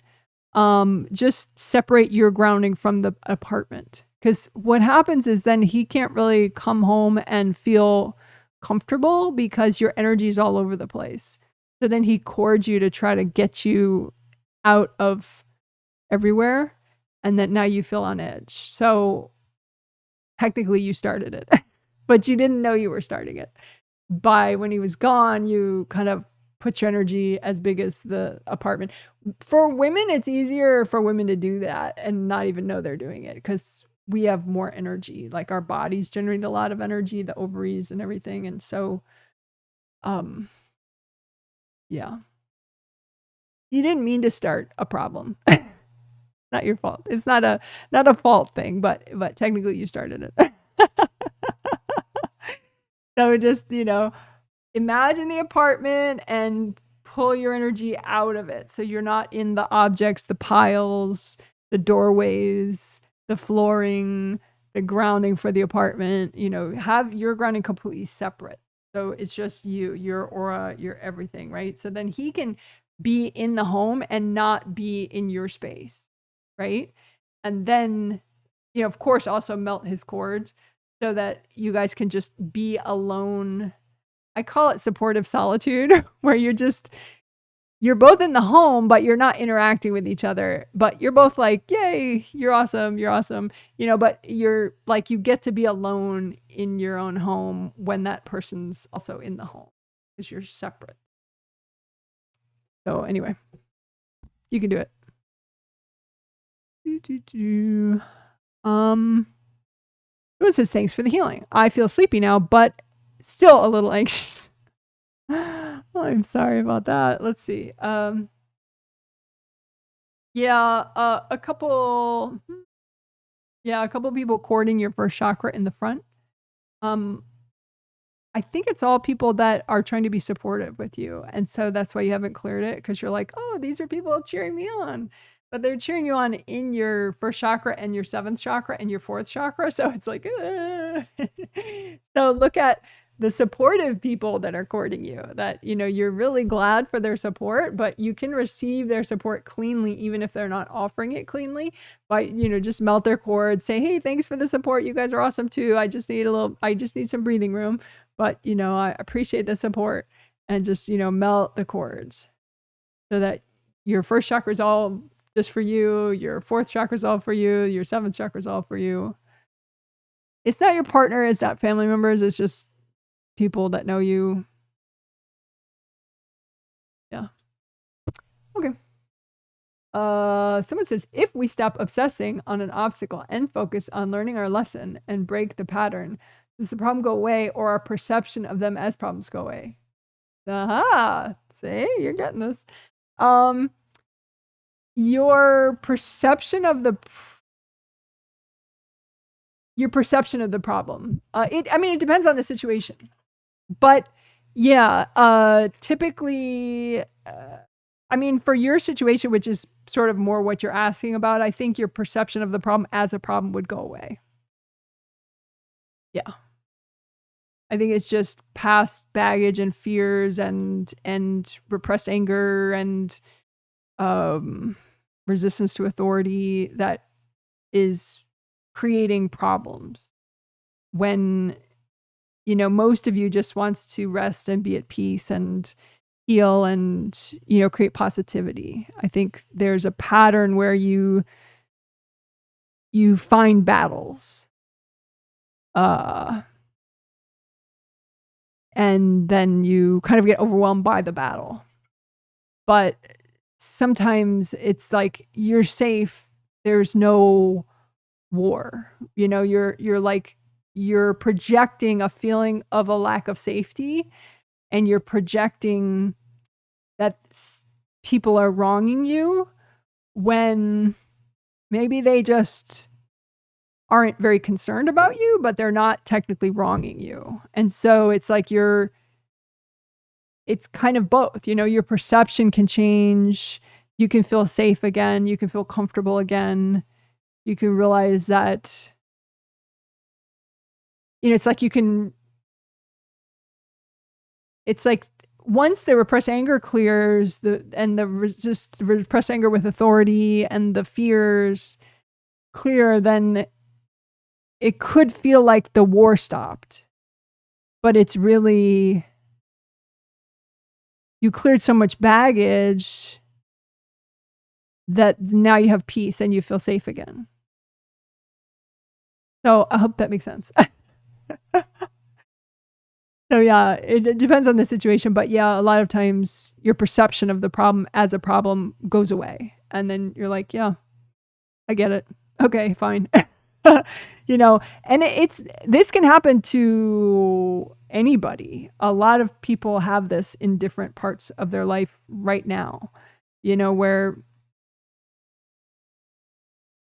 Just separate your grounding from the apartment. Because what happens is then he can't really come home and feel comfortable because your energy is all over the place. So then he cords you to try to get you out of everywhere. And then now you feel on edge. So technically you started it, but you didn't know you were starting it. By when he was gone, you kind of put your energy as big as the apartment. For women, it's easier for women to do that and not even know they're doing it because we have more energy. Like our bodies generate a lot of energy, the ovaries and everything. And so, yeah. You didn't mean to start a problem. Not your fault. It's not a fault thing, but technically you started it. So just, imagine the apartment and pull your energy out of it. So you're not in the objects, the piles, the doorways, the flooring, the grounding for the apartment. Have your grounding completely separate. So it's just you, your aura, your everything, right? So then he can be in the home and not be in your space, right? And then, of course, also melt his cords so that you guys can just be alone. I call it supportive solitude, where you're both in the home, but you're not interacting with each other, but you're both like, yay, you're awesome, but you're like, you get to be alone in your own home when that person's also in the home because you're separate. So anyway, you can do it. It says, thanks for the healing. I feel sleepy now, but still a little anxious. I'm sorry about that. Let's see. A couple people courting your first chakra in the front. I think it's all people that are trying to be supportive with you. And so that's why you haven't cleared it, because you're like, oh, these are people cheering me on. But they're cheering you on in your first chakra and your seventh chakra and your fourth chakra. So it's like, so look at the supportive people that are courting you, that, you know, you're really glad for their support, but you can receive their support cleanly, even if they're not offering it cleanly, by, you know, just melt their cords, say, hey, thanks for the support. You guys are awesome too. I just need some breathing room, but, you know, I appreciate the support, and just, you know, melt the cords so that your first chakra is all just for you. Your fourth chakra is all for you. Your seventh chakra is all for you. It's not your partner. It's not family members. It's just people that know you. Yeah. Okay. Someone says, if we stop obsessing on an obstacle and focus on learning our lesson and break the pattern, does the problem go away, or our perception of them as problems go away? Aha! See, you're getting this. Your perception of the problem. I mean, it depends on the situation. But yeah, typically, I mean, for your situation, which is sort of more what you're asking about, I think your perception of the problem as a problem would go away. Yeah. I think it's just past baggage and fears and repressed anger and resistance to authority that is creating problems, when, you know, most of you just wants to rest and be at peace and heal and, you know, create positivity. I think there's a pattern where you find battles, and then you kind of get overwhelmed by the battle. But sometimes it's like you're safe. There's no war. You know, you're projecting a feeling of a lack of safety, and you're projecting that people are wronging you when maybe they just aren't very concerned about you, but they're not technically wronging you. And so it's like it's kind of both, you know, your perception can change. You can feel safe again. You can feel comfortable again. You can realize that, you know, it's like once the repressed anger clears, the repressed anger with authority and the fears clear, then it could feel like the war stopped. But it's really, you cleared so much baggage that now you have peace and you feel safe again. So I hope that makes sense. So yeah, it depends on the situation, but yeah, a lot of times your perception of the problem as a problem goes away, and then you're like, yeah, I get it. Okay, fine. You know, and this can happen to anybody. A lot of people have this in different parts of their life right now, you know, where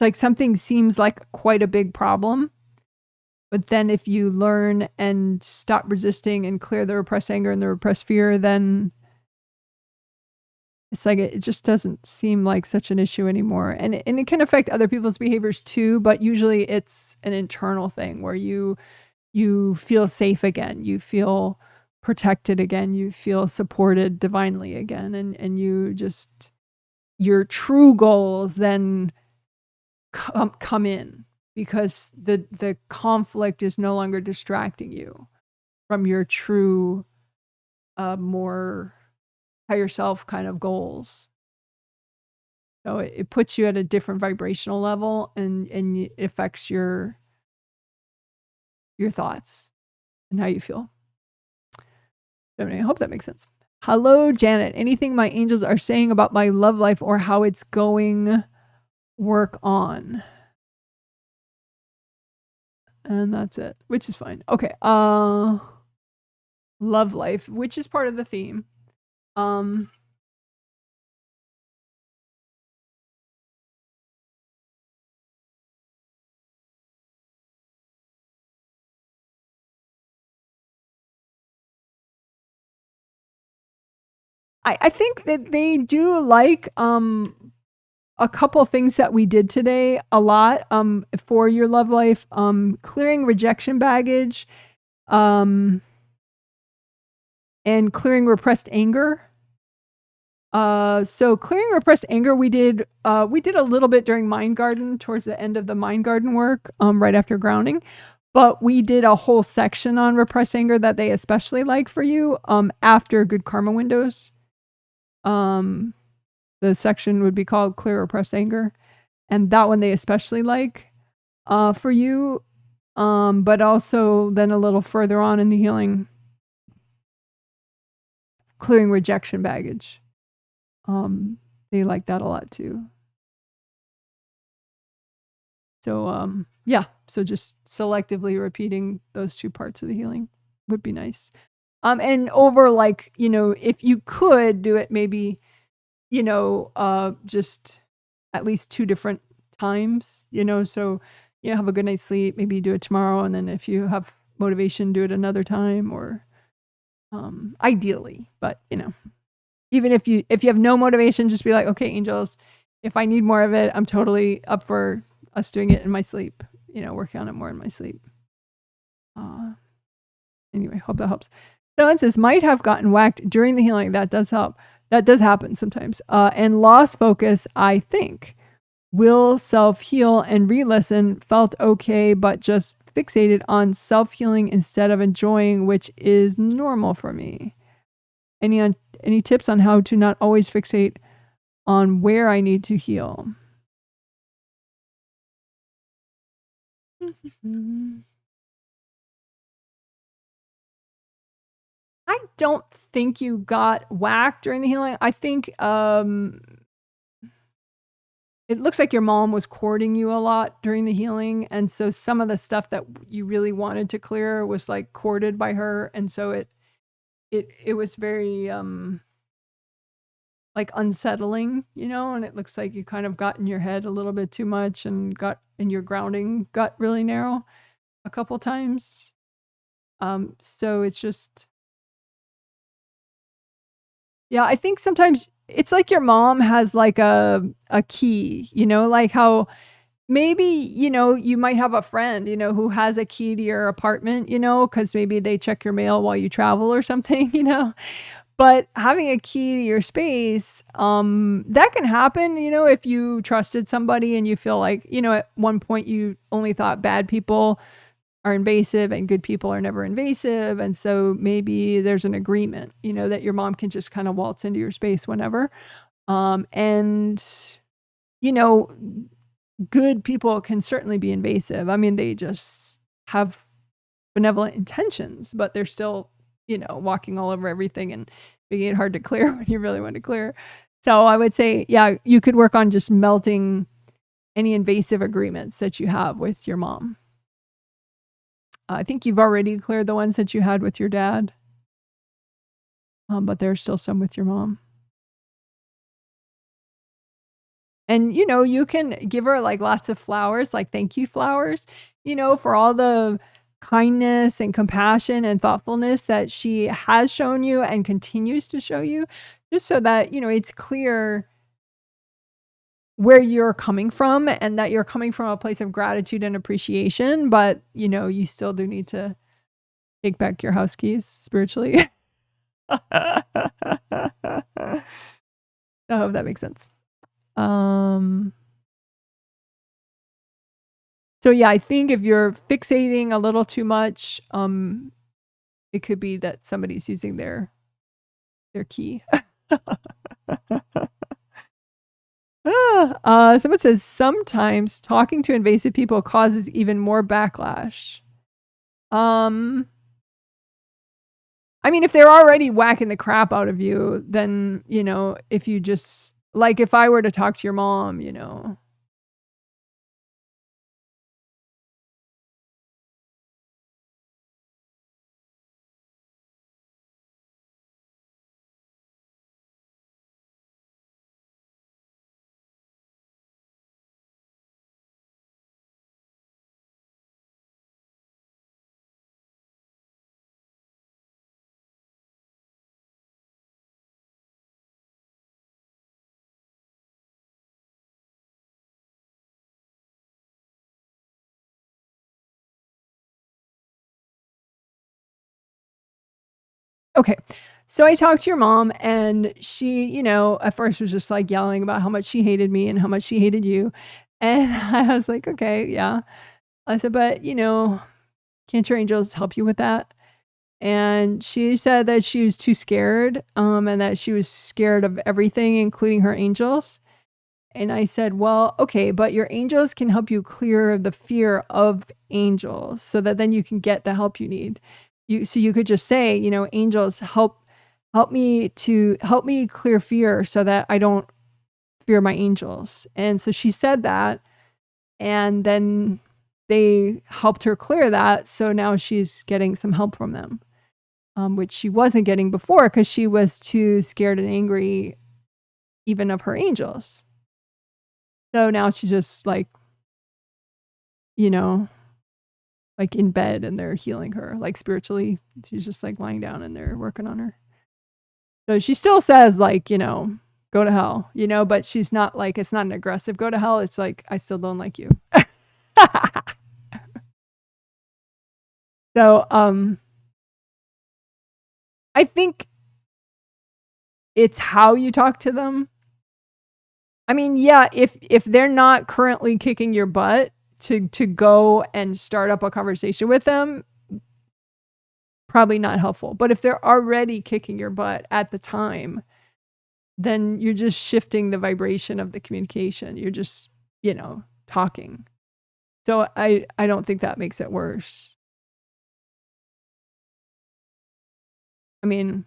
like something seems like quite a big problem. But then if you learn and stop resisting and clear the repressed anger and the repressed fear, then it's like it just doesn't seem like such an issue anymore. And it can affect other people's behaviors too, but usually it's an internal thing where you feel safe again, you feel protected again, you feel supported divinely again, and you just, your true goals then come in, because the conflict is no longer distracting you from your true, more higher self kind of goals. So it puts you at a different vibrational level, and it affects your thoughts and how you feel. I hope that makes sense. Hello, Janet. Anything my angels are saying about my love life or how it's going? Work on. And that's it, which is fine. Okay. Love life, which is part of the theme. I think that they do like a couple things that we did today a lot for your love life. Clearing rejection baggage, and clearing repressed anger. So clearing repressed anger, we did a little bit during Mind Garden, towards the end of the Mind Garden work, right after grounding. But we did a whole section on repressed anger that they especially like for you, after Good Karma Windows. The section would be called Clear Repressed Anger, and that one they especially like for you. But also then a little further on in the healing, clearing rejection baggage. They like that a lot too. So yeah, so just selectively repeating those 2 parts of the healing would be nice. And over, like, you know, if you could do it maybe, you know, just at least 2 different times, you know, so, you know, have a good night's sleep, maybe do it tomorrow, and then if you have motivation, do it another time, or ideally, but, you know, even if you have no motivation, just be like, okay, angels, if I need more of it, I'm totally up for us doing it in my sleep, you know, working on it more in my sleep. Anyway, hope that helps. Someone says, might have gotten whacked during the healing. That does help. That does happen sometimes. And lost focus, I think. Will self-heal and re-listen, felt okay, but just fixated on self-healing instead of enjoying, which is normal for me. Any tips on how to not always fixate on where I need to heal? I don't think you got whacked during the healing. I think it looks like your mom was courting you a lot during the healing, and so some of the stuff that you really wanted to clear was like courted by her, and so it was very like unsettling, you know, and it looks like you kind of got in your head a little bit too much and your grounding got really narrow a couple times. So it's just, yeah, I think sometimes it's like your mom has like a key, you know, like how maybe, you know, you might have a friend, you know, who has a key to your apartment, you know, because maybe they check your mail while you travel or something, you know. But having a key to your space, that can happen, you know, if you trusted somebody and you feel like, you know, at one point you only thought bad people are invasive and good people are never invasive. And so maybe there's an agreement, you know, that your mom can just kind of waltz into your space whenever. And, you know, good people can certainly be invasive. I mean, they just have benevolent intentions, but they're still, you know, walking all over everything and making it hard to clear when you really want to clear. So I would say, yeah, you could work on just melting any invasive agreements that you have with your mom. I think you've already cleared the ones that you had with your dad, but there's still some with your mom. And, you know, you can give her like lots of flowers, like thank you flowers, you know, for all the kindness and compassion and thoughtfulness that she has shown you and continues to show you, just so that, you know, it's clear where you're coming from and that you're coming from a place of gratitude and appreciation. But, you know, you still do need to take back your house keys spiritually. I hope that makes sense. So yeah, I think if you're fixating a little too much, it could be that somebody's using their key. Someone says sometimes talking to invasive people causes even more backlash. I mean, if they're already whacking the crap out of you, then, you know, if you just, like, if I were to talk to your mom, you know. Okay. So I talked to your mom, and she, you know, at first was just like yelling about how much she hated me and how much she hated you. And I was like, okay, yeah. I said, but, you know, can't your angels help you with that? And she said that she was too scared, and that she was scared of everything, including her angels. And I said, well, okay, but your angels can help you clear the fear of angels so that then you can get the help you need. So you could just say, you know, angels help me clear fear so that I don't fear my angels. And so she said that, and then they helped her clear that. So now she's getting some help from them, which she wasn't getting before because she was too scared and angry even of her angels. So now she's just like, you know, like in bed, and they're healing her, like spiritually. She's just like lying down and they're working on her. So she still says, like, you know, go to hell, you know, but she's not like, it's not an aggressive go to hell. It's like, I still don't like you. So, I think it's how you talk to them. I mean, yeah, if they're not currently kicking your butt to go and start up a conversation with them, probably not helpful. But if they're already kicking your butt at the time, then you're just shifting the vibration of the communication. You're just, you know, talking. So I don't think that makes it worse. I mean,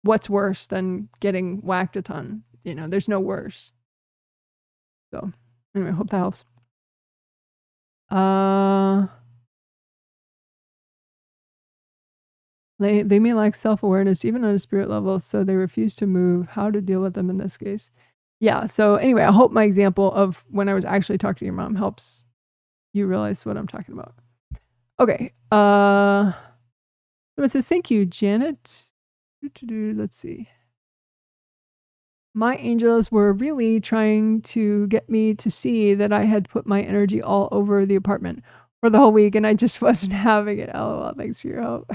what's worse than getting whacked a ton? You know, there's no worse. So anyway, hope that helps. They may lack self-awareness even on a spirit level, so they refuse to move. How to deal with them in this case? Yeah, so anyway, I hope my example of when I was actually talking to your mom helps you realize what I'm talking about. Okay. It says, thank you, Janet. Let's see. My angels were really trying to get me to see that I had put my energy all over the apartment for the whole week, and I just wasn't having it. LOL, thanks for your help.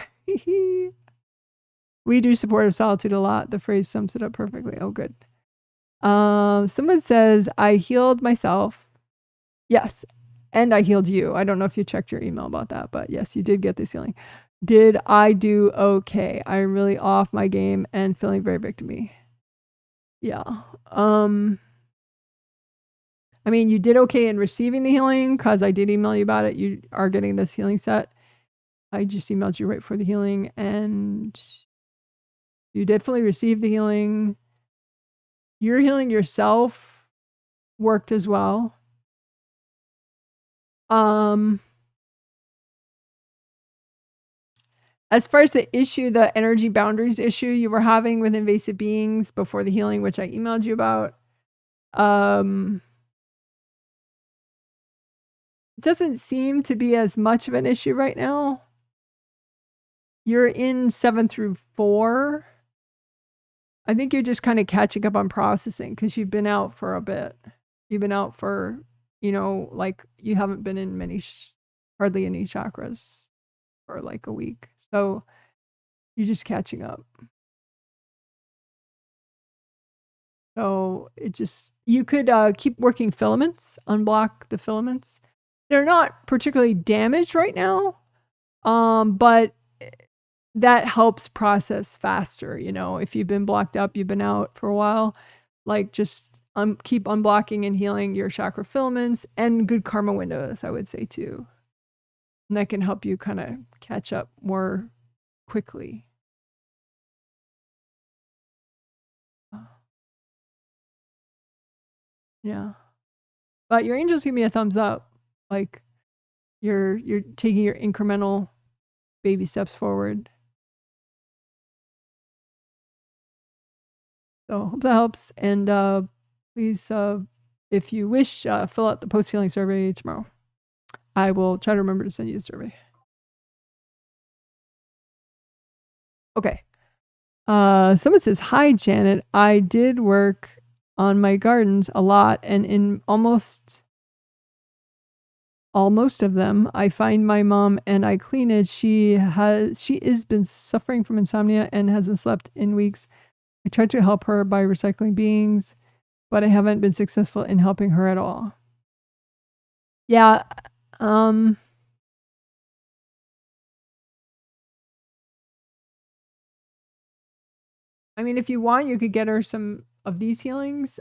We do supportive solitude a lot. The phrase sums it up perfectly. Oh, good. Someone says, I healed myself. Yes, and I healed you. I don't know if you checked your email about that, but yes, you did get this healing. Did I do okay? I'm really off my game and feeling very victim-y. Yeah. I mean, you did okay in receiving the healing because I did email you about it. You are getting this healing set. I just emailed you right for the healing, and you definitely received the healing. Your healing yourself worked as well. As far as the issue, the energy boundaries issue you were having with invasive beings before the healing, which I emailed you about, it doesn't seem to be as much of an issue right now. You're in 7 through 4. I think you're just kind of catching up on processing because you've been out for a bit. You've been out for, you know, like you haven't been in hardly any chakras for like a week. So you're just catching up. So it just, you could keep working filaments, unblock the filaments. They're not particularly damaged right now, but that helps process faster. You know, if you've been blocked up, you've been out for a while, like just keep unblocking and healing your chakra filaments and good karma windows, I would say too. And that can help you kind of catch up more quickly. Yeah. But your angels give me a thumbs up. Like you're taking your incremental baby steps forward. So hope that helps. And please, if you wish, fill out the post-healing survey tomorrow. I will try to remember to send you the survey. Okay. Someone says, hi, Janet. I did work on my gardens a lot, and in almost most of them. I find my mom and I clean it. She is been suffering from insomnia and hasn't slept in weeks. I tried to help her by recycling beings, but I haven't been successful in helping her at all. Yeah, I mean, if you want, you could get her some of these healings.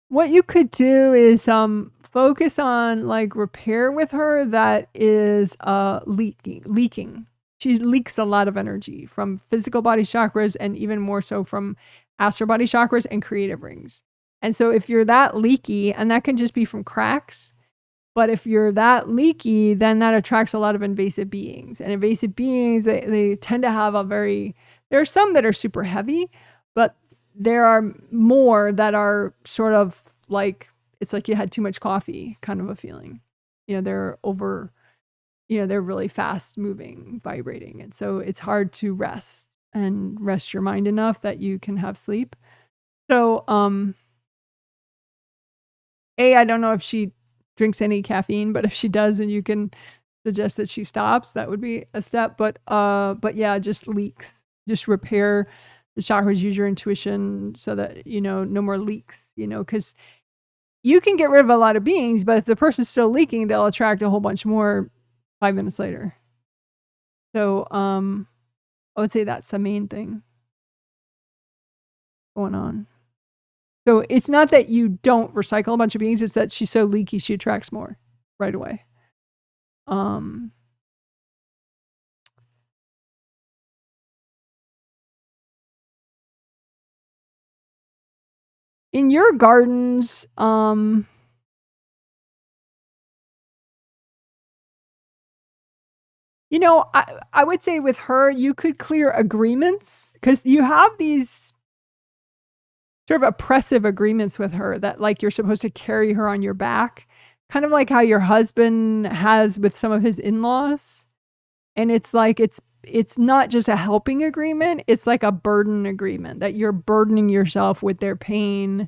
What you could do is focus on like repair with her that is leaking. She leaks a lot of energy from physical body chakras and even more so from astral body chakras and creative rings. And so if you're that leaky, and that can just be from cracks, but if you're that leaky, then that attracts a lot of invasive beings. And invasive beings, they tend to have there are some that are super heavy, but there are more that are sort of like, it's like you had too much coffee kind of a feeling. They're they're really fast moving, vibrating. And so it's hard to rest your mind enough that you can have sleep. So, I don't know if she drinks any caffeine, but if she does and you can suggest that she stops, that would be a step. But yeah, just leaks. Just repair the chakras, use your intuition so that, no more leaks, because you can get rid of a lot of beings, but if the person's still leaking, they'll attract a whole bunch more 5 minutes later. So, I would say that's the main thing going on. So it's not that you don't recycle a bunch of beings, it's that she's so leaky, she attracts more right away. In your gardens, I would say with her, you could clear agreements because you have these sort of oppressive agreements with her that like you're supposed to carry her on your back, kind of like how your husband has with some of his in-laws. And it's like, it's not just a helping agreement, it's like a burden agreement that you're burdening yourself with their pain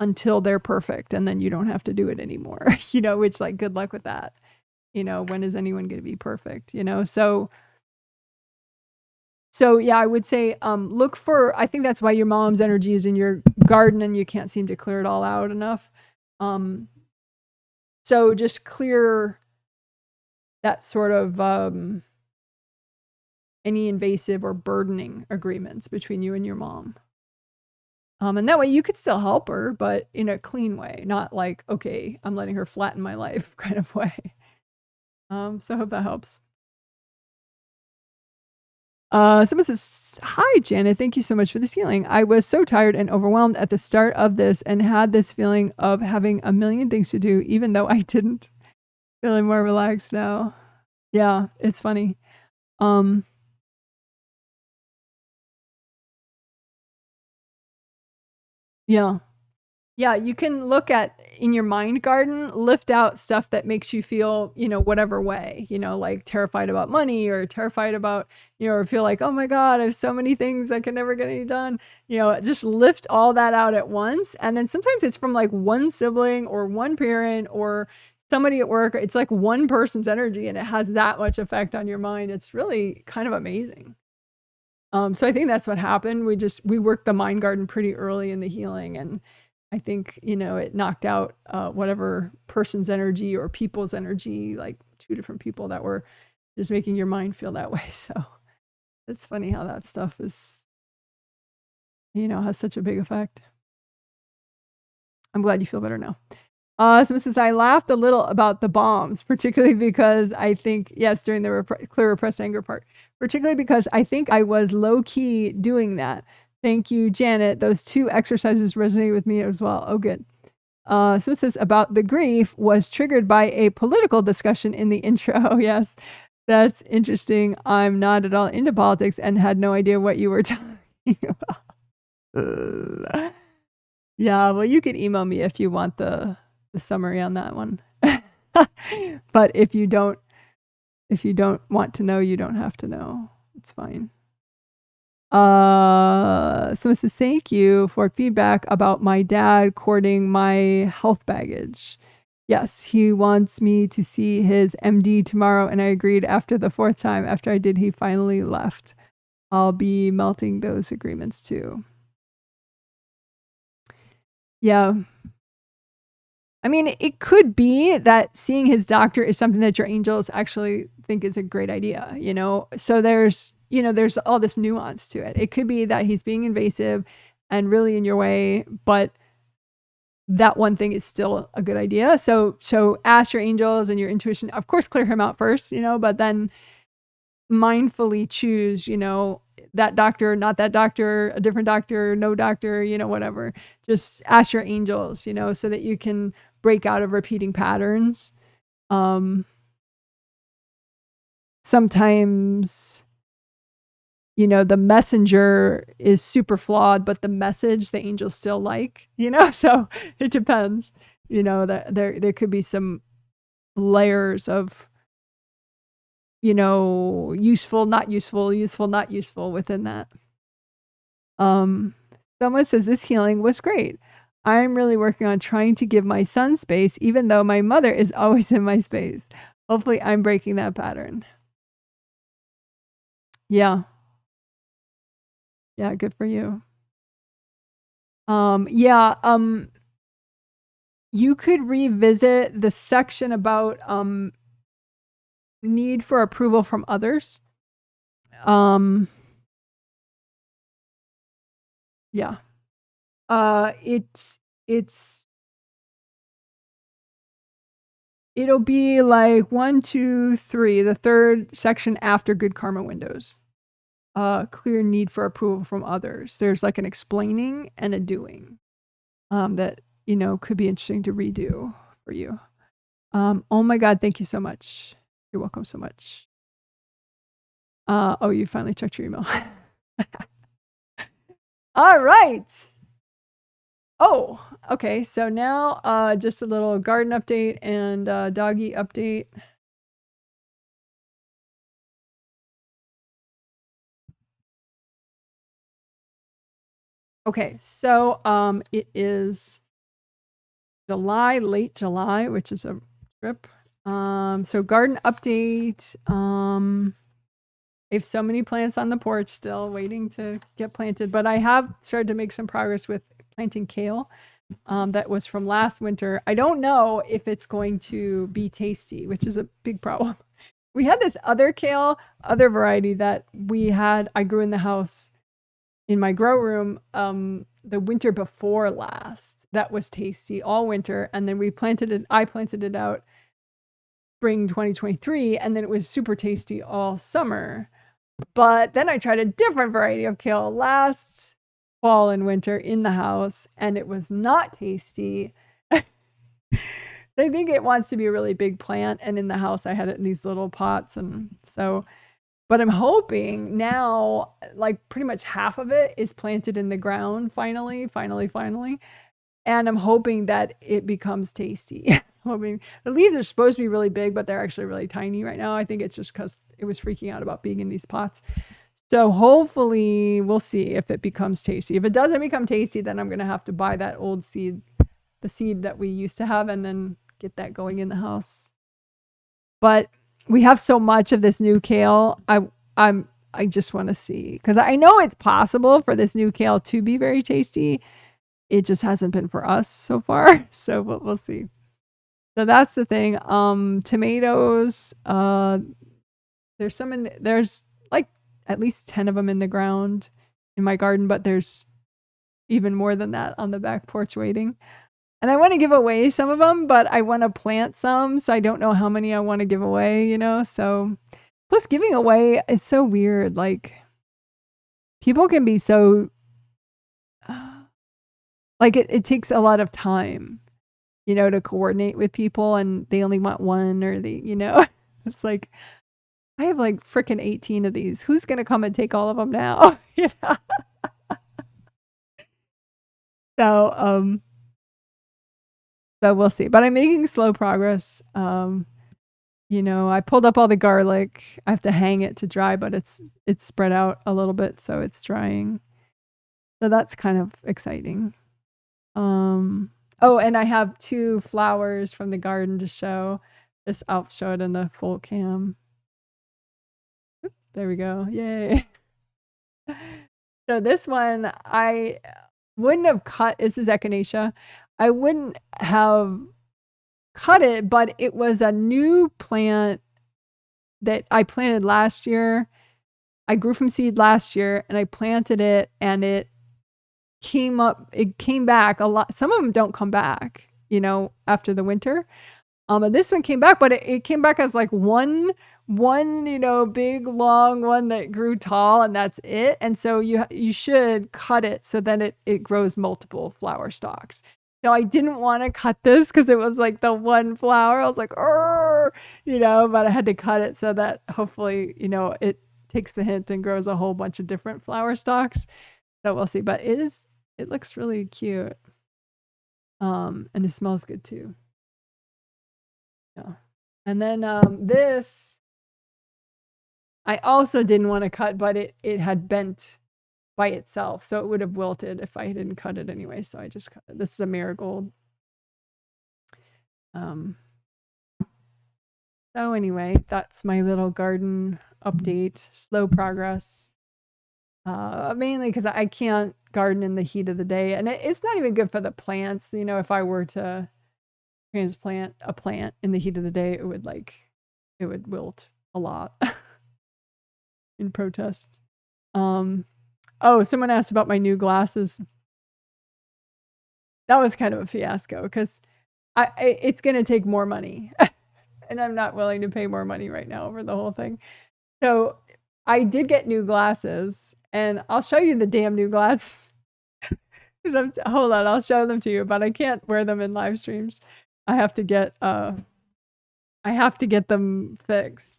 until they're perfect and then you don't have to do it anymore, which like good luck with that. When is anyone going to be perfect, so yeah, I would say look for, I think that's why your mom's energy is in your garden and you can't seem to clear it all out enough. So just clear that sort of any invasive or burdening agreements between you and your mom. And that way you could still help her, but in a clean way, not like, okay, I'm letting her flatten my life kind of way. So I hope that helps. Someone says, hi, Janet. Thank you so much for this healing. I was so tired and overwhelmed at the start of this and had this feeling of having a million things to do, even though I didn't. Feeling more relaxed now. Yeah, it's funny. Yeah. Yeah, you can look at in your mind garden, lift out stuff that makes you feel, whatever way, like terrified about money or terrified about, or feel like, oh my God, I have so many things I can never get any done. Just lift all that out at once. And then sometimes it's from like one sibling or one parent or somebody at work. It's like one person's energy and it has that much effect on your mind. It's really kind of amazing. So I think that's what happened. We worked the mind garden pretty early in the healing, and I think, it knocked out whatever person's energy or people's energy, like 2 different people that were just making your mind feel that way. So it's funny how that stuff is, has such a big effect. I'm glad you feel better now. Someone says, I laughed a little about the bombs, particularly because I think, yes, during the clear repressed anger part, particularly because I think I was low-key doing that. Thank you, Janet. Those 2 exercises resonated with me as well. Oh, good. Someone says, about the grief was triggered by a political discussion in the intro. Oh, yes, that's interesting. I'm not at all into politics and had no idea what you were talking about. Yeah, well, you could email me if you want the summary on that one. But if you don't want to know, you don't have to know. It's fine. Someone says, thank you for feedback about my dad courting my health baggage. Yes, he wants me to see his MD tomorrow, and I agreed after the 4th time. After I did, he finally left. I'll be melting those agreements too. Yeah. I mean, it could be that seeing his doctor is something that your angels actually think is a great idea, you know? So there's all this nuance to it. It could be that he's being invasive and really in your way, but that one thing is still a good idea. So ask your angels and your intuition, of course, clear him out first, but then mindfully choose, that doctor, not that doctor, a different doctor, no doctor, whatever. Just ask your angels, so that you can break out of repeating patterns. Sometimes, the messenger is super flawed, but the message the angels still like, so it depends, that there could be some layers of, useful, not useful, useful, not useful within that. Someone says this healing was great. I'm really working on trying to give my son space, even though my mother is always in my space. Hopefully I'm breaking that pattern. Yeah. Yeah, good for you. You could revisit the section about need for approval from others. Yeah. It'll be like 1, 2, 3, the 3rd section after good karma windows. Clear need for approval from others. There's like an explaining and a doing that, could be interesting to redo for you. Oh my God, thank you so much. You're welcome so much. Oh, you finally checked your email. All right. Oh, okay. So now just a little garden update and doggie update. Okay, so it is late July, which is a trip. So garden update. I have so many plants on the porch still waiting to get planted, but I have started to make some progress with planting kale. That was from last winter. I don't know if it's going to be tasty, which is a big problem. We had this other kale, other variety that I grew in the house in my grow room the winter before last. That was tasty all winter. And then I planted it out spring 2023, and then it was super tasty all summer. But then I tried a different variety of kale last fall and winter in the house, and it was not tasty. I think it wants to be a really big plant, and in the house I had it in these little pots, and so, but I'm hoping now, like pretty much half of it is planted in the ground finally, and I'm hoping that it becomes tasty. Hoping the leaves are supposed to be really big, but they're actually really tiny right now. I think it's just because it was freaking out about being in these pots. So hopefully we'll see if it becomes tasty. If it doesn't become tasty, then I'm going to have to buy that old seed, the seed that we used to have, and then get that going in the house. But we have so much of this new kale. I just want to see, because I know it's possible for this new kale to be very tasty. It just hasn't been for us so far. So we'll see. So that's the thing. Tomatoes, there's like at least 10 of them in the ground in my garden, but there's even more than that on the back porch waiting. And I want to give away some of them, but I want to plant some, so I don't know how many I want to give away, so plus giving away is so weird. Like, people can be so like it takes a lot of time, to coordinate with people, and they only want one, or it's like, I have like freaking 18 of these. Who's going to come and take all of them now? So we'll see. But I'm making slow progress. You know, I pulled up all the garlic. I have to hang it to dry, but it's spread out a little bit, so it's drying. So that's kind of exciting. Oh, and I have 2 flowers from the garden to show. This I'll show it in the full cam. Oop, there we go. Yay. So this one I wouldn't have cut. This is echinacea. I wouldn't have cut it, but it was a new plant that I planted last year. I grew from seed last year and I planted it, and it came back a lot. Some of them don't come back, you know, after the winter. And this one came back, but it came back as like one, you know, big long one that grew tall, and that's it. And so you should cut it so then it grows multiple flower stalks. Now I didn't want to cut this because it was like the one flower. I was like, you know, but I had to cut it so that hopefully, you know, it takes the hint and grows a whole bunch of different flower stalks. So we'll see. But it looks really cute. And it smells good too. Yeah. And then this I also didn't want to cut, but it had bent by itself, so it would have wilted if I didn't cut it anyway, so I just cut it. This is a marigold. So anyway, that's my little garden update. Slow progress. Mainly because I can't garden in the heat of the day, and it's not even good for the plants. You know, if I were to transplant a plant in the heat of the day, it would wilt a lot in protest. Oh, someone asked about my new glasses. That was kind of a fiasco because it's going to take more money, and I'm not willing to pay more money right now over the whole thing. So I did get new glasses, and I'll show you the damn new glasses. Hold on, I'll show them to you, but I can't wear them in live streams. I have to get them fixed.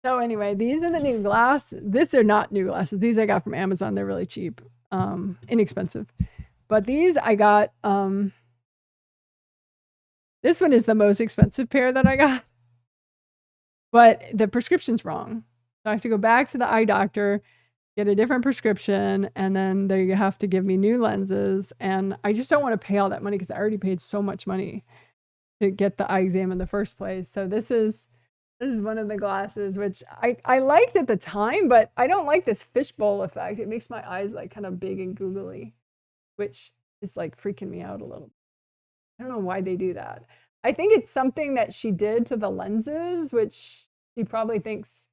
So anyway, these are the new glasses. These are not new glasses. These I got from Amazon. They're really cheap, inexpensive. But these I got, this one is the most expensive pair that I got. But the prescription's wrong. So I have to go back to the eye doctor, get a different prescription, and then they have to give me new lenses. And I just don't want to pay all that money because I already paid so much money to get the eye exam in the first place. So this is one of the glasses, which I liked at the time, but I don't like this fishbowl effect. It makes my eyes like kind of big and googly, which is like freaking me out a little. I don't know why they do that. I think it's something that she did to the lenses, which she probably thinks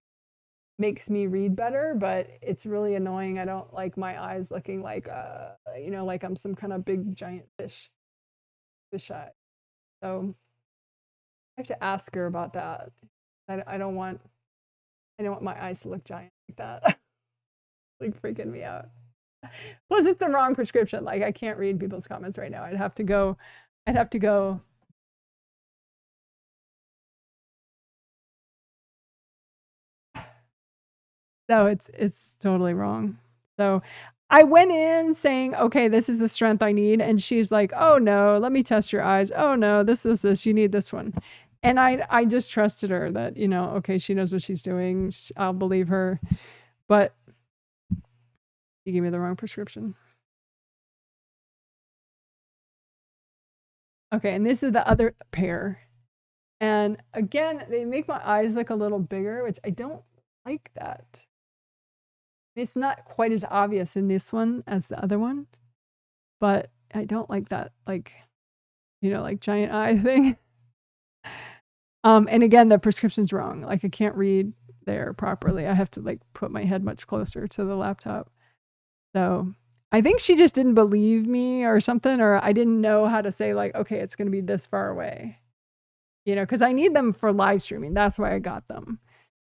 makes me read better, but it's really annoying. I don't like my eyes looking like, you know, like I'm some kind of big giant fish eye. So I have to ask her about that. I don't want my eyes to look giant like that. Like freaking me out. Plus it's the wrong prescription. Like I can't read people's comments right now. I'd have to go. So it's totally wrong. So I went in saying, okay, this is the strength I need. And she's like, oh no, let me test your eyes. Oh no, this, you need this one. And I just trusted her that, you know, okay, she knows what she's doing. I'll believe her. But she gave me the wrong prescription. Okay, and this is the other pair. And again, they make my eyes look a little bigger, which I don't like that. It's not quite as obvious in this one as the other one, but I don't like that, like, you know, like giant eye thing. And again, the prescription's wrong. Like I can't read there properly. I have to like put my head much closer to the laptop. So I think she just didn't believe me or something, or I didn't know how to say like, okay, it's going to be this far away, you know, because I need them for live streaming. That's why I got them,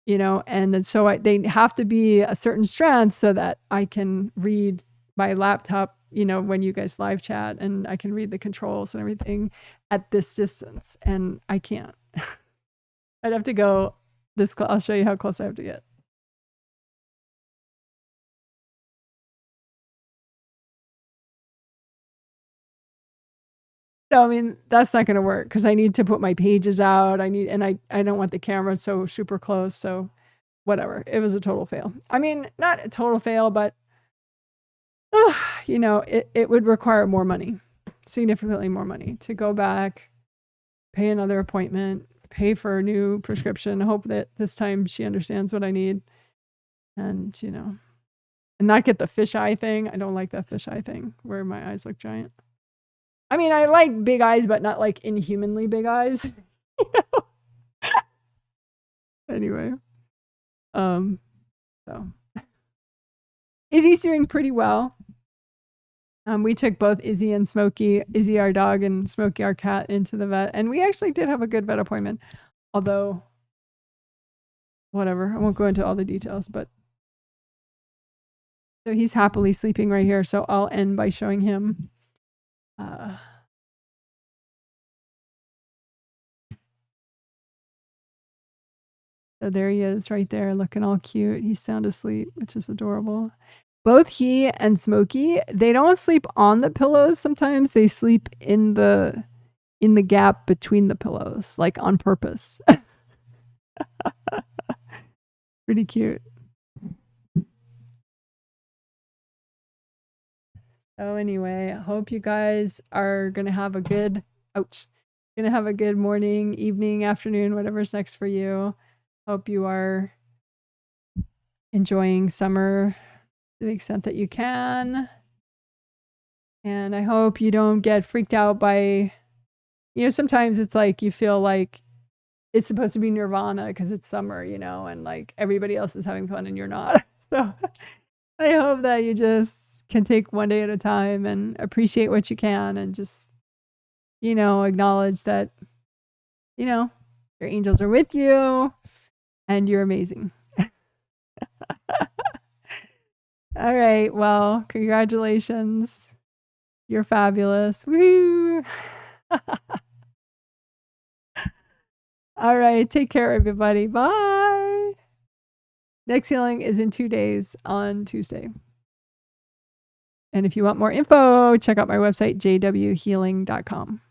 you know, and so they have to be a certain strength so that I can read my laptop, you know, when you guys live chat, and I can read the controls and everything at this distance, and I can't. I'd have to go I'll show you how close I have to get. No, I mean, that's not going to work because I need to put my pages out. I don't want the camera so super close. So whatever. It was a total fail. I mean, not a total fail, but you know, it would require more money, significantly more money to go back, pay another appointment, pay for a new prescription, hope that this time she understands what I need, and, you know, and not get the fisheye thing. I don't like that fisheye thing where my eyes look giant. I mean, I like big eyes, but not like inhumanly big eyes. You know? Anyway, so Izzy's doing pretty well. We took both Izzy and Smokey, Izzy our dog and Smokey our cat, into the vet, and we actually did have a good vet appointment. Although, whatever, I won't go into all the details, but so he's happily sleeping right here. So I'll end by showing him. So there he is right there, looking all cute. He's sound asleep, which is adorable. Both he and Smokey, they don't sleep on the pillows. Sometimes they sleep in the gap between the pillows, like on purpose. Pretty cute. So anyway, I hope you guys are gonna have a good morning, evening, afternoon, whatever's next for you. Hope you are enjoying summer to the extent that you can. And I hope you don't get freaked out by, you know, sometimes it's like you feel like it's supposed to be nirvana because it's summer, you know, and like everybody else is having fun and you're not. So I hope that you just can take one day at a time and appreciate what you can and just, you know, acknowledge that, you know, your angels are with you and you're amazing. All right. Well, congratulations. You're fabulous. Woo! All right. Take care, everybody. Bye. Next healing is in 2 days on Tuesday. And if you want more info, check out my website, jwhealing.com.